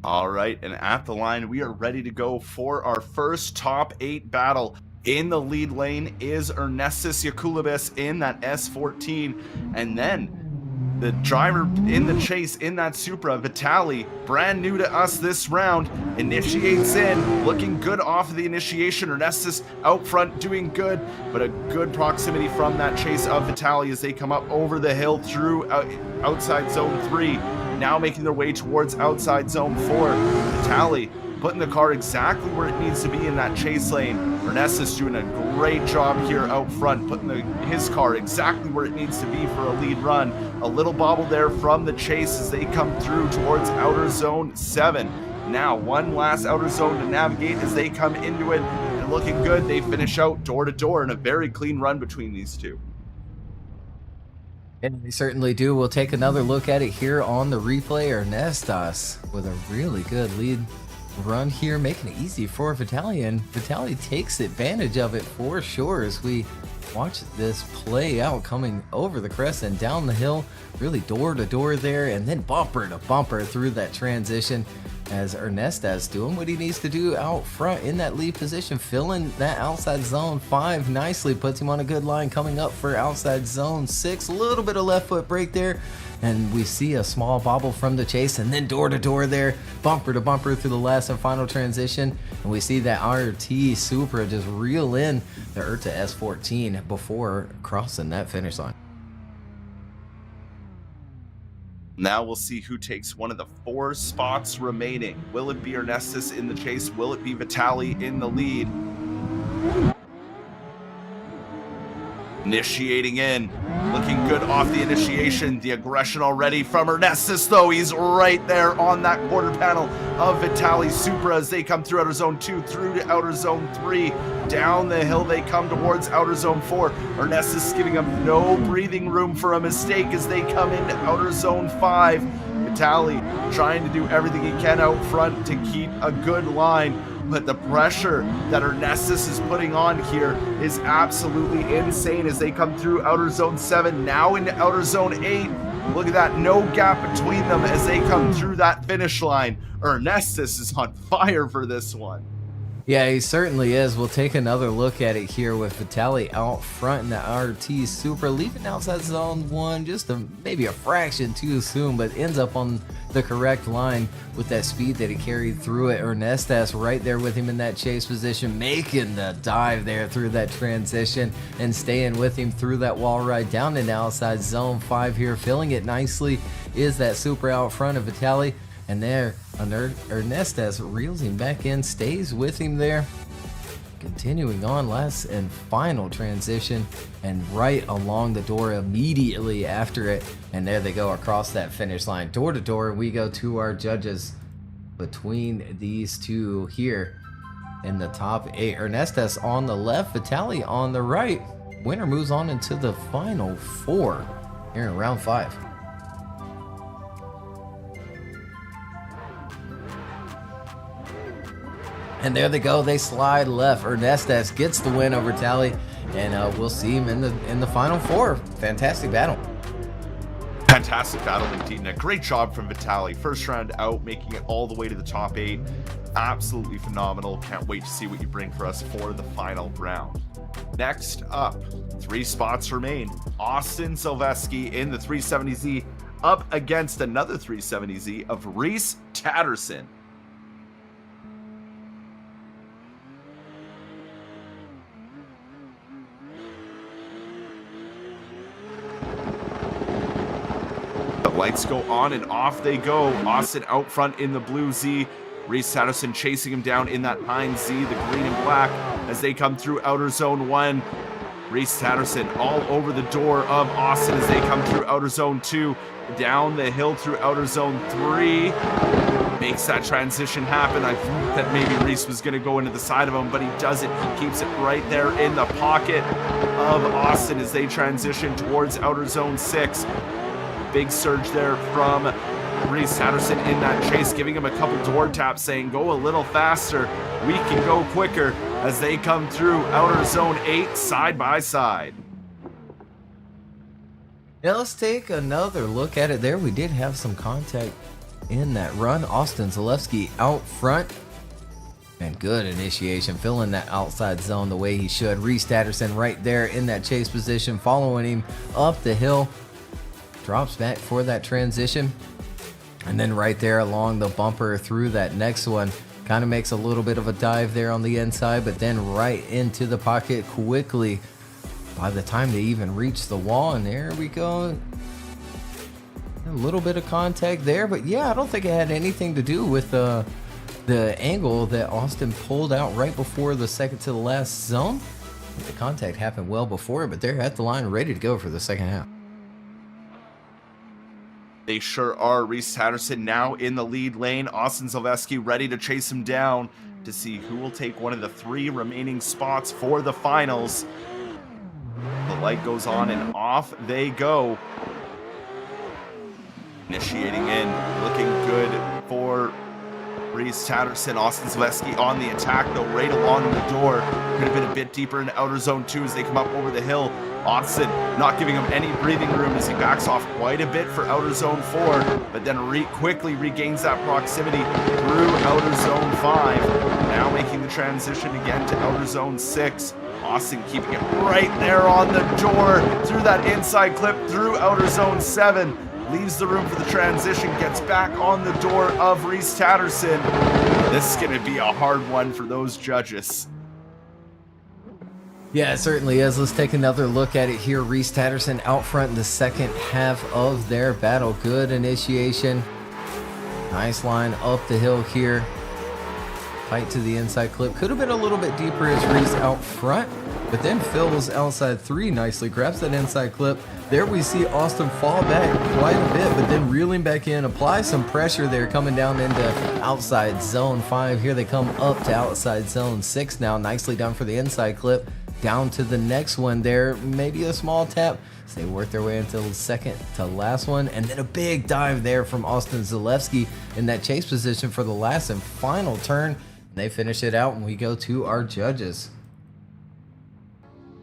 All right, and at the line, we are ready to go for our first top 8 battle. In the lead lane is Ernestis Yakulibis in that S14, and then the driver in the chase in that Supra, Vitali, brand new to us this round, initiates in, looking good off of the initiation. Ernestis out front doing good, but a good proximity from that chase of Vitali as they come up over the hill through outside zone 3. Now making their way towards outside zone 4. Vitali putting the car exactly where it needs to be in that chase lane. Ernestis doing a great job here out front, putting his car exactly where it needs to be for a lead run. A little bobble there from the chase as they come through towards outer zone 7. Now one last outer zone to navigate as they come into it, and looking good. They finish out door to door in a very clean run between these two. And we certainly do. We'll take another look at it here on the replay. Ernestas with a really good lead run here, making it easy for Vitali, and Vitali takes advantage of it for sure as we watch this play out, coming over the crest and down the hill, really door to door there, and then bumper to bumper through that transition as Ernestas doing what he needs to do out front in that lead position, filling that outside zone 5 nicely, puts him on a good line coming up for outside zone 6. A little bit of left foot brake there, and we see a small bobble from the chase, and then door to door there, bumper to bumper through the last and final transition, and we see that RT Supra just reel in the Urta S14 before crossing that finish line. Now we'll see who takes one of the 4 spots remaining. Will it be Ernestis in the chase? Will it be Vitali in the lead? Initiating in, looking good off the initiation. The aggression already from Ernestis, though. He's right there on that quarter panel of Vitali Supra as they come through outer zone 2, through to outer zone 3. Down the hill they come towards outer zone 4. Ernestis giving them no breathing room for a mistake as they come into outer zone 5. Vitali trying to do everything he can out front to keep a good line. But the pressure that Ernestis is putting on here is absolutely insane as they come through outer zone 7, now into outer zone 8. Look at that, no gap between them as they come through that finish line. Ernestis is on fire for this one. Yeah, he certainly is. We'll take another look at it here with Vitali out front in the RT Supra, leaving outside zone 1 just maybe a fraction too soon, but ends up on the correct line with that speed that he carried through it. Ernestas right there with him in that chase position, making the dive there through that transition and staying with him through that wall ride down into outside zone 5 here. Filling it nicely is that Supra out front of Vitali. And there, Ernestes reels him back in, stays with him there. Continuing on, last and final transition, and right along the door immediately after it. And there they go across that finish line. Door to door, we go to our judges between these two here in the top 8. Ernestes on the left, Vitali on the right. Winner moves on into the final 4 here in round 5. And there they go, they slide left. Ernestes gets the win over Tally, and we'll see him in the final 4. Fantastic battle. Fantastic battle indeed, and a great job from Vitali. First round out, making it all the way to the top 8. Absolutely phenomenal. Can't wait to see what you bring for us for the final round. Next up, 3 spots remain. Austin Zeleski in the 370Z up against another 370Z of Reese Tatterson. Lights go on and off they go. Austin out front in the blue Z. Reese Tatterson chasing him down in that pine Z, the green and black, as they come through outer zone 1. Reese Tatterson all over the door of Austin as they come through outer zone 2. Down the hill through outer zone 3. Makes that transition happen. I thought that maybe Reese was going to go into the side of him, but he doesn't. He keeps it right there in the pocket of Austin as they transition towards outer zone 6. Big surge there from Reese Tatterson in that chase, giving him a couple door taps, saying go a little faster, we can go quicker, as they come through outer zone 8 side by side. Yeah, let's take another look at it there. We did have some contact in that run. Austin Zeleski out front, and good initiation, filling that outside zone the way he should. Reese Tatterson right there in that chase position, following him up the hill. Drops back for that transition, and then right there along the bumper through that next one, kind of makes a little bit of a dive there on the inside, but then right into the pocket quickly by the time they even reach the wall. And there we go, a little bit of contact there, but yeah, I don't think it had anything to do with the angle that Austin pulled out right before the second to the last zone. The contact happened well before, but they're at the line ready to go for the second half. They sure are. Reese Tatterson now in the lead lane. Austin Zeleski ready to chase him down to see who will take one of the 3 remaining spots for the finals. The light goes on and off they go. Initiating in, looking good for Reese Tatterson. Austin Zeleski on the attack though, right along the door. Could have been a bit deeper in outer zone 2 as they come up over the hill. Austin not giving him any breathing room as he backs off quite a bit for outer zone 4, but then quickly regains that proximity through outer zone 5. Now making the transition again to outer zone 6. Austin keeping it right there on the door through that inside clip through outer zone 7. Leaves the room for the transition, gets back on the door of Reese Tatterson. This is going to be a hard one for those judges. Yeah, it certainly is. Let's take another look at it here. Reese Tatterson out front in the second half of their battle. Good initiation. Nice line up the hill here. Tight to the inside clip. Could have been a little bit deeper as Reese out front, but then fills outside 3 nicely. Grabs that inside clip. There we see Austin fall back quite a bit, but then reeling back in. Apply some pressure there, coming down into outside zone 5. Here they come up to outside zone 6 now. Nicely done for the inside clip. Down to the next one there, maybe a small tap. So they work their way until the second to last one, and then a big dive there from Austin Zeleski in that chase position for the last and final turn. And they finish it out, and we go to our judges.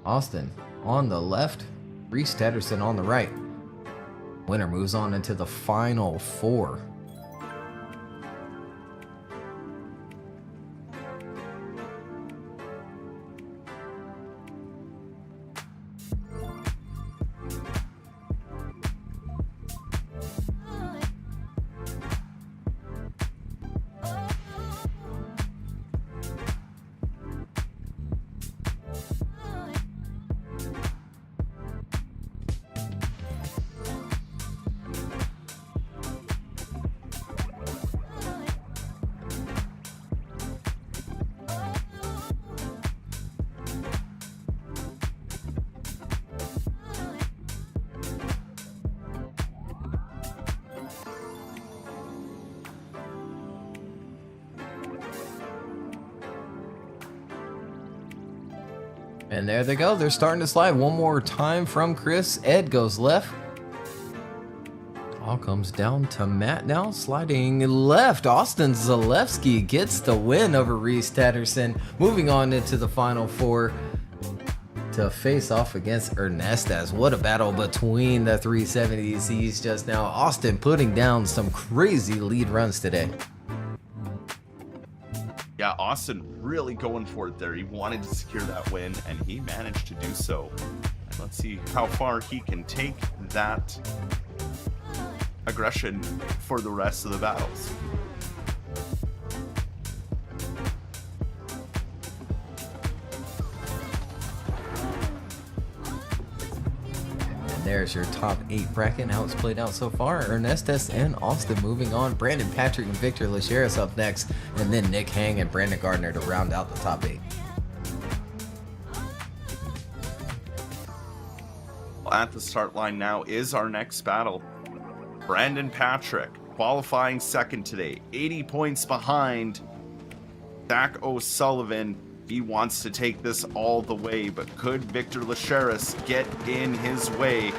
Austin on the left, Reese Tatterson on the right. Winner moves on into the final 4. And there they go. They're starting to slide one more time from Chris. Ed goes left. All comes down to Matt now, sliding left. Austin Zeleski gets the win over Reeves Tatterson, moving on into the final four to face off against Ernestas. What a battle between the 370Cs just now. Austin putting down some crazy lead runs today. Yeah, Austin really going for it there. He wanted to secure that win, and he managed to do so. And let's see how far he can take that aggression for the rest of the battles. There's your top 8 bracket and how it's played out so far. Ernestas and Austin moving on. Brandon Patrick and Victor Lecheras up next. And then Nick Hang and Brandon Gardner to round out the top 8. Well, at the start line now is our next battle. Brandon Patrick qualifying second today. 80 points behind Zach O'Sullivan. He wants to take this all the way, but could Victor Lecheras get in his way?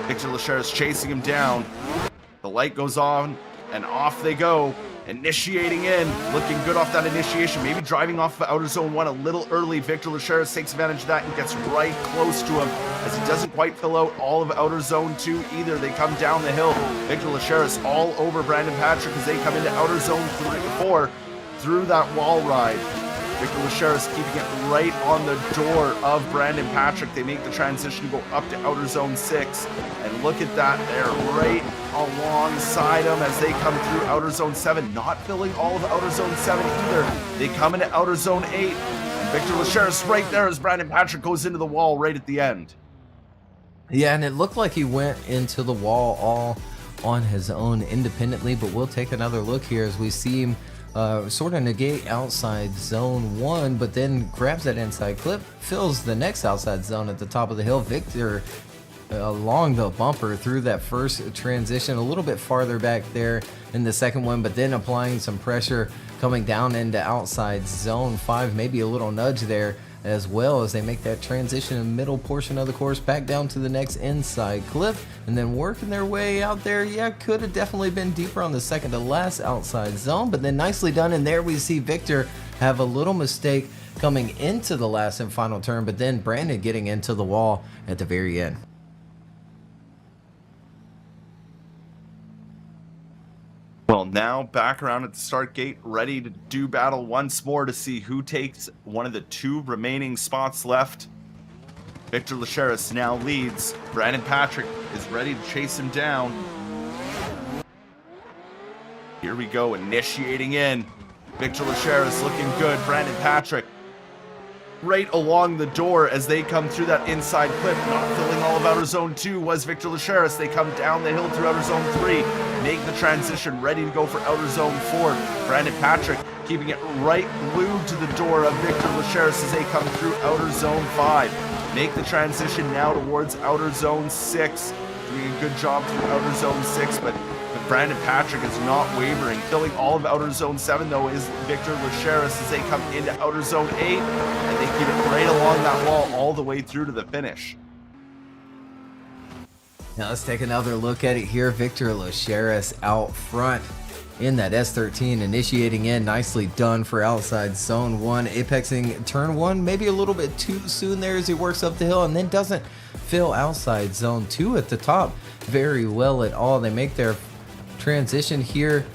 Victor Lecheras chasing him down. The light goes on, and off they go. Initiating in, looking good off that initiation. Maybe driving off of outer zone 1 a little early. Victor Lecheras takes advantage of that and gets right close to him as he doesn't quite fill out all of outer zone 2 either. They come down the hill. Victor Lecheras all over Brandon Patrick as they come into outer zone 4 through that wall ride. Victor Lecheras keeping it right on the door of Brandon Patrick. They make the transition to go up to outer zone 6. And look at that, they're right alongside him as they come through outer zone 7. Not filling all of outer zone 7 either. They come into outer zone 8. And Victor Lecheras right there as Brandon Patrick goes into the wall right at the end. Yeah, and it looked like he went into the wall all on his own independently, but we'll take another look here as we see him sort of negate outside zone 1, but then grabs that inside clip, fills the next outside zone at the top of the hill. Victor along the bumper through that first transition, a little bit farther back there in the second one, but then applying some pressure coming down into outside zone 5, maybe a little nudge there as well as they make that transition in the middle portion of the course back down to the next inside clip and then working their way out there. Yeah, could have definitely been deeper on the second to last outside zone, but then nicely done. And there we see Victor have a little mistake coming into the last and final turn, but then Brandon getting into the wall at the very end. Well, now back around at the start gate, ready to do battle once more to see who takes one of the 2 remaining spots left. Victor Lecheras now leads. Brandon Patrick is ready to chase him down. Here we go, initiating in. Victor Lecheras looking good. Brandon Patrick right along the door as they come through that inside clip. Not filling all of outer zone 2 was Victor Lecheras. They come down the hill through outer zone 3. Make the transition, ready to go for outer zone 4. Brandon Patrick keeping it right glued to the door of Victor Lecheras as they come through outer zone 5. Make the transition now towards outer zone 6. Doing a good job through outer zone 6, but Brandon Patrick is not wavering. Filling all of outer zone 7 though is Victor Lecheras as they come into outer zone 8, and they keep it right along that wall all the way through to the finish. Now let's take another look at it here. Victor Lecheras out front in that S13, initiating in. Nicely done for outside zone 1. Apexing turn 1, maybe a little bit too soon there as he works up the hill and then doesn't fill outside zone 2 at the top very well at all. They make their transition here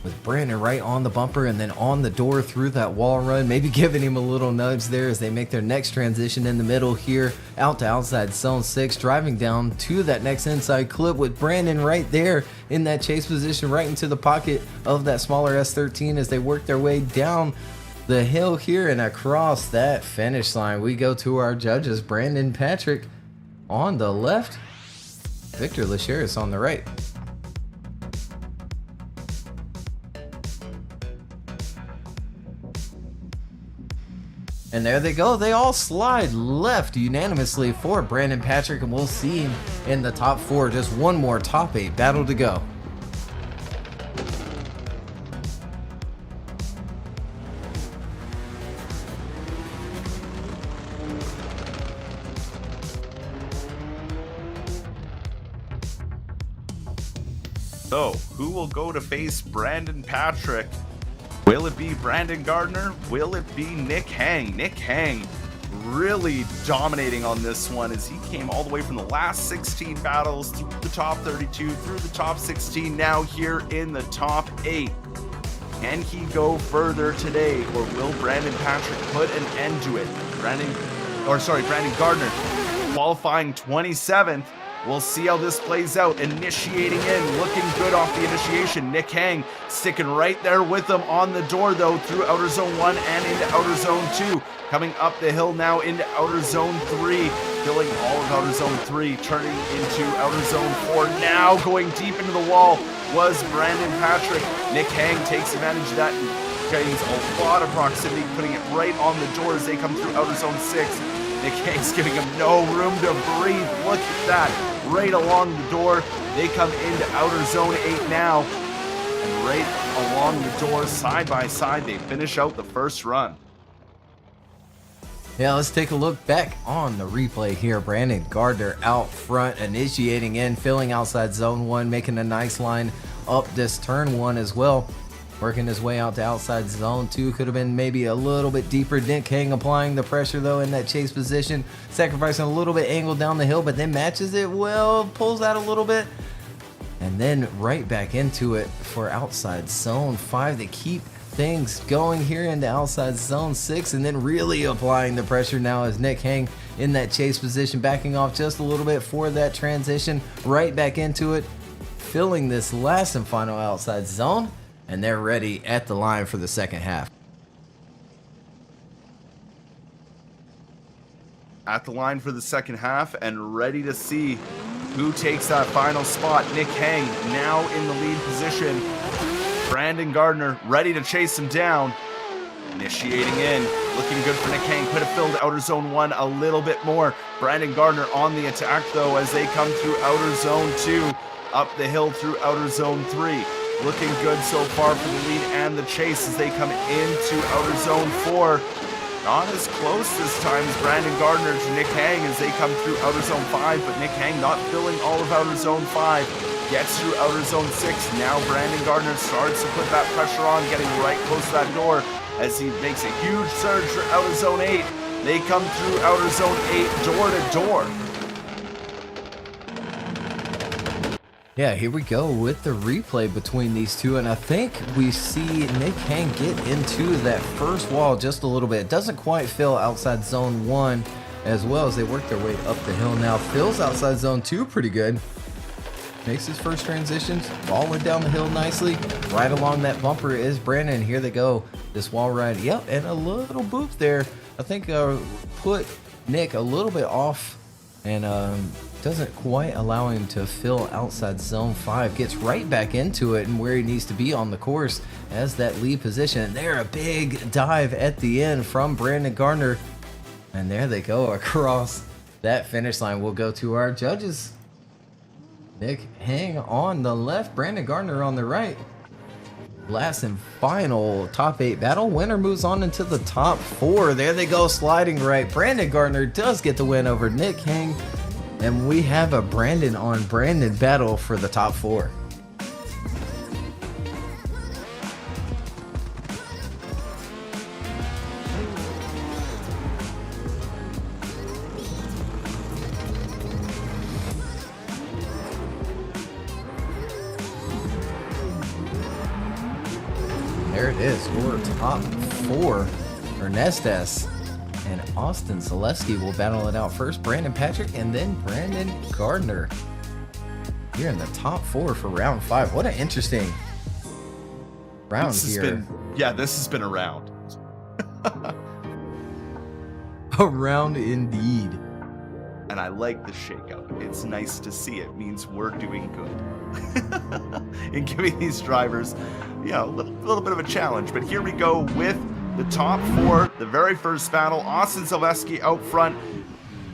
with Brandon right on the bumper and then on the door through that wall run, maybe giving him a little nudge there as they make their next transition in the middle here out to outside zone 6, driving down to that next inside clip with Brandon right there in that chase position right into the pocket of that smaller S13 as they work their way down the hill here and across that finish line. We go to our judges. Brandon Patrick on the left, Victor Lecheras on the right. And there they go. They all slide left unanimously for Brandon Patrick, and we'll see him in the top 4. Just one more top 8 battle to go. So, who will go to face Brandon Patrick? Will it be Brandon Gardner? Will it be Nick Hang? Nick Hang really dominating on this one as he came all the way from the last 16 battles through the top 32, through the top 16, now here in the top 8. Can he go further today, or will Brandon Patrick put an end to it? Brandon Gardner qualifying 27th. We'll see how this plays out. Initiating in, looking good off the initiation. Nick Hang sticking right there with him on the door, though, through outer zone 1 and into outer zone 2. Coming up the hill now into outer zone 3. Filling all of outer zone 3, turning into outer zone 4. Now going deep into the wall was Brandon Patrick. Nick Hang takes advantage of that and gains a lot of proximity, putting it right on the door as they come through outer zone 6. Nick Hang's giving him no room to breathe. Look at that. Right along the door. They come into outer zone 8 now. And right along the door, side by side, they finish out the first run. Yeah, let's take a look back on the replay here. Brandon Gardner out front, initiating in, filling outside zone 1, making a nice line up this turn 1 as well. Working his way out to outside zone 2. Could have been maybe a little bit deeper. Nick Hang applying the pressure though in that chase position. Sacrificing a little bit angle down the hill, but then matches it well. Pulls out a little bit. And then right back into it for outside zone 5. They keep things going here into outside zone 6. And then really applying the pressure now as Nick Hang in that chase position. Backing off just a little bit for that transition. Right back into it. Filling this last and final outside zone. And they're ready at the line for the second half. At the line for the second half and ready to see who takes that final spot. Nick Hang now in the lead position. Brandon Gardner ready to chase him down. Initiating in, looking good for Nick Hang. Could have filled outer zone 1 a little bit more. Brandon Gardner on the attack though as they come through outer zone 2. Up the hill through outer zone 3. Looking good so far for the lead and the chase as they come into outer zone 4. Not as close this time as Brandon Gardner to Nick Hang as they come through outer zone 5, but Nick Hang not filling all of outer zone 5. Gets through outer zone 6. Now Brandon Gardner starts to put that pressure on, getting right close to that door as he makes a huge surge for outer zone 8. They come through outer zone 8 door to door. Yeah, here we go with the replay between these two, and I think we see Nick Hang get into that first wall just a little bit. It doesn't quite fill outside zone 1 as well as they work their way up the hill now. Fills outside zone 2 pretty good. Makes his first transitions, falling down the hill nicely. Right along that bumper is Brandon. Here they go, this wall ride. Yep, and a little boop there. I think put Nick a little bit off and doesn't quite allow him to fill outside zone 5. Gets right back into it and where he needs to be on the course as that lead position. And there, a big dive at the end from Brandon Gardner. And there they go across that finish line. We'll go to our judges. Nick Hang on the left, Brandon Gardner on the right. Last and final top 8 battle. Winner moves on into the top 4. There they go, sliding right. Brandon Gardner does get the win over Nick Hang. And we have a Brandon on Brandon battle for the top 4. There it is, for top 4. Ernestes and Austin Zeleski will battle it out first. Brandon Patrick and then Brandon Gardner. Here in the top 4 for round 5. What an interesting round here. This has been a round. A round indeed. And I like the shakeout. It's nice to see. It means we're doing good. In giving these drivers, a little bit of a challenge. But here we go with the top 4, the very first battle. Austin Zeleski out front.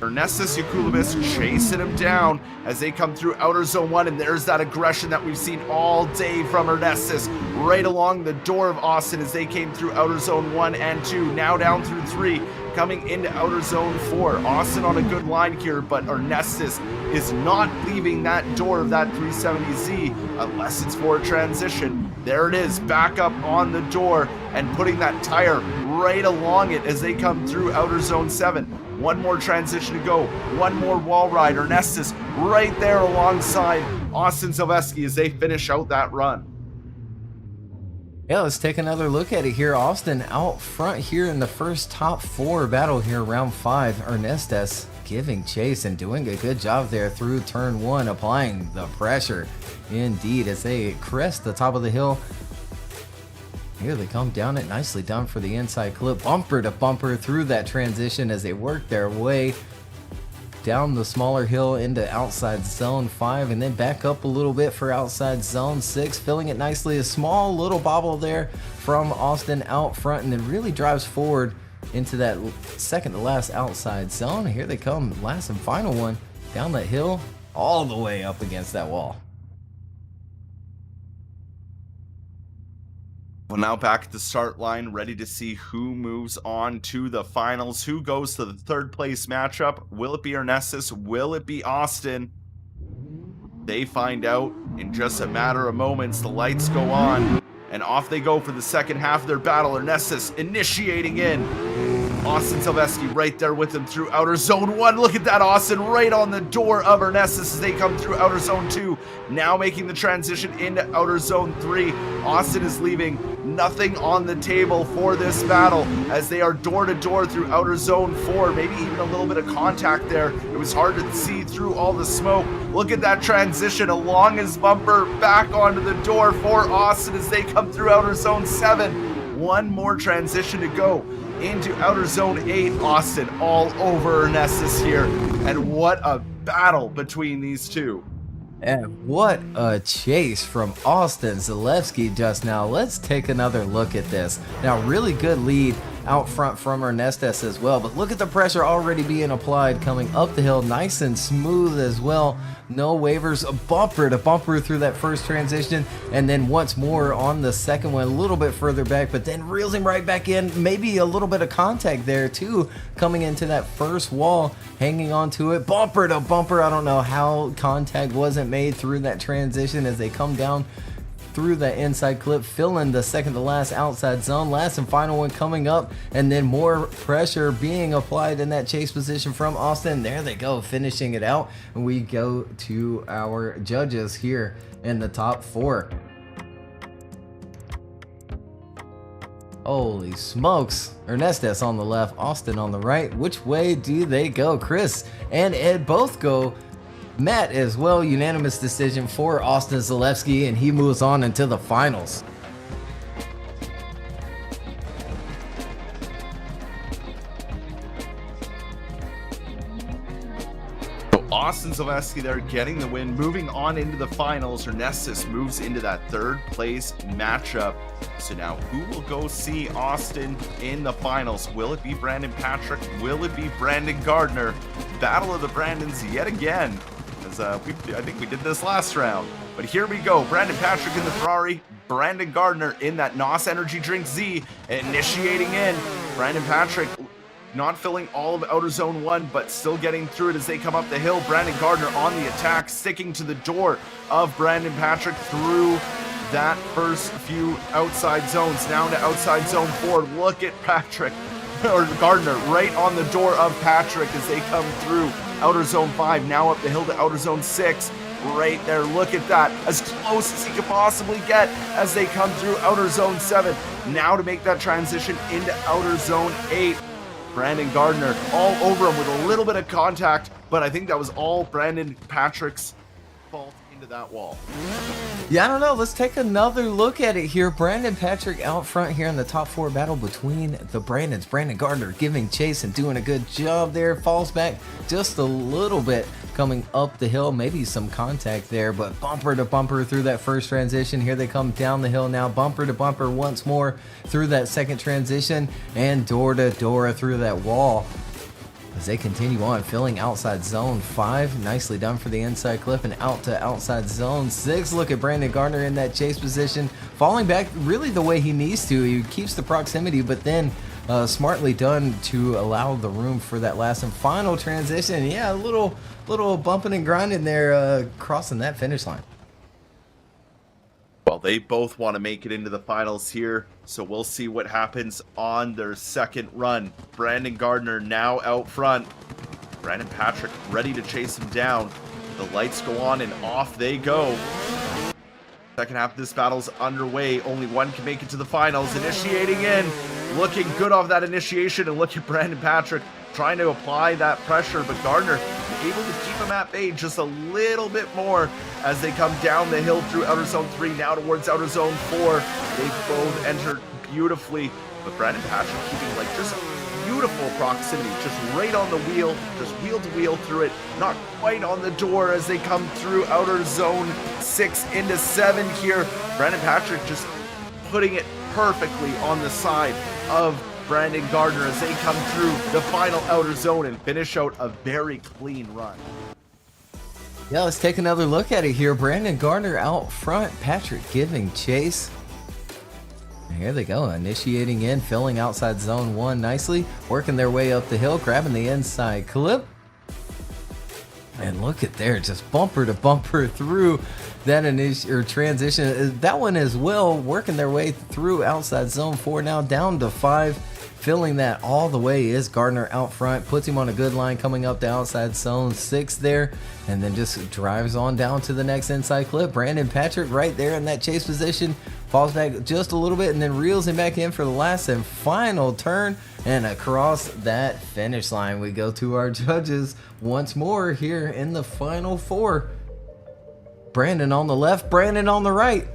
Ernestes Yakulibis chasing him down as they come through outer zone 1, and there's that aggression that we've seen all day from Ernestes right along the door of Austin as they came through outer zone 1 and 2, now down through 3, coming into outer zone 4. Austin on a good line here, but Ernestus is not leaving that door of that 370Z unless it's for a transition. There it is, back up on the door and putting that tire right along it as they come through outer zone 7. One more transition to go, one more wall ride. Ernestus right there alongside Austin Zeleski as they finish out that run. Yeah, let's take another look at it here. Austin out front here in the first top 4 battle here, round 5. Ernestus giving chase and doing a good job there through turn 1, applying the pressure indeed as they crest the top of the hill. Here they come down it, nicely done for the inside clip, bumper to bumper through that transition as they work their way down the smaller hill into outside zone 5 and then back up a little bit for outside zone 6, filling it nicely. A small little bobble there from Austin out front and then really drives forward into that second to last outside zone. Here they come, last and final one down that hill all the way up against that wall. Well, now back at the start line, ready to see who moves on to the finals, who goes to the third place matchup. Will it be Ernestus? Will it be Austin? They find out in just a matter of moments. The lights go on, and off they go for the second half of their battle. Ernestus initiating in. Austin Zeleski right there with him through outer zone 1. Look at that, Austin right on the door of Ernestus as they come through outer zone 2. Now making the transition into outer zone 3. Austin is leaving nothing on the table for this battle as they are door to door through outer zone 4. Maybe even a little bit of contact there. It was hard to see through all the smoke. Look at that transition along his bumper back onto the door for Austin as they come through outer zone 7. One more transition to go into outer zone 8. Austin all over Ernestus here, and what a battle between these two. And what a chase from Austin Zeleski just now. Let's take another look at this. Now, really good lead out front from Ernestus as well, but look at the pressure already being applied coming up the hill, nice and smooth as well. No waivers, a bumper to bumper through that first transition, and then once more on the second one, a little bit further back, but then reels him right back in. Maybe a little bit of contact there too, coming into that first wall, hanging on to it, bumper to bumper. I don't know how contact wasn't made through that transition as they come down through that inside clip, filling the second to last outside zone. Last and final one coming up, and then more pressure being applied in that chase position from Austin. There they go, finishing it out. And we go to our judges here in the top 4. Holy smokes. Ernestus on the left, Austin on the right. Which way do they go? Chris and Ed both go Matt as well. Unanimous decision for Austin Zeleski, and he moves on into the finals. So Austin Zeleski there getting the win, moving on into the finals. Ernestus moves into that third place matchup. So now who will go see Austin in the finals? Will it be Brandon Patrick? Will it be Brandon Gardner? Battle of the Brandons yet again. I think we did this last round, but here we go. Brandon Patrick in the Ferrari, Brandon Gardner in that NOS Energy Drink Z, initiating in. Brandon Patrick not filling all of outer zone 1, but still getting through it as they come up the hill. Brandon Gardner on the attack, sticking to the door of Brandon Patrick through that first few outside zones. Now to outside zone 4. Look at Patrick, or Gardner, right on the door of Patrick as they come through outer zone 5, now up the hill to outer zone 6. Right there, look at that, as close as he could possibly get as they come through outer zone 7. Now to make that transition into outer zone 8. Brandon Gardner all over him with a little bit of contact, but I think that was all Brandon Patrick's fault into that wall. Yeah, I don't know. Let's take another look at it here. Brandon Patrick out front here in the top 4 battle between the Brandons. Brandon Gardner giving chase and doing a good job there. Falls back just a little bit coming up the hill. Maybe some contact there, but bumper to bumper through that first transition. Here they come down the hill now. Bumper to bumper once more through that second transition, and door to door through that wall as they continue on, filling outside zone 5. Nicely done for the inside clip, and out to outside zone 6. Look at Brandon Gardner in that chase position, falling back really the way he needs to. He keeps the proximity, but then smartly done to allow the room for that last and final transition. Yeah, a little bumping and grinding there, crossing that finish line. Well, they both want to make it into the finals here, so we'll see what happens on their second run. Brandon Gardner now out front. Brandon Patrick ready to chase him down. The lights go on and off they go. Second half of this battle's underway. Only one can make it to the finals. Initiating in. Looking good off that initiation, and look at Brandon Patrick trying to apply that pressure, but Gardner able to keep him at bay just a little bit more as they come down the hill through outer zone 3, now towards outer zone 4. They both entered beautifully, but Brandon Patrick keeping like just beautiful proximity, just right on the wheel, just wheel to wheel through it, not quite on the door as they come through outer zone 6 into 7 here. Brandon Patrick just putting it perfectly on the side of Brandon Gardner as they come through the final outer zone and finish out a very clean run. Yeah, let's take another look at it here. Brandon Gardner out front, Patrick giving chase. And here they go, initiating in, filling outside zone 1 nicely, working their way up the hill, grabbing the inside clip. And look at there, just bumper to bumper through that transition. That one as well, working their way through outside zone 4, now down to 5. Filling that all the way is Gardner out front, puts him on a good line coming up to outside zone 6 there, and then just drives on down to the next inside clip. Brandon Patrick right there in that chase position, falls back just a little bit and then reels him back in for the last and final turn, and across that finish line we go to our judges once more here in the final 4. Brandon on the left, Brandon on the right.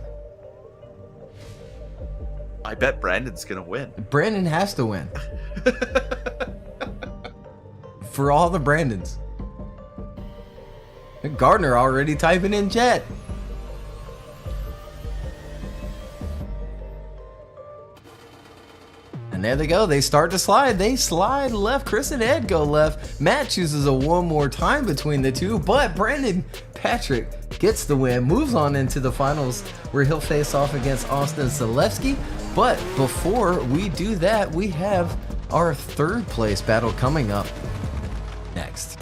I bet Brandon's gonna win. Brandon has to win. For all the Brandons. Gardner already typing in chat. And there they go. They start to slide. They slide left. Chris and Ed go left. Matt chooses a one more time between the two, but Brandon Patrick gets the win, moves on into the finals where he'll face off against Austin Zeleski. But before we do that, we have our third place battle coming up next.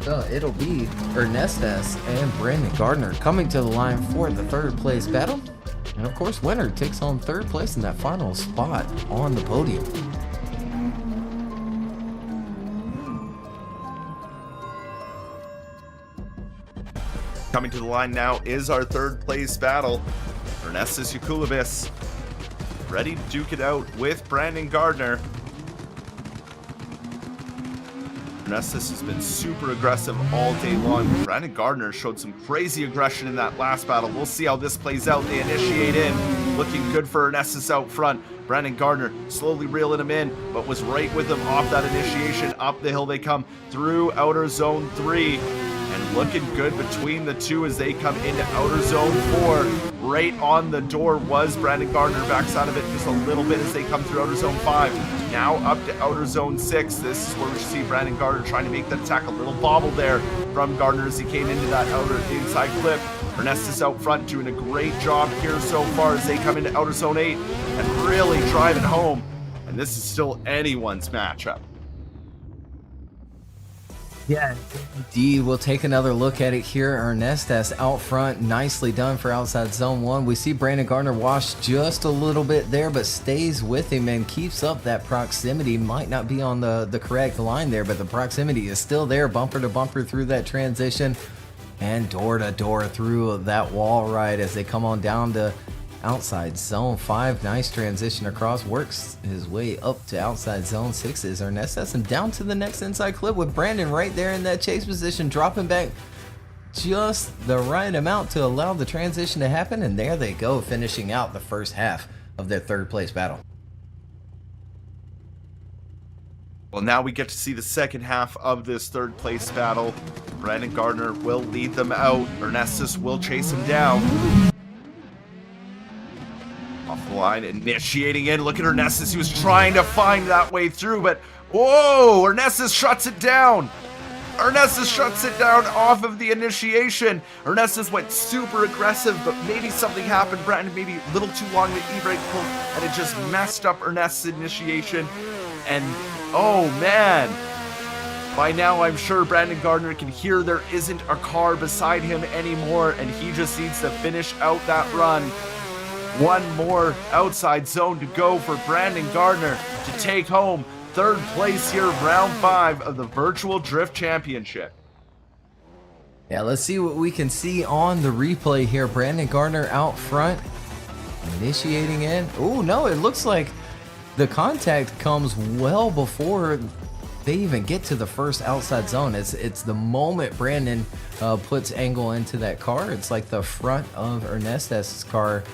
So it'll be Ernestes and Brandon Gardner coming to the line for the third place battle. And of course, winner takes on third place in that final spot on the podium. Coming to the line now is our third place battle. Ernestes Yules ready to duke it out with Brandon Gardner. Ernestes has been super aggressive all day long. Brandon Gardner showed some crazy aggression in that last battle. We'll see how this plays out. They initiate in. Looking good for Ernestes out front. Brandon Gardner slowly reeling him in, but was right with him off that initiation. Up the hill they come through outer zone 3. And looking good between the two as they come into outer zone 4. Right on the door was Brandon Gardner. Backs out of it just a little bit as they come through outer zone 5. Now up to outer zone 6. This is where we see Brandon Gardner trying to make that attack. A little bobble there from Gardner as he came into that outer inside clip. Ernestes out front doing a great job here so far as they come into outer zone 8 and really driving home. And this is still anyone's matchup. Yeah, indeed. We'll take another look at it here. Ernestes out front, nicely done for outside zone 1. We see Brandon Gardner wash just a little bit there, but stays with him and keeps up that proximity. Might not be on the correct line there, but the proximity is still there, bumper to bumper through that transition and door to door through that wall ride as they come on down to outside zone 5. Nice transition across, works his way up to outside zone 6 is Ernestes, and down to the next inside clip with Brandon right there in that chase position, dropping back just the right amount to allow the transition to happen. And there they go, finishing out the first half of their third place battle. Well, now we get to see the second half of this third place battle. Brandon Gardner will lead them out. Ernestes will chase him down. off the line, initiating in. Look at Ernestus. He was trying to find that way through, but whoa, Ernestus shuts it down. Ernestus shuts it down off of the initiation. Ernestus went super aggressive, but maybe something happened. Brandon maybe a little too long the e-brake pull, and it just messed up Ernestus' initiation. And oh man, by now I'm sure Brandon Gardner can hear there isn't a car beside him anymore, and he just needs to finish out that run. One more outside zone to go for Brandon Gardner to take home third place here, round 5 of the Virtual Drift Championship. Yeah, let's see what we can see on the replay here. Brandon Gardner out front, initiating in. Oh no, it looks like the contact comes well before they even get to the first outside zone. It's the moment Brandon puts angle into that car. It's like the front of Ernestus' car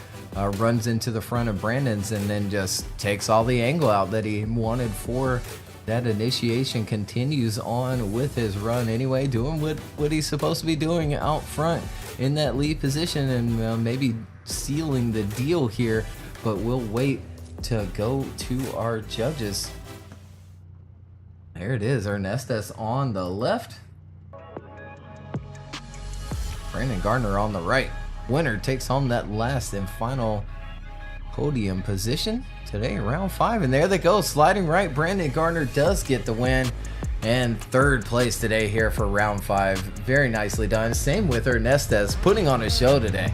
runs into the front of Brandon's and then just takes all the angle out that he wanted for that initiation. Continues on with his run anyway, doing what he's supposed to be doing out front in that lead position, and maybe sealing the deal here. But we'll wait to go to our judges. There it is, Ernestus on the left, Brandon Gardner on the right. Winner takes home that last and final podium position today, round 5. And there they go, sliding right. Brandon Gardner does get the win and third place today here for round 5. Very nicely done. Same with Ernestus, putting on a show today.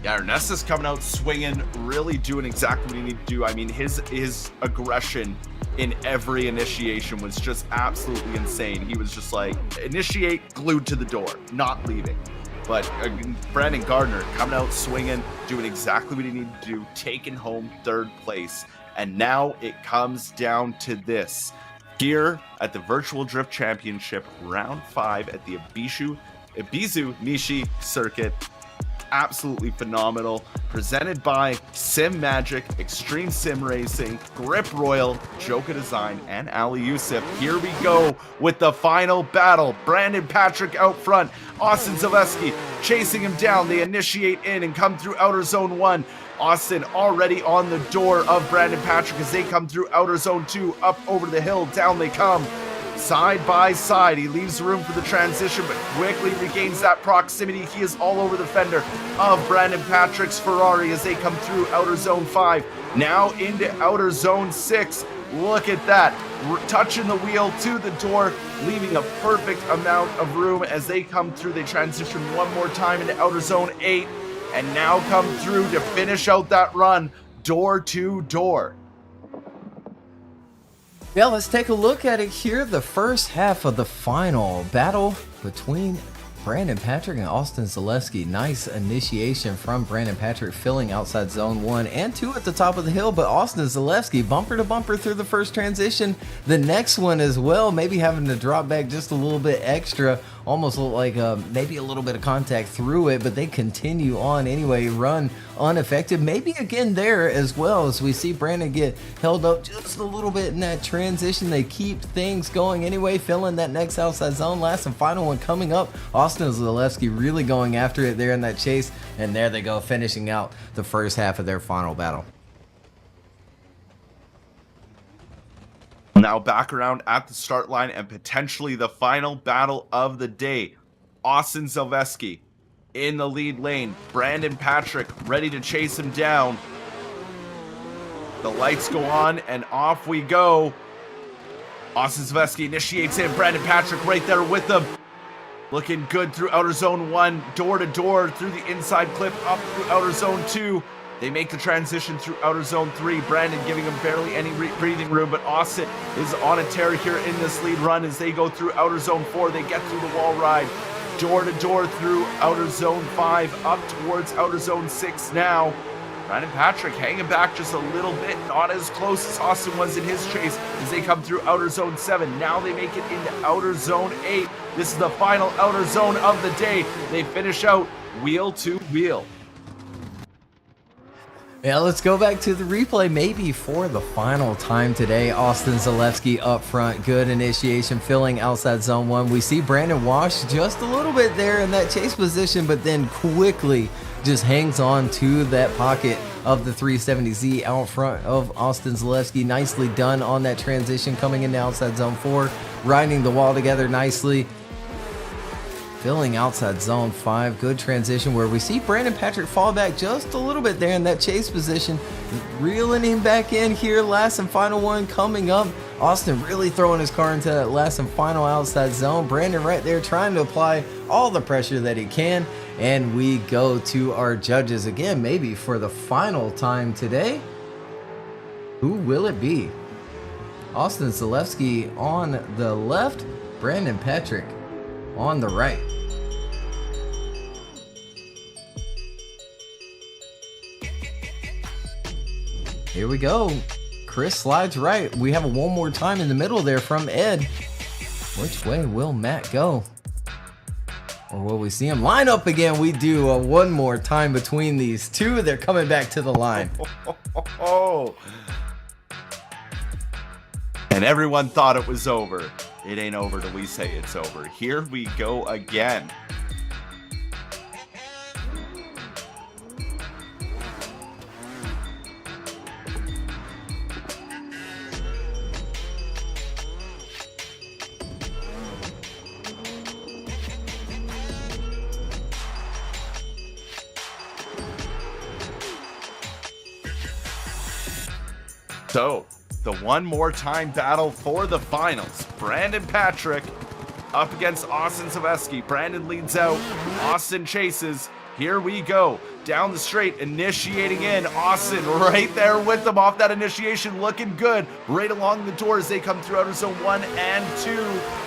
Yeah, Ernestus coming out swinging, really doing exactly what he needed to do. I mean, his aggression in every initiation was just absolutely insane. He was just like, initiate, glued to the door, not leaving. But Brandon Gardner coming out swinging, doing exactly what he needed to do, taking home third place. And now it comes down to this. Here at the Virtual Drift Championship, round 5 at the Ebisu Nishi circuit. Absolutely phenomenal. Presented by Sim Magic, Extreme Sim Racing, Grip Royal, Joka Design, and Ali Yusuf. Here we go with the final battle. Brandon Patrick out front. Austin Zeleski chasing him down. They initiate in and come through outer zone 1. Austin already on the door of Brandon Patrick as they come through outer zone 2. Up over the hill, down they come. Side by side, he leaves room for the transition, but quickly regains that proximity. He is all over the fender of Brandon Patrick's Ferrari as they come through outer zone 5. Now into outer zone 6. Look at that. Touching the wheel to the door, leaving a perfect amount of room as they come through. They transition one more time into outer zone 8, and now come through to finish out that run door to door. Yeah, let's take a look at it here. The first half of the final battle between Brandon Patrick and Austin Zeleski. Nice initiation from Brandon Patrick, filling outside zone 1 and 2 at the top of the hill, but Austin Zeleski bumper to bumper through the first transition. The next one as well, maybe having to drop back just a little bit extra, almost look like maybe a little bit of contact through it, but they continue on anyway, run unaffected. Maybe again there as well, as we see Brandon get held up just a little bit in that transition. They keep things going anyway, filling that next outside zone. Last and final one coming up. Austin Zeleski really going after it there in that chase, and there they go, finishing out the first half of their final battle. Now back around at the start line and potentially the final battle of the day. Austin Zeleski in the lead lane. Brandon Patrick ready to chase him down. The lights go on and off we go. Austin Zeleski initiates in. Brandon Patrick right there with him. Looking good through outer zone 1, door to door through the inside clip, up through outer zone 2. They make the transition through outer zone 3. Brandon giving him barely any breathing room, but Austin is on a tear here in this lead run as they go through outer zone 4. They get through the wall ride, door to door through outer zone 5, up towards outer zone 6 now. Brandon Patrick hanging back just a little bit, not as close as Austin was in his chase as they come through outer zone 7. Now they make it into outer zone 8. This is the final outer zone of the day. They finish out wheel to wheel. Yeah, let's go back to the replay maybe for the final time today. Austin Zeleski up front, good initiation, filling outside zone 1. We see Brandon wash just a little bit there in that chase position, but then quickly just hangs on to that pocket of the 370Z out front of Austin Zeleski. Nicely done on that transition, coming into outside zone 4, riding the wall together nicely, filling outside zone 5. Good transition where we see Brandon Patrick fall back just a little bit there in that chase position, reeling him back in here. Last and final one coming up. Austin really throwing his car into that last and final outside zone. Brandon right there trying to apply all the pressure that he can. And we go to our judges again, maybe for the final time today. Who will it be? Austin Zeleski on the left, Brandon Patrick on the right. Here we go. Chris slides right. We have a one more time in the middle there from Ed. Which way will Matt go? Or will we see him line up again? We do a one more time between these two. They're coming back to the line. And everyone thought it was over. It ain't over till we say it's over. Here we go again. So, the one more time battle for the finals. Brandon Patrick up against Austin Zeleski. Brandon leads out. Austin chases. Here we go. Down the straight, initiating in. Austin right there with them off that initiation, looking good. Right along the door as they come through outer zone 1 and 2.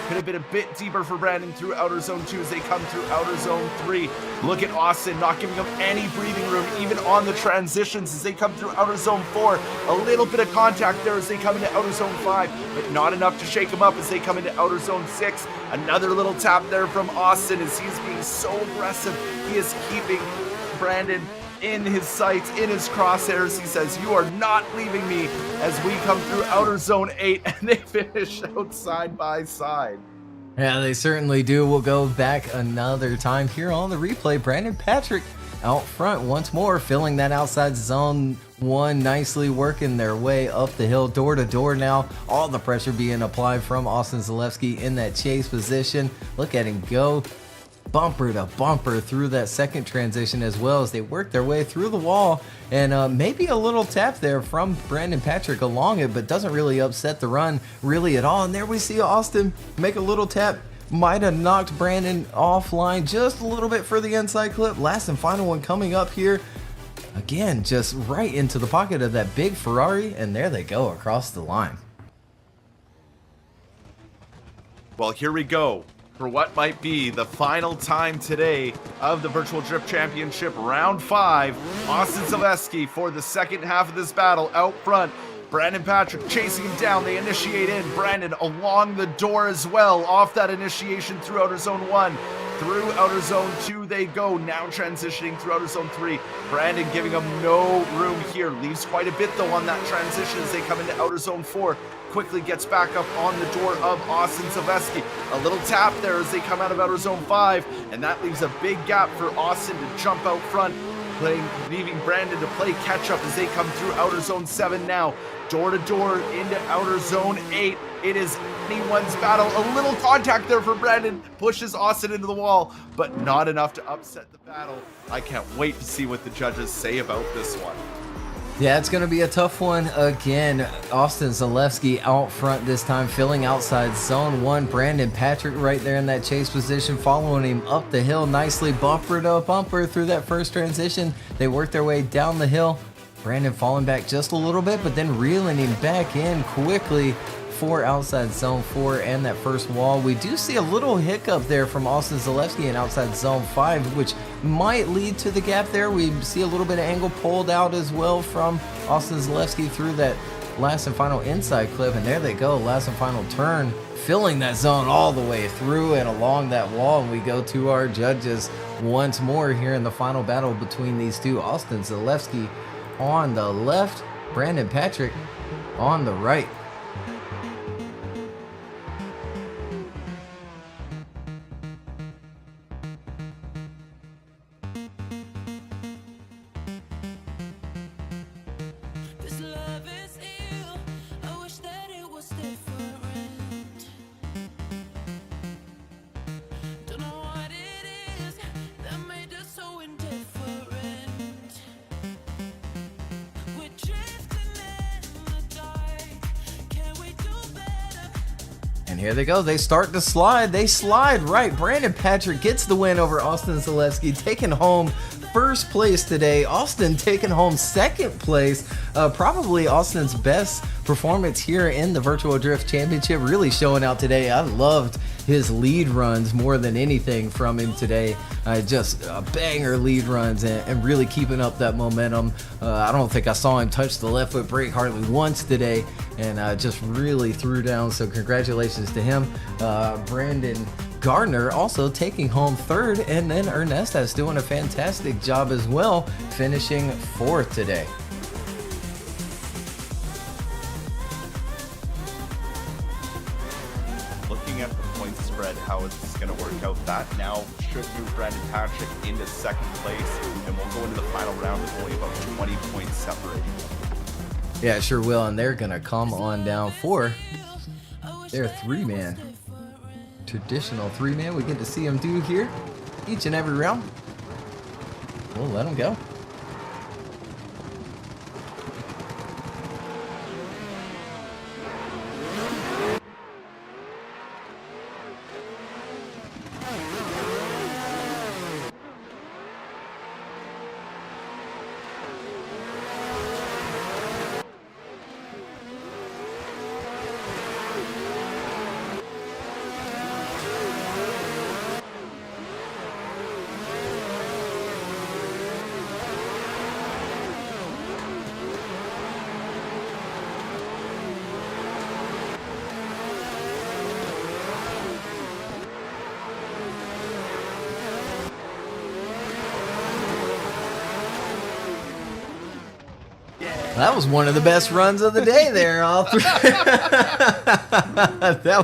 Could have been a bit deeper for Brandon through outer zone 2 as they come through outer zone 3. Look at Austin not giving them any breathing room, even on the transitions as they come through outer zone 4. A little bit of contact there as they come into outer zone 5, but not enough to shake them up as they come into outer zone 6. Another little tap there from Austin as he's being so aggressive. He is keeping Brandon in his sights, in his crosshairs. He says, "You are not leaving me," as we come through outer zone 8 and they finish out side by side. Yeah, they certainly do. We'll go back another time here on the replay. Brandon Patrick out front once more, filling that outside zone 1, nicely working their way up the hill, door to door now. All the pressure being applied from Austin Zeleski in that chase position. Look at him go. Bumper to bumper through that second transition as well as they work their way through the wall, and maybe a little tap there from Brandon Patrick along it, but doesn't really upset the run really at all. And there we see Austin make a little tap, might have knocked Brandon offline just a little bit for the inside clip. Last and final one coming up here again, just right into the pocket of that big Ferrari, and there they go across the line. Well, here we go for what might be the final time today of the Virtual Drift Championship Round 5. Austin Zeleski for the second half of this battle out front. Brandon Patrick chasing him down. They initiate in. Brandon along the door as well. Off that initiation through outer zone 1. Through outer zone 2 they go. Now transitioning through outer zone 3. Brandon giving them no room here. Leaves quite a bit though on that transition as they come into outer zone 4. Quickly gets back up on the door of Austin Zeleski. A little tap there as they come out of outer zone 5, and that leaves a big gap for Austin to jump out front, leaving Brandon to play catch up as they come through outer zone 7 now. Door to door into outer zone 8. It is anyone's battle. A little contact there for Brandon. Pushes Austin into the wall, but not enough to upset the battle. I can't wait to see what the judges say about this one. Yeah, it's going to be a tough one again. Austin Zeleski out front this time, filling outside zone 1. Brandon Patrick right there in that chase position, following him up the hill nicely, bumper to bumper through that first transition. They work their way down the hill. Brandon falling back just a little bit, but then reeling him back in quickly for outside zone 4 and that first wall. We do see a little hiccup there from Austin Zeleski in outside zone 5, which might lead to the gap there. We see a little bit of angle pulled out as well from Austin Zeleski through that last and final inside clip, and there they go, last and final turn, filling that zone all the way through and along that wall. And we go to our judges once more here in the final battle between these two. Austin Zeleski on the left, Brandon Patrick on the right. And here they go. They start to slide. They slide right. Brandon Patrick gets the win over Austin Zeleski, taking home first place today. Austin taking home second place. Probably Austin's best performance here in the Virtual Drift Championship. Really showing out today. I loved his lead runs more than anything from him today. Just banger lead runs and really keeping up that momentum. I don't think I saw him touch the left foot brake hardly once today, and just really threw down. So congratulations to him. Brandon Gardner also taking home third, and then Ernestas doing a fantastic job as well, finishing fourth today. Looking at the point spread, how is this going to work out? That now should move Brandon Patrick into second place, and we'll go into the final round with only about 20 points separating. Yeah, sure will, and they're going to come on down for their three-man. Traditional three-man we get to see them do here each and every round. We'll let them go. That was one of the best runs of the day there, all three. That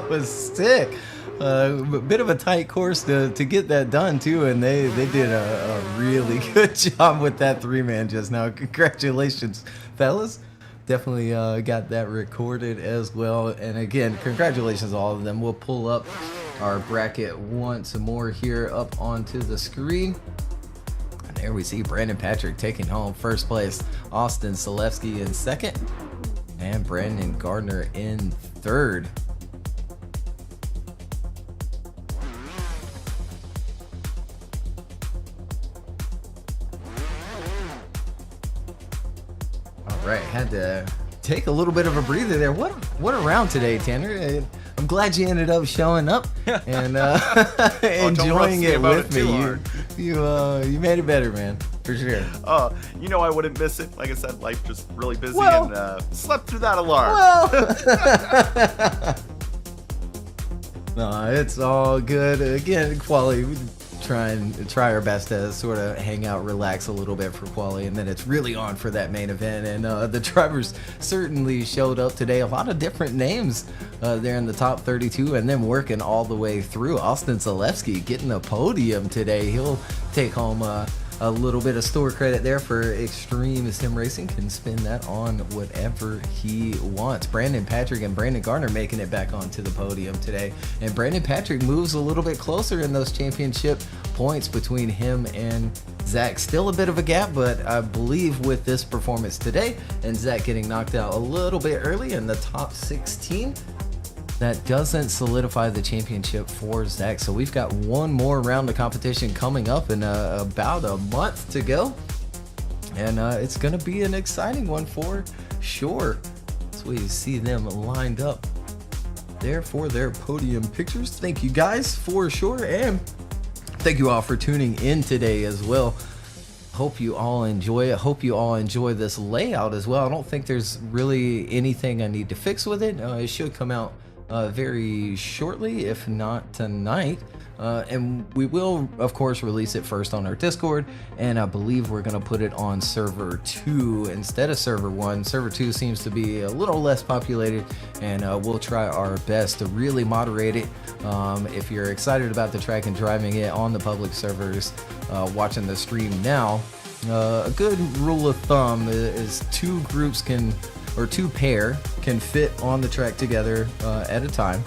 was sick. A bit of a tight course to get that done, too, and they did a really good job with that three-man just now. Congratulations, fellas. Definitely got that recorded as well. And again, congratulations to all of them. We'll pull up our bracket once more here up onto the screen. There we see Brandon Patrick taking home first place, Austin Zeleski in second, and Brandon Gardner in third. All right, had to take a little bit of a breather there. What a round today, Tanner. I'm glad you ended up showing up and enjoying it with me. You made it better, man, for sure. You know I wouldn't miss it. Like I said, life just really busy, and slept through that alarm. No, it's all good. Again, quality. We try our best to sort of hang out, relax a little bit for quality, and then it's really on for that main event. And the drivers certainly showed up today. A lot of different names there in the top 32, and then working all the way through. Austin Zeleski getting a podium today. He'll take home a little bit of store credit there for Extreme Sim Racing. Can spend that on whatever he wants. Brandon Patrick and Brandon Garner making it back onto the podium today. And Brandon Patrick moves a little bit closer in those championship points between him and Zach. Still a bit of a gap, but I believe with this performance today and Zach getting knocked out a little bit early in the top 16, that doesn't solidify the championship for Zach. So we've got one more round of competition coming up in about a month to go. And it's going to be an exciting one for sure. So we see them lined up there for their podium pictures. Thank you guys for sure. And thank you all for tuning in today as well. Hope you all enjoy it. Hope you all enjoy this layout as well. I don't think there's really anything I need to fix with it. It should come out very shortly, if not tonight. And we will, of course, release it first on our Discord, and I believe we're going to put it on server 2 instead of server 1. Server 2 seems to be a little less populated, and we'll try our best to really moderate it. If you're excited about the track and driving it on the public servers, watching the stream now, a good rule of thumb is two pair can fit on the track together at a time.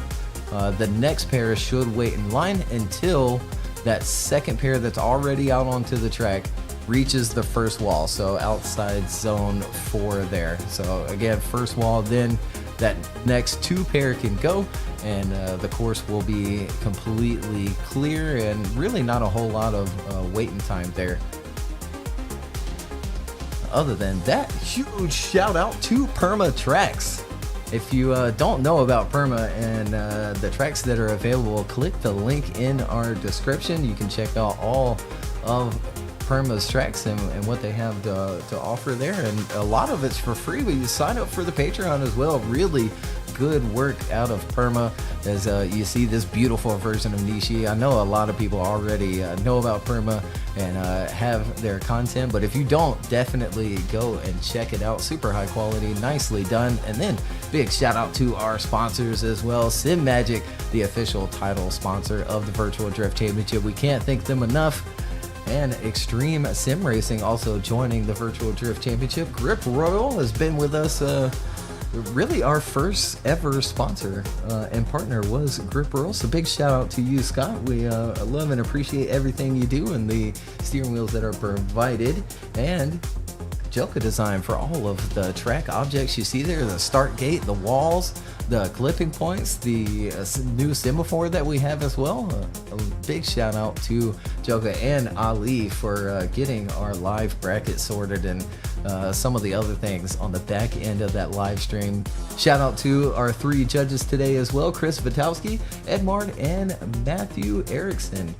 The next pair should wait in line until that second pair that's already out onto the track reaches the first wall, so outside zone 4 there. So again, first wall, then that next 2 pair can go, and the course will be completely clear and really not a whole lot of waiting time there. Other than that, huge shout out to PermaTracks. If you don't know about Perma and the tracks that are available, click the link in our description. You can check out all of Perma's tracks and what they have to offer there. And a lot of it's for free, but you sign up for the Patreon as well. Really good work out of Perma as you see this beautiful version of Nishi. I know a lot of people already know about Perma and have their content, but if you don't, definitely go and check it out. Super high quality, nicely done. And then big shout out to our sponsors as well. Sim Magic, the official title sponsor of the Virtual Drift Championship. We can't thank them enough. And Extreme Sim Racing also joining the Virtual Drift Championship. Grip Royal has been with us. Really, our first ever sponsor and partner was Grip Royal. So big shout out to you, Scott. We love and appreciate everything you do and the steering wheels that are provided. And Jelka Design for all of the track objects you see there, the start gate, the walls, the clipping points, the new semaphore that we have as well. A big shout out to Jelka and Ali for getting our live bracket sorted and some of the other things on the back end of that live stream. Shout out to our 3 judges today as well, Chris Vitali, Edmard, and Matthew Erickson,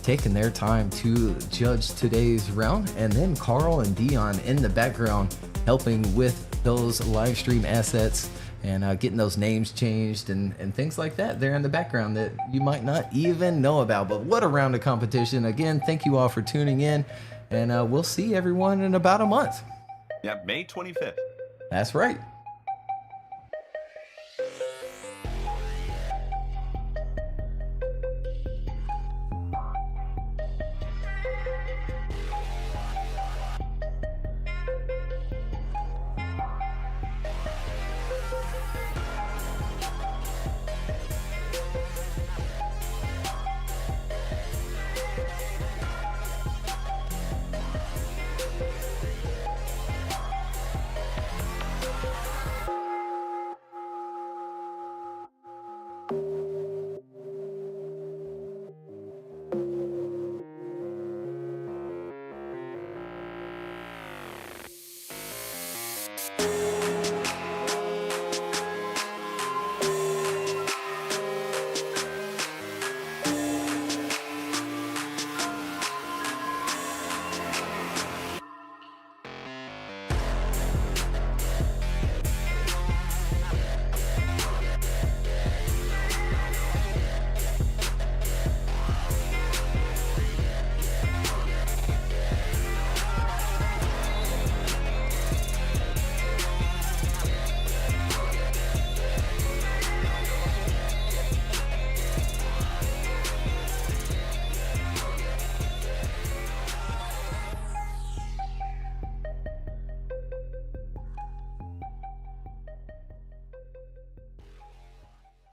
taking their time to judge today's round. And then Carl and Dion in the background helping with those live stream assets and getting those names changed and things like that there in the background that you might not even know about. But what a round of competition. Again, thank you all for tuning in, and we'll see everyone in about a month. Yeah, May 25th. That's right.